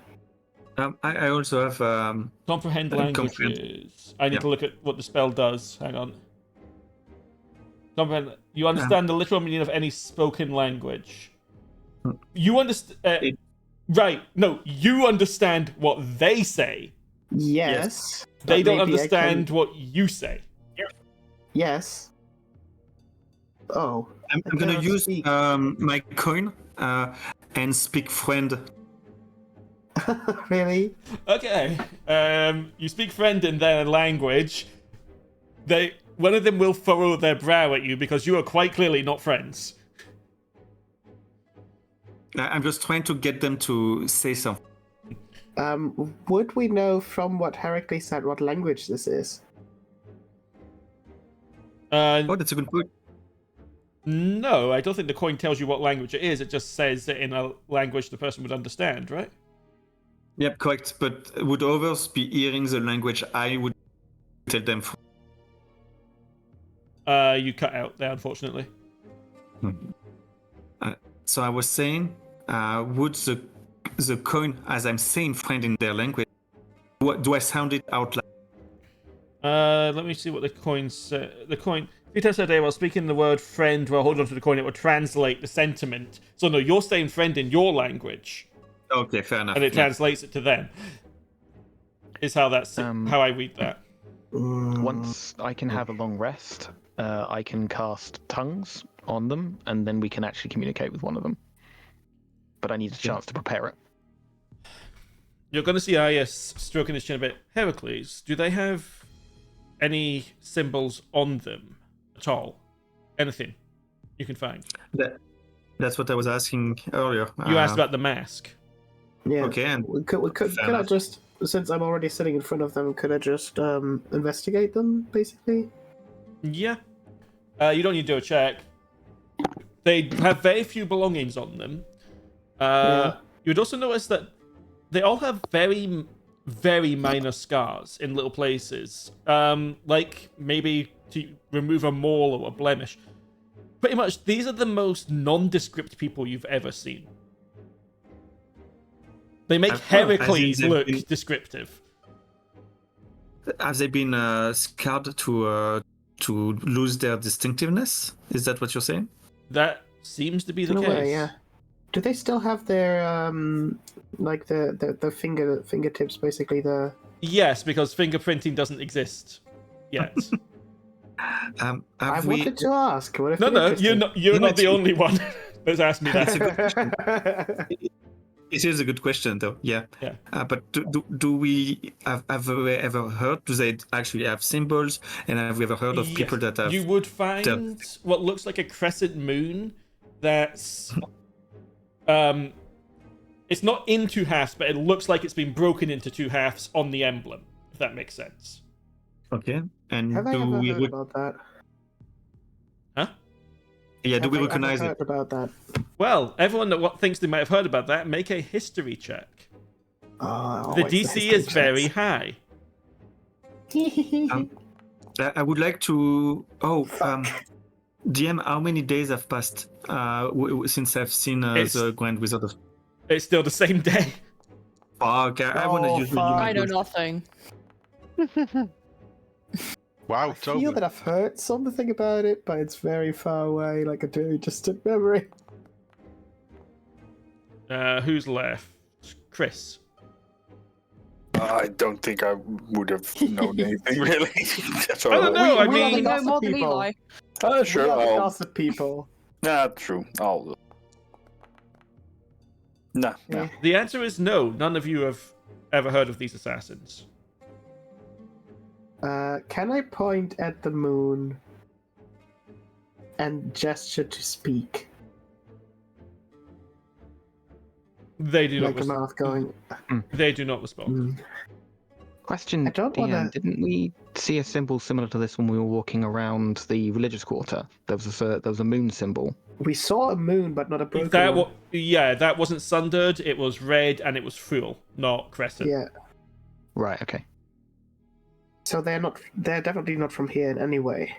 D: I also have
A: Comprehend languages. I need to look at what the spell does. Hang on. Comprehend. You understand the literal meaning of any spoken language. You understand. Right. No, you understand what they say.
H: Yes.
A: They don't understand what you say.
H: Yes. Oh.
D: I'm gonna use my coin and speak friend.
H: Really?
A: Okay. You speak friend in their language. One of them will furrow their brow at you because you are quite clearly not friends.
D: I'm just trying to get them to say something.
H: Would we know from what Heracles said what language this is?
D: Oh, that's a good point.
A: No, I don't think the coin tells you what language it is. It just says it in a language the person would understand, right?
D: Yep, correct. But would others be hearing the language I would tell them?
A: You cut out there, unfortunately.
D: So I was saying, would the coin, as I'm saying friend in their language, do I sound it out loud?
A: Let me see what the coin says. The coin. Peter said, while speaking the word friend while holding onto the coin, it would translate the sentiment. So no, you're saying friend in your language.
D: Okay, fair enough.
A: And it translates it to them. Is how how I read that.
C: Once I can have a long rest, I can cast tongues on them, and then we can actually communicate with one of them. But I need a chance to prepare it.
A: You're going to see Aias stroking his chin a bit. Heracles, do they have any symbols on them at all? Anything you can find?
D: That's what I was asking earlier.
A: You asked about the mask.
H: Yeah.
D: Okay. And
H: could I just, since I'm already sitting in front of them, could I just investigate them, basically?
A: Yeah. You don't need to do a check. They have very few belongings on them. You'd also notice that they all have very, very minor scars in little places. Like maybe to remove a mole or a blemish. Pretty much, these are the most nondescript people you've ever seen. They make Heracles look descriptive.
D: Have they been scarred to lose their distinctiveness? Is that what you're saying?
A: That seems to be the case.
H: In a way, yeah. Do they still have their like the fingertips, basically the?
A: Yes, because fingerprinting doesn't exist yet.
H: I wanted to ask. What if
A: No, you're not the only one that's asked me that.
D: It is a good question, though. Yeah.
A: Yeah.
D: But do we have we ever heard? Do they actually have symbols? And have we ever heard of people that have?
A: You would find what looks like a crescent moon. That's it's not in two halves, but it looks like it's been broken into two halves on the emblem. If that makes sense.
D: Okay. And
H: have I ever heard about that?
A: Huh?
D: Yeah. Do we recognize
H: heard
D: it?
H: about that?
A: Well, everyone that thinks they might have heard about that, make a history check. The DC is very high.
D: I would like to. DM, how many days have passed since I've seen the Grand Wizard of?
A: It's still the same day.
D: Fuck, I want to
H: Oh,
D: use
H: fuck.
B: I know
D: the
B: nothing.
G: Wow,
H: I feel that
G: Toben.
H: I've heard something about it, but it's very far away, like a very distant memory.
A: Who's left? Chris.
F: I don't think I would have known anything really. That's all
A: I don't know.
F: right.
A: I
H: we are
A: mean,
H: the
B: No more than
H: people.
B: Eli.
F: Sure.
H: We are the
F: I'll...
H: gossip people.
F: Nah, true. I'll. Nah.
H: Yeah.
A: the answer is no. None of you have ever heard of these assassins.
H: Can I point at the moon and gesture to speak?
A: They do not.
H: Like a mouth going.
A: They do not respond.
H: "Mm."
C: Question,
H: I don't
C: DM,
H: wanna-
C: didn't we see a symbol similar to this when we were walking around the religious quarter? There was a moon symbol.
H: We saw a moon, but not a broken
A: That
H: one.
A: that wasn't sundered. It was red and it was full, not crescent.
H: Yeah.
C: Right, okay.
H: So they're definitely not from here in any way.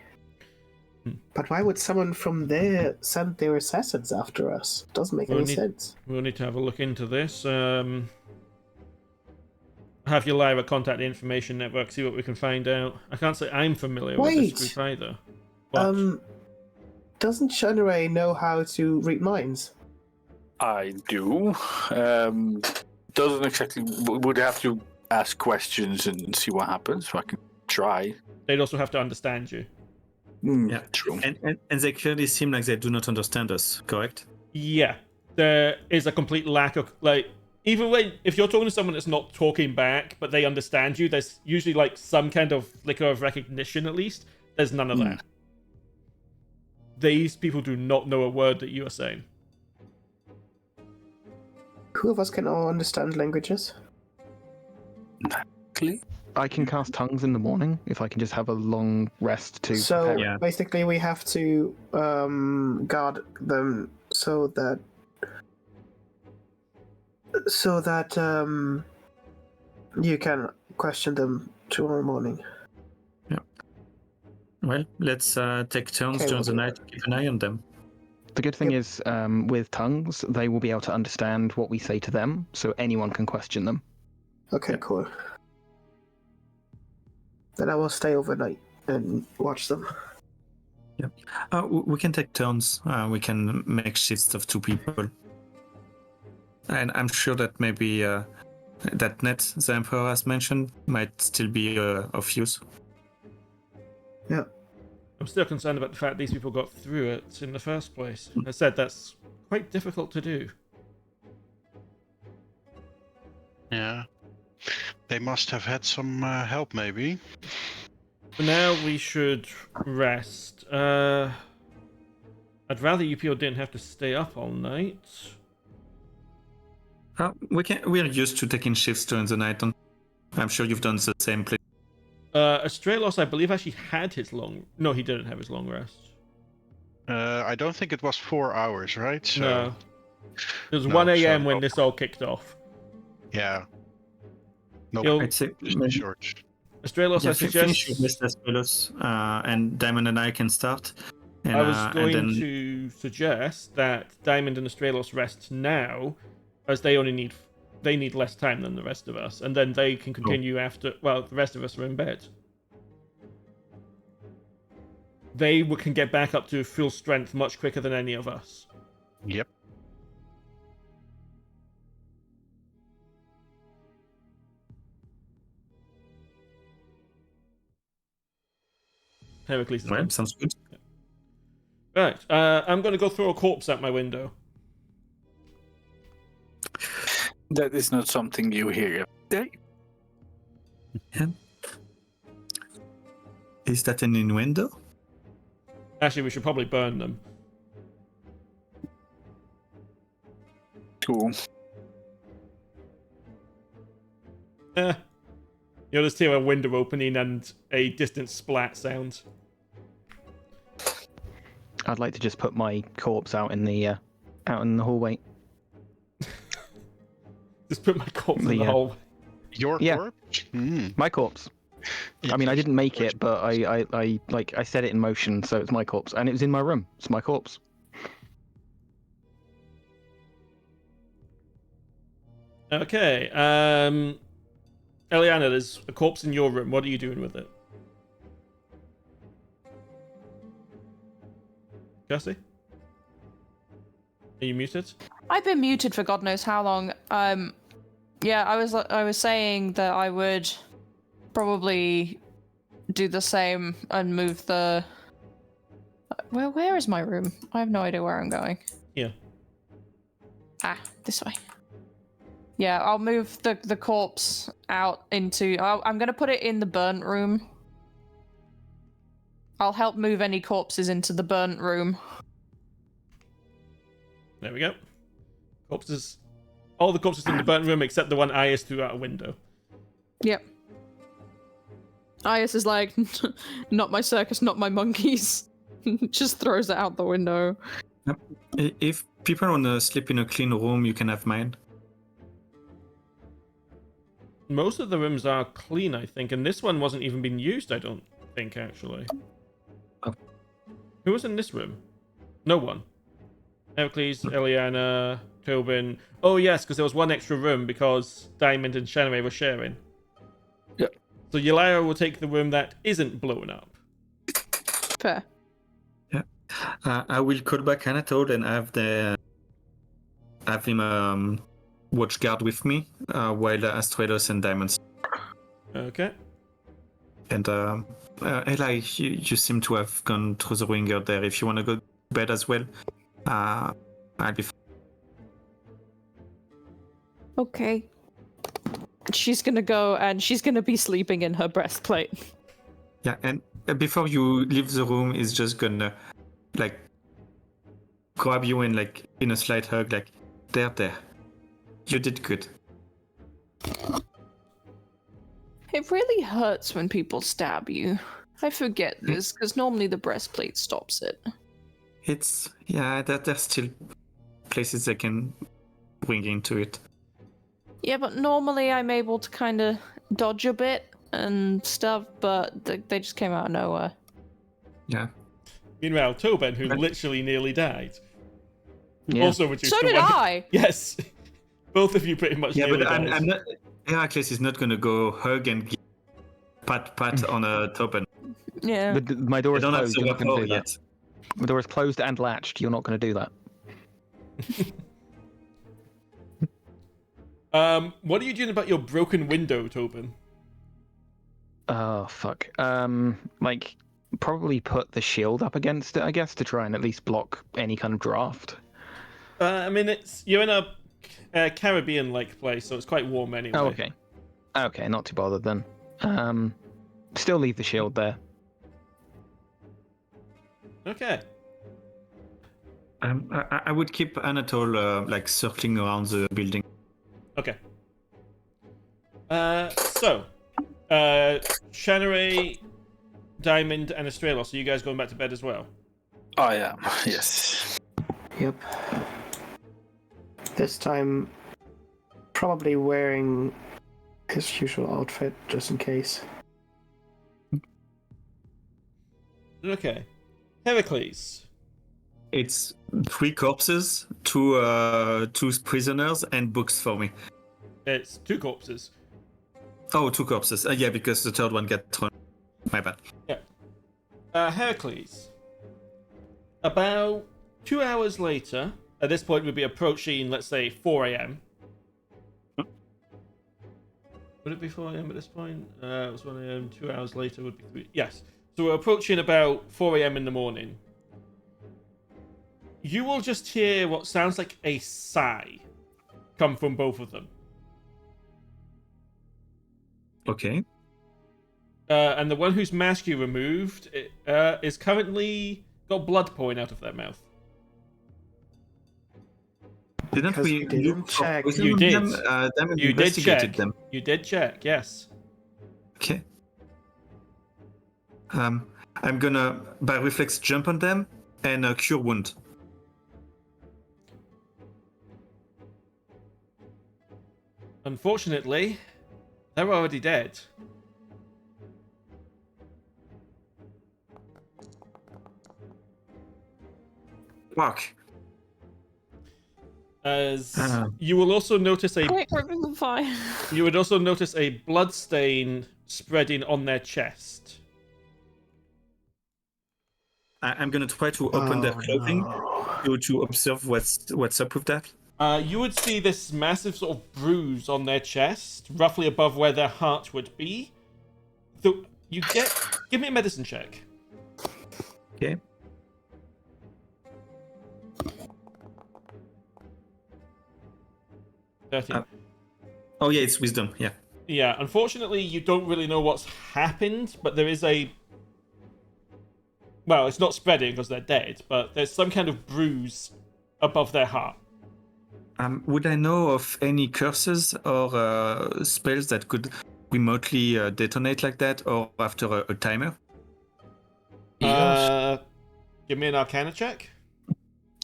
H: But why would someone from there send their assassins after us? Doesn't make any sense.
A: We'll need to have a look into this. Have your Lyra contact the information network, see what we can find out. I can't say I'm familiar with
H: Wait.
A: this group either. What?
H: Doesn't Shanarei know how to read minds?
F: I do. Doesn't exactly. Would have to ask questions and see what happens. So I can try.
A: They'd also have to understand you.
D: Yeah,
F: True.
D: and they clearly seem like they do not understand us, correct?
A: Yeah, there is a complete lack of even when if you're talking to someone that's not talking back but they understand you, there's usually like some kind of flicker of recognition at least. There's none of that. These people do not know a word that you are saying.
H: Who of us can all understand languages?
F: Exactly.
C: I can cast tongues in the morning if I can just have a long rest to
H: So
C: prepare.
D: Yeah.
H: basically, we have to guard them so that you can question them tomorrow morning.
D: Well, let's take turns
H: Okay,
D: during
H: we'll
D: the
H: do
D: night to keep an eye on them.
C: The good thing is, with tongues, they will be able to understand what we say to them, so anyone can question them.
H: Okay, cool. Then I will stay overnight and watch them.
D: We can take turns. We can make shifts of 2 people. And I'm sure that maybe that net the Emperor has mentioned might still be of use.
H: Yeah.
A: I'm still concerned about the fact these people got through it in the first place. I said that's quite difficult to do.
G: Yeah. They must have had some help, maybe.
A: For now, we should rest. I'd rather you people didn't have to stay up all night.
D: We are used to taking shifts during the night. And I'm sure you've done the same.
A: Astraelos, I believe, actually had his long... No, he didn't have his long rest.
G: I don't think it was 4 hours, right? So,
A: No. It was
G: No,
A: 1 a.m.
G: so-
A: when this all kicked off.
G: Yeah. No,
A: You'll-
D: I'd say
G: just
D: maybe-
G: short.
A: Astraelos, I
D: finish your
A: suggest...
D: list, Astraelos, and Diamond and I can start. And,
A: I was going
D: and then...
A: to suggest that Diamond and Astraelos rest now, as they need less time than the rest of us, and then they can continue after. Well, the rest of us are in bed. They can get back up to full strength much quicker than any of us.
G: Yep.
A: Heracles is
D: Well,
A: on.
D: sounds good.
A: Right, I'm going to go throw a corpse out my window.
F: That is not something you hear every day.
D: Yeah. Is that an innuendo?
A: Actually, we should probably burn them.
F: Cool.
A: You'll just hear a window opening and a distant splat sound.
C: I'd like to just put my corpse out in the hallway.
A: Just put my corpse in the
C: Yeah.
A: hole.
G: Your
C: Yeah.
G: corpse? Hmm.
C: My corpse. I mean, I didn't make it, but I set it in motion, so it's my corpse, and it was in my room. It's my corpse.
A: Okay. Eliana, there's a corpse in your room. What are you doing with it? Kirsty? Are you muted?
B: I've been muted for God knows how long. Yeah, I was saying that I would probably do the same and move the. Where is my room? I have no idea where I'm going.
A: Yeah.
B: This way. Yeah, I'll move the corpse out into. I'm gonna put it in the burnt room. I'll help move any corpses into the burnt room.
A: There we go. Corpses. All the corpses in the burnt room except the one Ayas threw out a window.
B: Yep. Ayas is like, not my circus, not my monkeys. Just throws it out the window.
D: If people want to sleep in a clean room, you can have mine.
A: Most of the rooms are clean, I think, and this one wasn't even being used, I don't think, actually.
D: Oh.
A: Who was in this room? No one. Heracles, Eliana, Toben. Oh, yes, because there was one extra room because Diamond and Shanarei were sharing.
F: Yeah.
A: So Yelaya will take the room that isn't blown up.
B: Fair.
D: Yeah. I will call back Anatole and have him watch guard with me while Astraelos and Diamond.
A: Okay.
D: And Eli, you seem to have gone through the ringer there. If you want to go to bed as well, I'll be fine.
B: Okay. She's gonna go and she's gonna be sleeping in her breastplate.
D: Yeah, and before you leave the room, he's just gonna like grab you and like in a slight hug, like there. You did good.
B: It really hurts when people stab you. I forget this because normally the breastplate stops it.
D: There's still places they can bring into it.
B: Yeah, but normally I'm able to kind of dodge a bit and stuff, but they just came out of nowhere.
D: Yeah.
A: Meanwhile, Toben, who literally nearly died,
C: Yeah.
A: also reduced
B: So
A: to
B: did
A: one.
B: I!
A: Yes. Both of you pretty much nearly died.
D: I'm not. Heracles is not gonna go hug and give pat on a Toben.
B: Yeah.
C: My door
D: I
C: is
D: don't have
C: closed.
D: the
C: You're not going to
D: rapport
C: do that.
D: yet.
C: My door is closed and latched. You're not going to do that.
A: What are you doing about your broken window, Toben?
C: Oh, fuck. Like, probably put the shield up against it, I guess, to try and at least block any kind of draft.
A: I mean, you're in a Caribbean-like place, so it's quite warm anyway.
C: Oh, okay. Okay, not too bothered then. Still leave the shield there.
A: Okay.
D: I would keep Anatole like circling around the building.
A: Okay. So, Shanarei, Diamond, and Astraelos, are you guys going back to bed as well?
F: I am, yes.
H: Yep. This time, probably wearing his usual outfit just in case.
A: Okay. Heracles.
D: It's 3 corpses, 2 prisoners, and books for me.
A: It's 2 corpses.
D: Oh, 2 corpses. Yeah, because the third one got thrown. My bad.
A: Yeah. Heracles. About 2 hours later, at this point we'd be approaching, let's say, 4 a.m. Would it be 4 a.m. at this point? It was 1 a.m. 2 hours later would be 3. Yes. So we're approaching about 4 a.m. in the morning. You will just hear what sounds like a sigh come from both of them.
D: Okay.
A: And the one whose mask you removed is currently got blood pouring out of their mouth.
D: Didn't
H: Because
D: we
H: we didn't
D: look for
H: check.
D: poison
A: You
D: on
A: did.
D: them? Them
A: You did
D: investigated
A: check.
D: them.
A: You did check, yes.
D: Okay. I'm gonna by reflex jump on them and cure wound.
A: Unfortunately, they're already dead.
D: Fuck.
A: As you will also notice
B: Quick, ripping the fire.
A: you would also notice a blood stain spreading on their chest.
D: I'm gonna try to open their clothing to observe what's up with that.
A: You would see this massive sort of bruise on their chest, roughly above where their heart would be. So you give me a medicine check.
D: Okay. Oh yeah, it's wisdom. Yeah.
A: Yeah. Unfortunately, you don't really know what's happened, but there is a. Well, it's not spreading because they're dead, but there's some kind of bruise above their heart.
D: Would I know of any curses or spells that could remotely detonate like that, or after a timer?
A: Give me an Arcana check.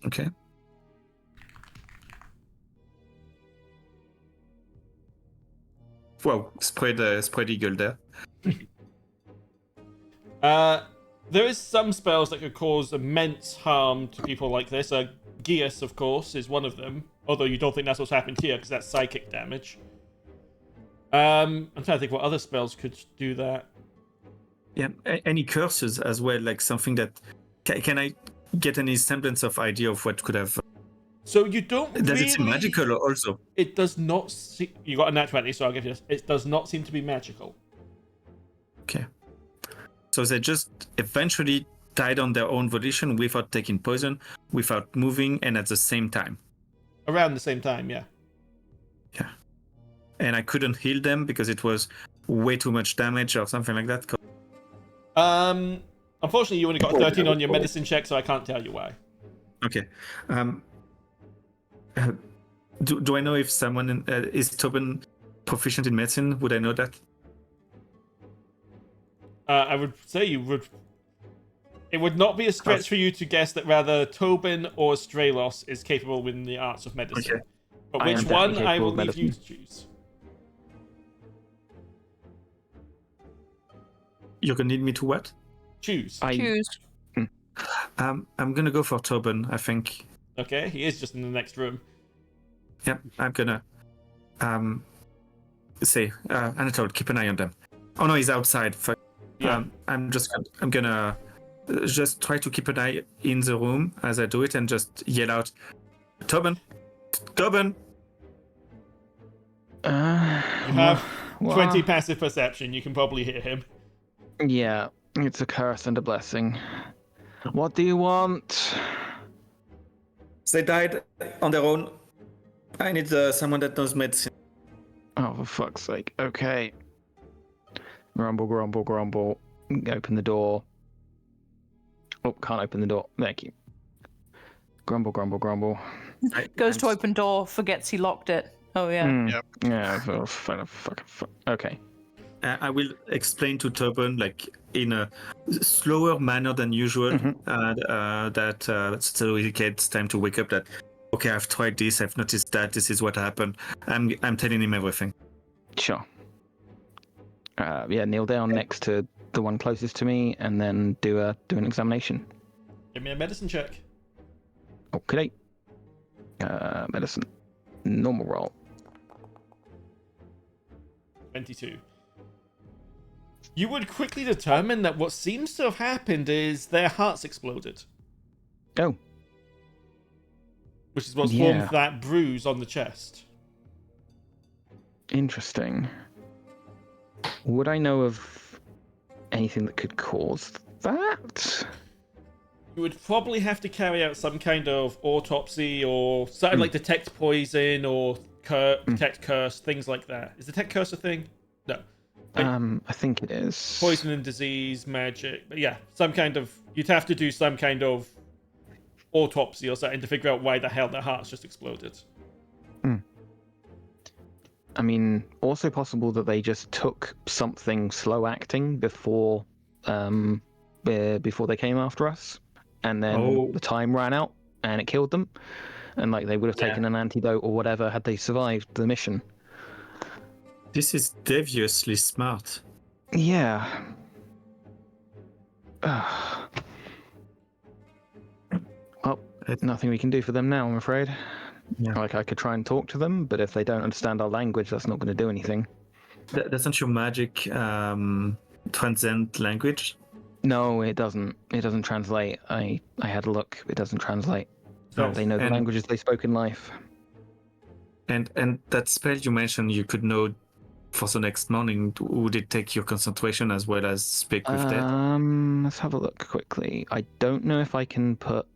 D: Okay. Wow, spread eagle there.
A: There is some spells that could cause immense harm to people like this. Geas, of course, is one of them. Although you don't think that's what's happened here, because that's psychic damage. I'm trying to think what other spells could do that.
D: Yeah, any curses as well, like something that... Can I get any semblance of idea of what could have...
A: So you don't
D: Does it seem magical also?
A: It does not seem... You got a nat 20, so I'll give you this. It does not seem to be magical.
D: Okay. So they just eventually died on their own volition without taking poison, without moving, and at the same time.
A: Around the same time, yeah.
D: Yeah. And I couldn't heal them because it was way too much damage or something like that?
A: Unfortunately, you only got 13 on your medicine check, so I can't tell you why.
D: Okay. Do I know if someone is Toben proficient in medicine? Would I know that?
A: I would say you would. It would not be a stretch for you to guess that rather Toben or Astraelos is capable in the arts of medicine.
D: Okay.
A: But
C: I
A: which
C: am
A: one
C: definitely
A: I will
C: capable of
A: leave you to
C: medicine.
A: choose.
D: You're gonna need me to what?
A: Choose.
B: Choose.
D: I'm gonna go for Toben, I think.
A: Okay, he is just in the next room.
D: Yep, I'm gonna say Anatole, keep an eye on them. Oh no, he's outside. Fuck.
A: Yeah.
D: I'm gonna just try to keep an eye in the room as I do it and just yell out, Toben! Toben!
A: You have 20 passive perception. You can probably hear him.
C: Yeah, it's a curse and a blessing. What do you want?
D: They died on their own. I need someone that knows medicine.
C: Oh, for fuck's sake. Okay. Grumble, grumble, grumble. Open the door. Oh, can't open the door. Thank you. Grumble, grumble, grumble.
B: Goes to open door, forgets he locked it. Oh yeah.
G: Yep.
C: Yeah, okay.
D: I will explain to Toben, like, in a slower manner than usual, that so he gets time to wake up that, okay, I've tried this, I've noticed that, this is what happened. I'm telling him everything.
C: Sure. Kneel down next to the one closest to me, and then do an examination.
A: Give me a medicine check.
C: Okay. Medicine. Normal roll.
A: 22. You would quickly determine that what seems to have happened is their hearts exploded.
C: Oh.
A: Which is what's formed that bruise on the chest.
C: Interesting. Would I know of anything that could cause that?
A: You would probably have to carry out some kind of autopsy or something like detect poison or detect curse, things like that. Is detect curse a thing? No.
C: I think it is.
A: Poison and disease, magic. But yeah, some kind of... You'd have to do some kind of autopsy or something to figure out why the hell their hearts just exploded.
C: I mean, also possible that they just took something slow acting before they came after us, and then the time ran out and it killed them, and like they would have taken an antidote or whatever had they survived the mission.
D: This is deviously smart.
C: Yeah. Well, nothing we can do for them now, I'm afraid. Like I could try and talk to them, but if they don't understand our language, that's not going to do anything.
D: Doesn't your magic transcend language?
C: No, it doesn't. It doesn't translate. I had a look. It doesn't translate.
A: So,
C: They know the languages they spoke in life.
D: And that spell you mentioned you could know for the next morning, would it take your concentration as well as speak with dead?
C: Let's have a look quickly. I don't know if I can put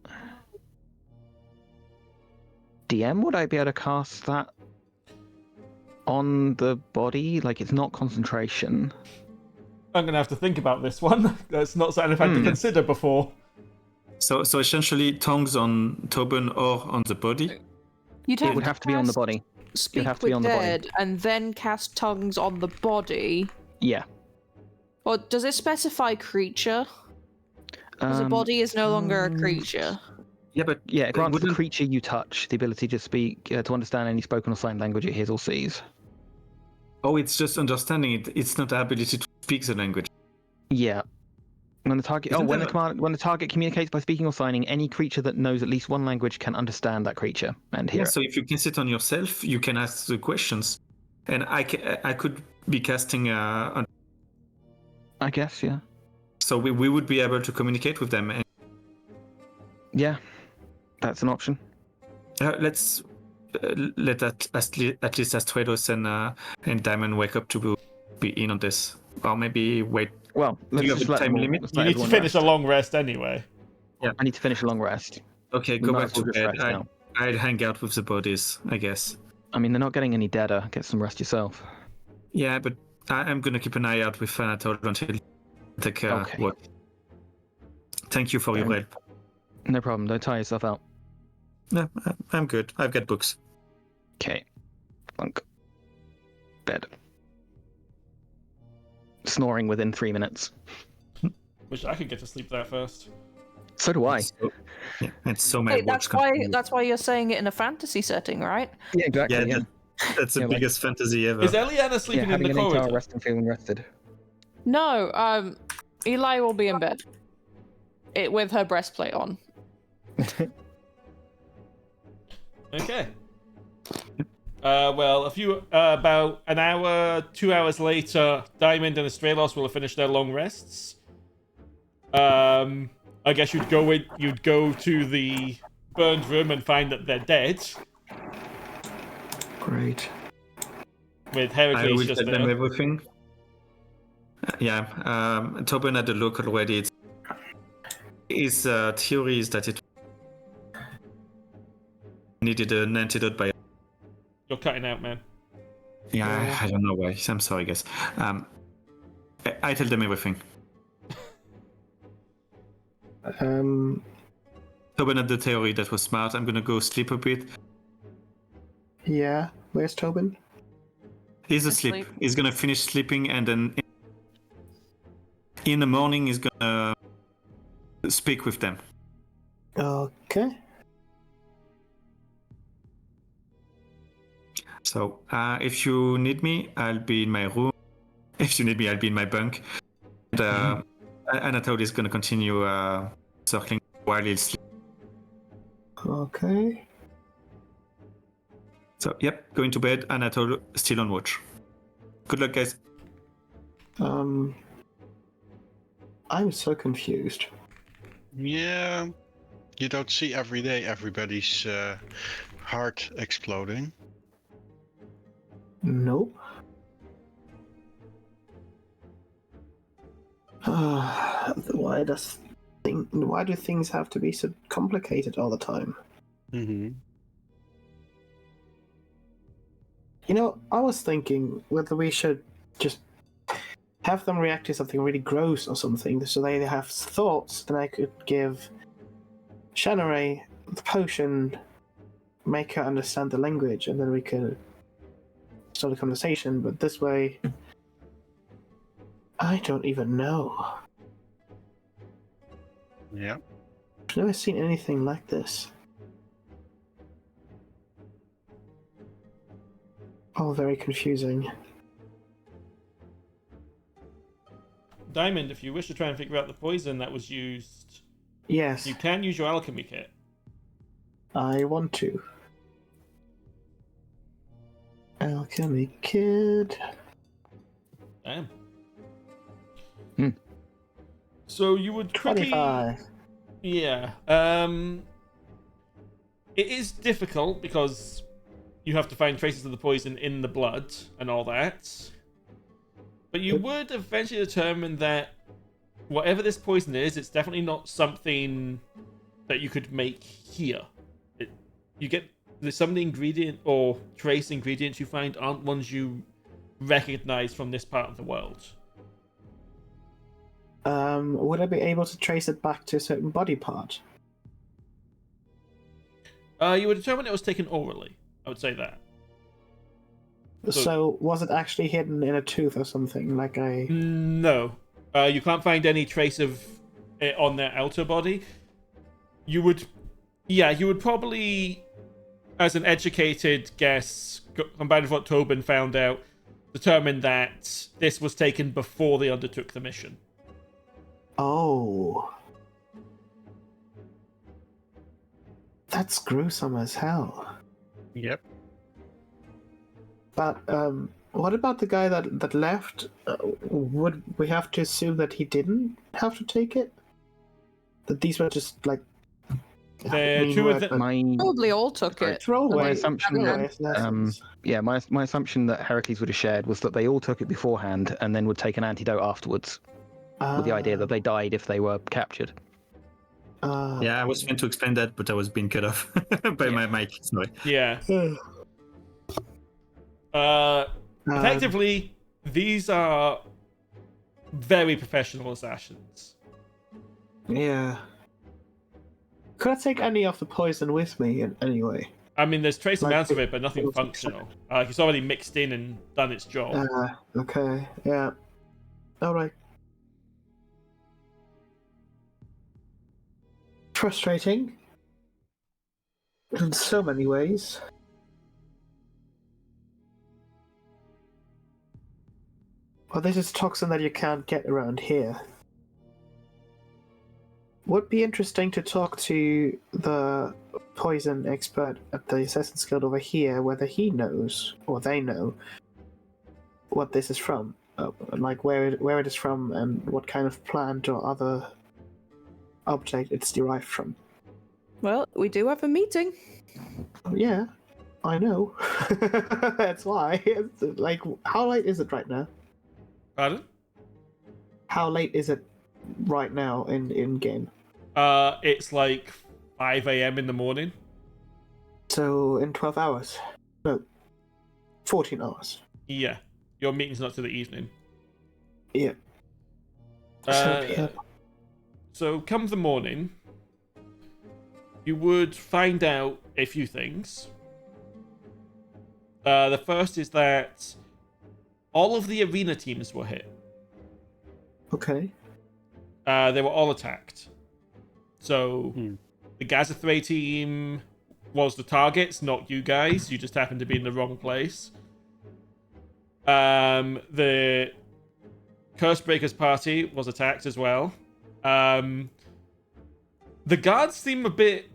C: DM. Would I be able to cast that on the body? Like, it's not concentration.
A: I'm going to have to think about this one. That's not something I've had to consider before.
D: So essentially, tongues on Toben or on the body?
C: It would have to be on the body.
B: Speak
C: have to
B: with
C: be on the body.
B: dead and then cast tongues on the body.
C: Yeah.
B: Or does it specify creature? Because a body is no longer a creature.
D: Yeah, but
C: Yeah, it grants the
D: wouldn't-
C: creature you touch the ability to speak, to understand any spoken or signed language it hears or sees.
D: Oh, it's just understanding it. It's not the ability to speak the language.
C: Yeah. When the target,
D: Isn't
C: when
D: there-
C: the target communicates by speaking or signing, any creature that knows at least one language can understand that creature and hear
D: Yeah,
C: it.
D: so if you cast it on yourself, you can ask the questions. And I could be casting on...
C: I guess, yeah.
D: So we would be able to communicate with them. And,
C: Yeah, that's an option.
D: let's let that at least Astraelos and Diamond wake up to be in on this. Or maybe wait.
C: Well, let's
D: you have
C: just
D: a
C: let
D: time
C: them all-
D: limit?
C: let's
A: You
C: let
A: need to
C: everyone
A: finish
C: rest.
A: a long rest anyway.
C: I need to finish a long rest.
D: Okay,
C: We
D: go
C: might
D: back
C: as well
D: to
C: just
D: bed.
C: rest now.
D: I'll hang out with the bodies, I guess.
C: I mean, they're not getting any deader. Get some rest yourself.
D: Yeah, but I'm gonna keep an eye out with Anatole until take
C: Okay.
D: what. Thank you for your help.
C: No problem. Don't tire yourself out.
D: No, I'm good. I've got books.
C: Okay. Bunk. Bed. Snoring within 3 minutes.
A: Wish I could get to sleep there first.
C: So do I.
D: So, yeah, and so my
B: Hey,
D: watch continues.
B: that's why you're saying it in a fantasy setting, right?
C: Yeah, exactly.
D: Yeah, that's the
C: Yeah, like-
D: biggest fantasy ever.
A: Is Eliana sleeping in
C: having
A: the
C: an 8-hour
A: corridor?
C: rest and feeling rested.
B: No, Eli will be in bed. With her breastplate on.
A: Okay. Well, about an hour, 2 hours later, Diamond and Astraelos will have finished their long rests. I guess you'd go to the burned room and find that they're dead,
H: Great.
A: with
D: I
A: Heracles
D: will
A: just
D: tell them
A: there.
D: everything. Yeah, Toben had a look already. His theory is that it needed an antidote by...
A: You're cutting out, man.
D: Yeah, I don't know why. I'm sorry, guys. I tell them everything. Toben had the theory that was smart. I'm gonna go sleep a bit.
H: Yeah. Where's Toben?
D: He's asleep. He's gonna finish sleeping, and then in the morning he's gonna speak with them.
H: Okay.
D: So if you need me, I'll be in my room. If you need me, I'll be in my bunk. And Anatole is gonna continue circling while he's sleeping.
H: Okay.
D: So yep, going to bed. Anatole still on watch. Good luck, guys.
H: I'm so confused.
G: Yeah, you don't see every day everybody's heart exploding.
H: Nope. Why do things have to be so complicated all the time?
G: Mm-hmm.
H: You know, I was thinking whether we should just have them react to something really gross or something, so they have thoughts, then I could give Shanarei the potion, make her understand the language, and then we could start a conversation, but this way... I don't even know.
G: Yeah.
H: I've never seen anything like this. All very confusing.
A: Diamond, if you wish to try and figure out the poison that was used,
H: Yes,
A: you can use your alchemy kit.
H: I want to. Alchemy Kid.
A: Damn.
C: Hmm.
A: So you would quickly...
H: 25.
A: Yeah. It is difficult because you have to find traces of the poison in the blood and all that. But you would eventually determine that whatever this poison is, it's definitely not something that you could make here. Some of the ingredient or trace ingredients you find aren't ones you recognize from this part of the world.
H: Would I be able to trace it back to a certain body part?
A: You would determine it was taken orally. I would say that.
H: So was it actually hidden in a tooth or something?
A: No. You can't find any trace of it on their outer body. You would probably, as an educated guess, combined with what Toben found out, determine that this was taken before they undertook the mission.
H: Oh. That's gruesome as hell.
G: Yep.
H: But what about the guy that left? Would we have to assume that he didn't have to take it? That these were just like
A: Two of them.
B: Probably all took it.
C: My assumption
H: lessons.
C: my assumption that Heracles would have shared was that they all took it beforehand and then would take an antidote afterwards, with the idea that they died if they were captured.
D: Yeah, I was trying to explain that, but I was being cut off by my mic. Sorry.
A: Yeah. Effectively, these are very professional assassins.
H: Yeah. Could I take any of the poison with me anyway?
A: I mean, there's trace amounts of it, but nothing functional. It's already mixed in and done its job.
H: Okay, yeah. Alright. Frustrating. In so many ways. Well, this is toxin that you can't get around here. Would be interesting to talk to the poison expert at the Assassin's Guild over here, whether he knows or they know what this is from, like where it is from and what kind of plant or other object it's derived from.
B: Well, we do have a meeting.
H: Yeah, I know. That's why. Like, how late is it right now?
A: Pardon?
H: How late is it right now in game?
A: It's like 5 a.m. in the morning.
H: So in 12 hours? No, 14 hours.
A: Yeah. Your meeting's not till the evening.
H: Yeah.
A: So come the morning, you would find out a few things. The first is that all of the arena teams were hit.
H: Okay.
A: They were all attacked. So the Gazethray team was the targets, not you guys. You just happened to be in the wrong place. The Cursebreakers party was attacked as well. The guards seem a bit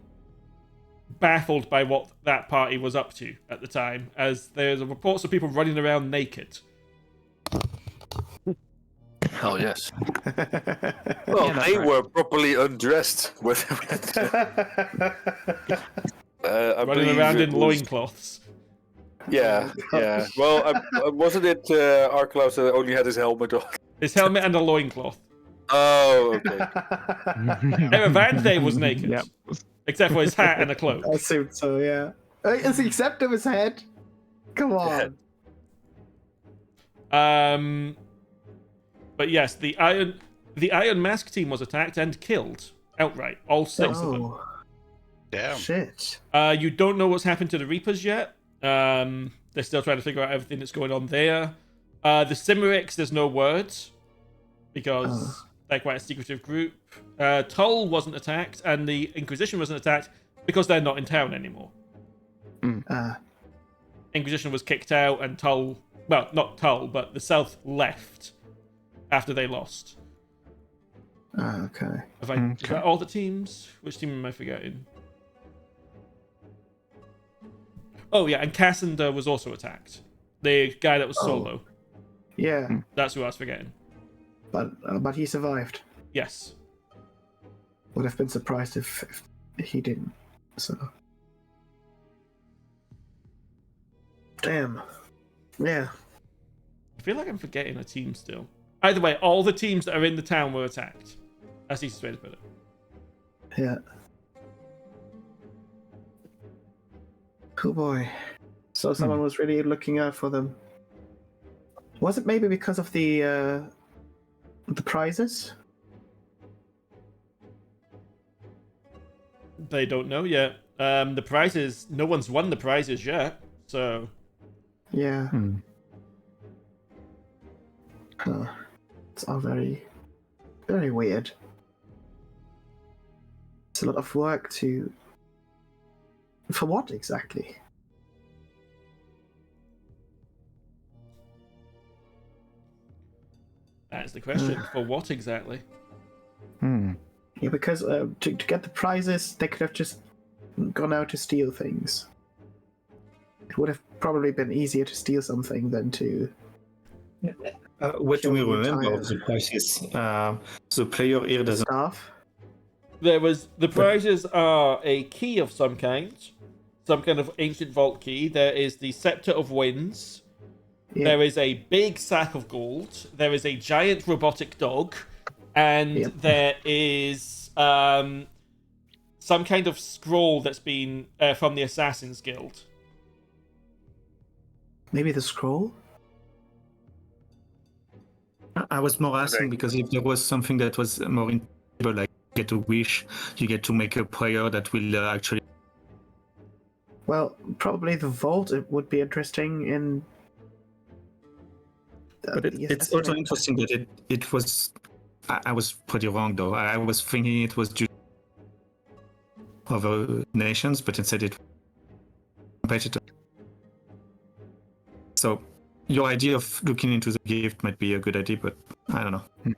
A: baffled by what that party was up to at the time, as there's reports of people running around naked.
F: Hell yes. Well, they were properly undressed.
A: Running around in loincloths.
F: Yeah, yeah. Well, wasn't it Arklaus that only had his helmet on?
A: His helmet and a loincloth.
F: Oh, okay.
A: Eravante was naked.
C: Yep.
A: Except for his hat and a cloak.
H: I assumed so, yeah. Except of his head? Come on.
A: But yes, the Iron Mask team was attacked and killed outright. All 6 of them.
G: Damn.
H: Shit.
A: You don't know what's happened to the Reapers yet. They're still trying to figure out everything that's going on there. The Cimmerics, there's no words. Because they're quite a secretive group. Tull wasn't attacked, and the Inquisition wasn't attacked because they're not in town anymore. Inquisition was kicked out, and Tull... Well, not Tull, but the South left after they lost.
H: Okay.
A: Is that all the teams? Which team am I forgetting? Oh, yeah, and Cassander was also attacked. The guy that was
E: Oh.
A: solo.
E: Yeah,
A: That's who I was forgetting.
E: but he survived.
A: Yes.
E: Would have been surprised if he didn't. So. Damn. Yeah.
A: I feel like I'm forgetting a team still. Either way, all the teams that are in the town were attacked. That's the easiest way to put it.
E: Yeah. Oh boy. So someone was really looking out for them. Was it maybe because of the prizes?
A: They don't know yet. The prizes, no one's won the prizes yet, so...
E: Yeah. Huh. It's all very, very weird. It's a lot of work to... For what exactly?
A: That's the question. For what exactly?
E: Yeah, because to get the prizes, they could have just gone out to steal things. It would have probably been easier to steal something than to...
D: What do we
E: Kill the
D: remember
E: entire-
D: of the prices? The player here doesn't.
E: Staff?
A: The prizes are a key of some kind of ancient vault key. There is the Scepter of Winds.
E: Yeah.
A: There is a big sack of gold. There is a giant robotic dog. And
E: Yep.
A: there is some kind of scroll that's been from the Assassin's Guild.
E: Maybe the scroll?
D: I was more asking because if there was something that was more intendable, like you get a wish, you get to make a prayer that will actually.
E: Well, probably the vault it would be interesting in...
D: But it's also interesting that it was. I was pretty wrong though. I was thinking it was due to other nations, but instead it was competitor. So your idea of looking into the gift might be a good idea, but I don't know.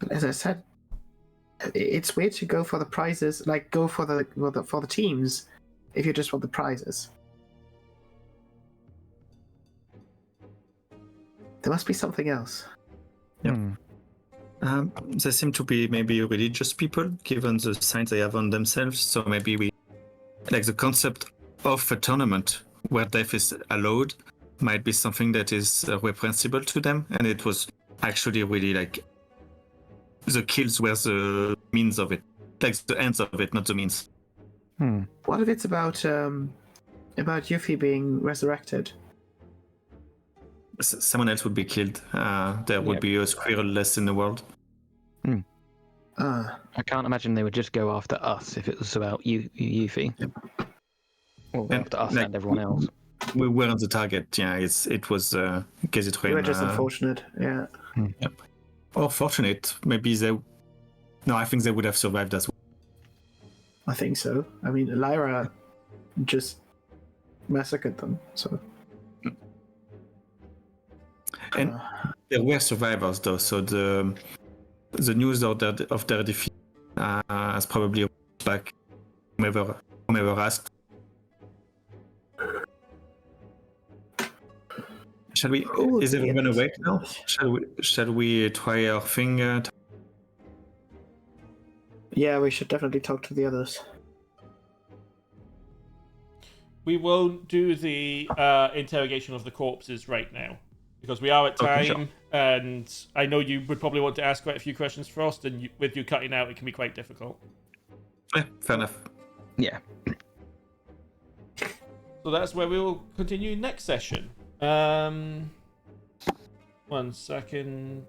E: But as I said, it's weird to go for the prizes, like go for the teams, if you just want the prizes. There must be something else.
D: They seem to be maybe religious people, given the signs they have on themselves. So maybe we, like the concept of a tournament where death is allowed, might be something that is reprehensible to them, and it was actually really like the kills were the means of it, like the ends of it, not the means.
E: What if it's about Yuffie being resurrected?
D: Someone else would be killed. There would be a squirrel less in the world.
C: I can't imagine they would just go after us if it was about Yuffie. Or
D: And,
C: after us
D: like,
C: and everyone else.
D: We weren't the target. Yeah, it was Gazetran.
E: We were just unfortunate, yeah.
D: Yep. Or fortunate. Maybe they. No, I think they would have survived as well.
E: I think so. I mean, Lyra just massacred them, so...
D: And there were survivors though, so the news of their defeat has probably back whomever asked. Shall we?
E: Oh,
D: Is everyone
E: goodness.
D: awake now? Shall we try our thing?
E: Yeah, we should definitely talk to the others.
A: We won't do the interrogation of the corpses right now, because we are at time,
D: Okay, sure.
A: and I know you would probably want to ask quite a few questions, Frost, and with you cutting out, it can be quite difficult.
D: Fair enough.
C: Yeah.
A: So that's where we will continue next session. 1 second.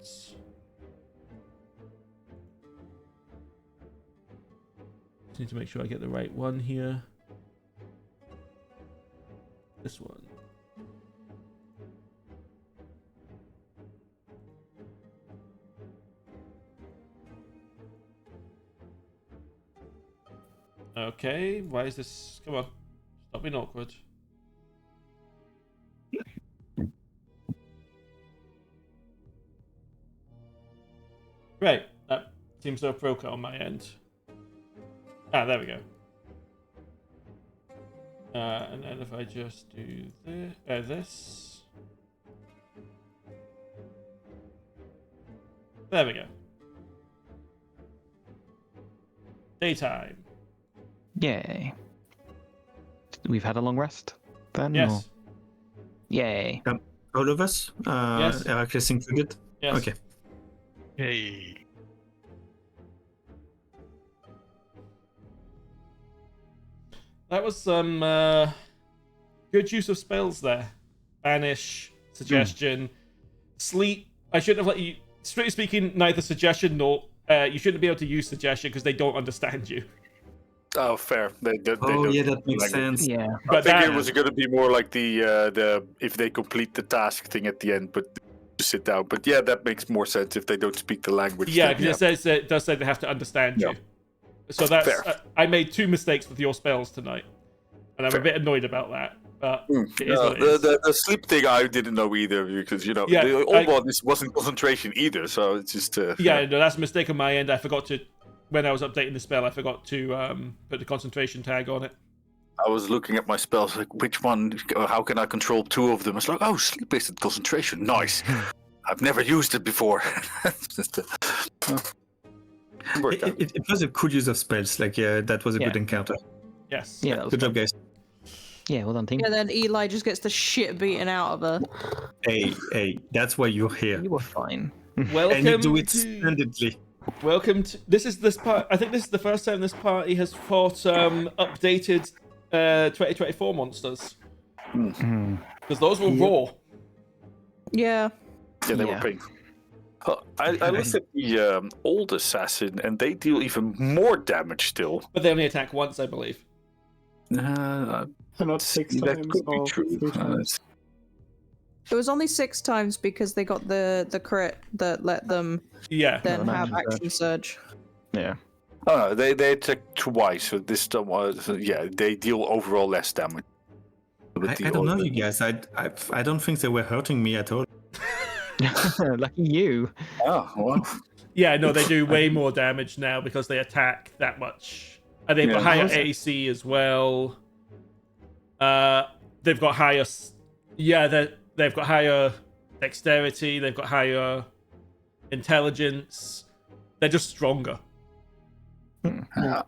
A: Just need to make sure I get the right one here. This one. Okay, why is this? Come on, stop being awkward. Right, that seems to have broken on my end. Ah, there we go. And then if I just do this. There we go. Daytime.
C: Yay. We've had a long rest then?
A: Yes.
C: Or... Yay.
D: All of us?
A: Yes.
D: Heracles included?
A: Yes.
D: Okay.
G: Hey.
A: That was some good use of spells there. Banish, suggestion, sleep. I shouldn't have let you. Strictly speaking, neither suggestion nor you shouldn't be able to use suggestion because they don't understand you.
F: Oh, fair. They
D: Oh,
F: don't
D: yeah, that makes
F: language.
D: sense.
C: Yeah.
F: I think it was going to be more like the if they complete the task thing at the end, but to sit down. But yeah, that makes more sense if they don't speak the language.
A: Yeah,
F: then,
A: because it does say they have to understand you. So that's
F: Fair.
A: I made 2 mistakes with your spells tonight, and I'm a bit annoyed about that. But it is what it is.
F: The sleep thing I didn't know either because the old one wasn't concentration either, so it's just
A: No, that's a mistake on my end. I forgot to when I was updating the spell. I forgot to put the concentration tag on it.
F: I was looking at my spells like which one? How can I control 2 of them? It's like sleep-based concentration, nice. I've never used it before.
D: It was a cool use of spells. Like, that was a good encounter.
A: Yes.
C: Yeah, that was
D: Good job, guys.
C: Yeah, well done, team.
B: And then Eli just gets the shit beaten out of her.
D: Hey, that's why you're here.
C: You were fine.
A: Welcome
D: And you do it
A: to.
D: splendidly.
A: Welcome to. This part. I think this is the first time this party has fought updated 2024 monsters because those were raw.
B: Yeah.
F: Yeah, they were pink. I looked at the old assassin, and they deal even more damage still.
A: But they only attack once, I believe.
H: Not 6
F: that
H: times
F: could be
H: or
F: true.
H: 3 times.
B: It was only 6 times because they got the crit that let them then have action surge.
C: Yeah.
F: Oh no, they attack twice. So this time was they deal overall less damage.
D: I don't know, you guys. I don't think they were hurting me at all.
C: Lucky you.
F: Oh well.
A: Yeah, no, they do way more damage now because they attack that much. And they've got higher AC as well. They've got higher. They've got higher dexterity. They've got higher intelligence. They're just stronger.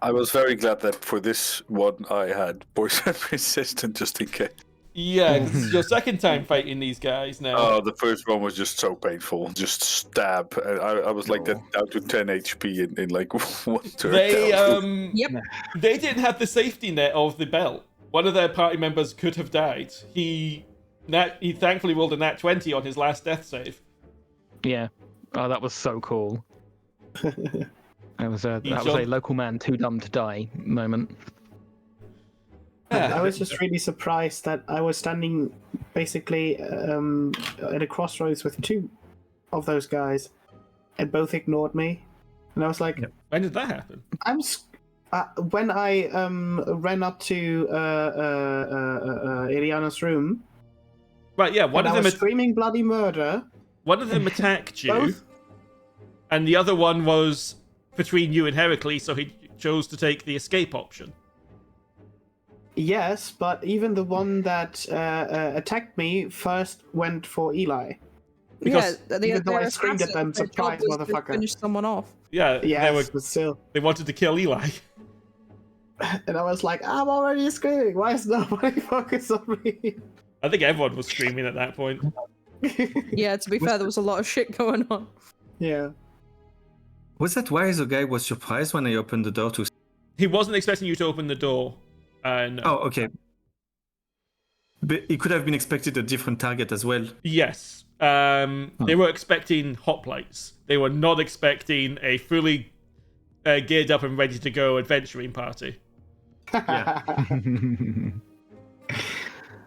F: I was very glad that for this one I had poison resistant just in case.
A: Yeah, 'cause it's your second time fighting these guys now.
F: Oh, the first one was just so painful. Just stab. And I was like that down to 10 HP in like 1 turn.
A: They didn't have the safety net of the belt. One of their party members could have died. He thankfully rolled a nat 20 on his last death save.
C: Yeah. Oh, that was so cool. That was a local man too dumb to die moment.
H: I was just really surprised that I was standing basically at a crossroads with 2 of those guys, and both ignored me. And I was like,
A: when did that happen?
H: When I ran up to Eliana's room.
A: Right, yeah. One of them
H: was screaming bloody murder.
A: One of them attacked you, and the other one was between you and Heracles, so he chose to take the escape option.
H: Yes, but even the one that attacked me first went for Eli. Because even though I screamed at them, surprise, motherfucker.
B: Finish someone off.
A: Yeah,
H: but still.
A: They wanted to kill Eli.
H: And I was like, I'm already screaming. Why is nobody focused on me?
A: I think everyone was screaming at that point.
B: Yeah, to be fair, there was a lot of shit going on.
H: Yeah.
D: Was that why the guy was surprised when I opened the door to...
A: He wasn't expecting you to open the door. No.
D: Oh, okay. But it could have been expected a different target as well.
A: Yes. They were expecting hoplites. They were not expecting a fully geared up and ready to go adventuring party.
D: Yeah.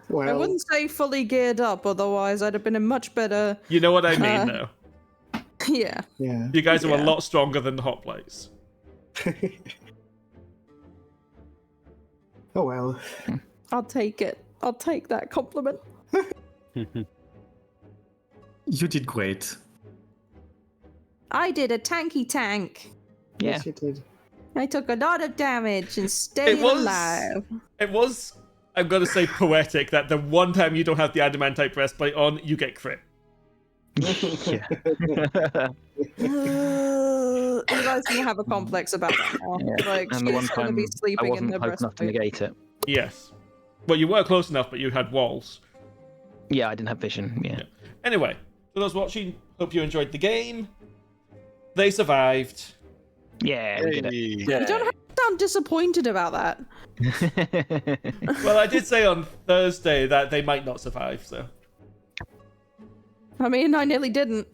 H: Well,
B: I wouldn't say fully geared up, otherwise I'd have been in much better...
A: You know what I mean, though.
B: Yeah.
A: You guys are a lot stronger than the hoplites.
H: Oh well.
B: I'll take it. I'll take that compliment.
D: You did great.
B: I did a tanky tank.
C: Yeah.
H: Yes, you did.
B: I took a lot of damage and stayed alive.
A: It was I'm gonna say poetic that the one time you don't have the adamantite breastplate on, you get crit.
C: Yeah.
B: Eli's gonna have a complex about that now.
C: Yeah.
B: Like,
C: And the one
B: she's gonna
C: time
B: be
C: I
B: sleeping in
C: wasn't
B: the
C: close enough to
B: breastplate.
C: negate it.
A: Yes. Well, you were close enough, but you had walls.
C: Yeah, I didn't have vision. Yeah.
A: Anyway, for those watching, hope you enjoyed the game. They survived.
C: Yeah, we did it.
B: You don't have to sound disappointed about that.
A: Well, I did say on Thursday that they might not survive, so.
B: I mean, I nearly didn't.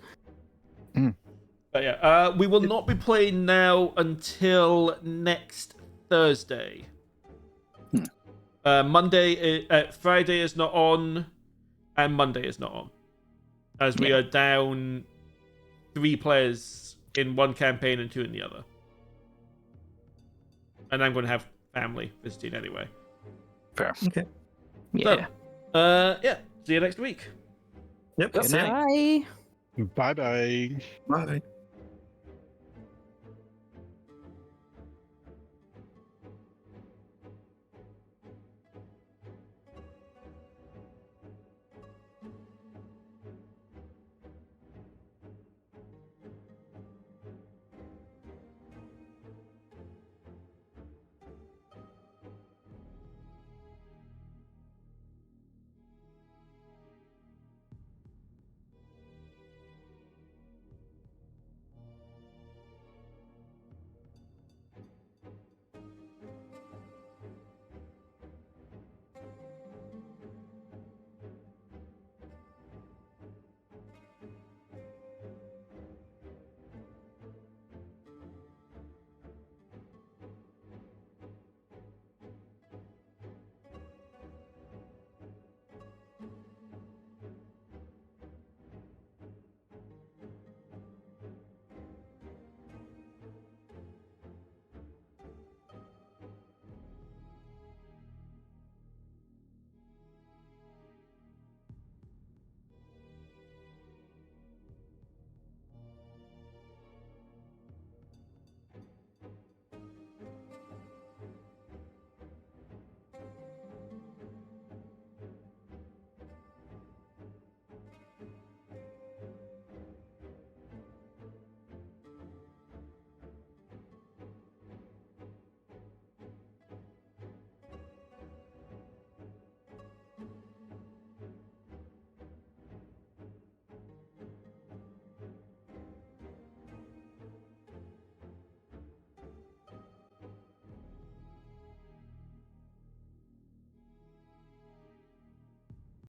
A: But yeah, we will not be playing now until next Thursday. Friday is not on, and Monday is not on, as we are down 3 players in one campaign and 2 in the other. And I'm going to have family visiting anyway.
F: Fair.
D: Okay.
C: Yeah.
A: So, see you next week.
D: Yep.
C: Good night.
B: Bye.
G: Bye bye.
D: Bye.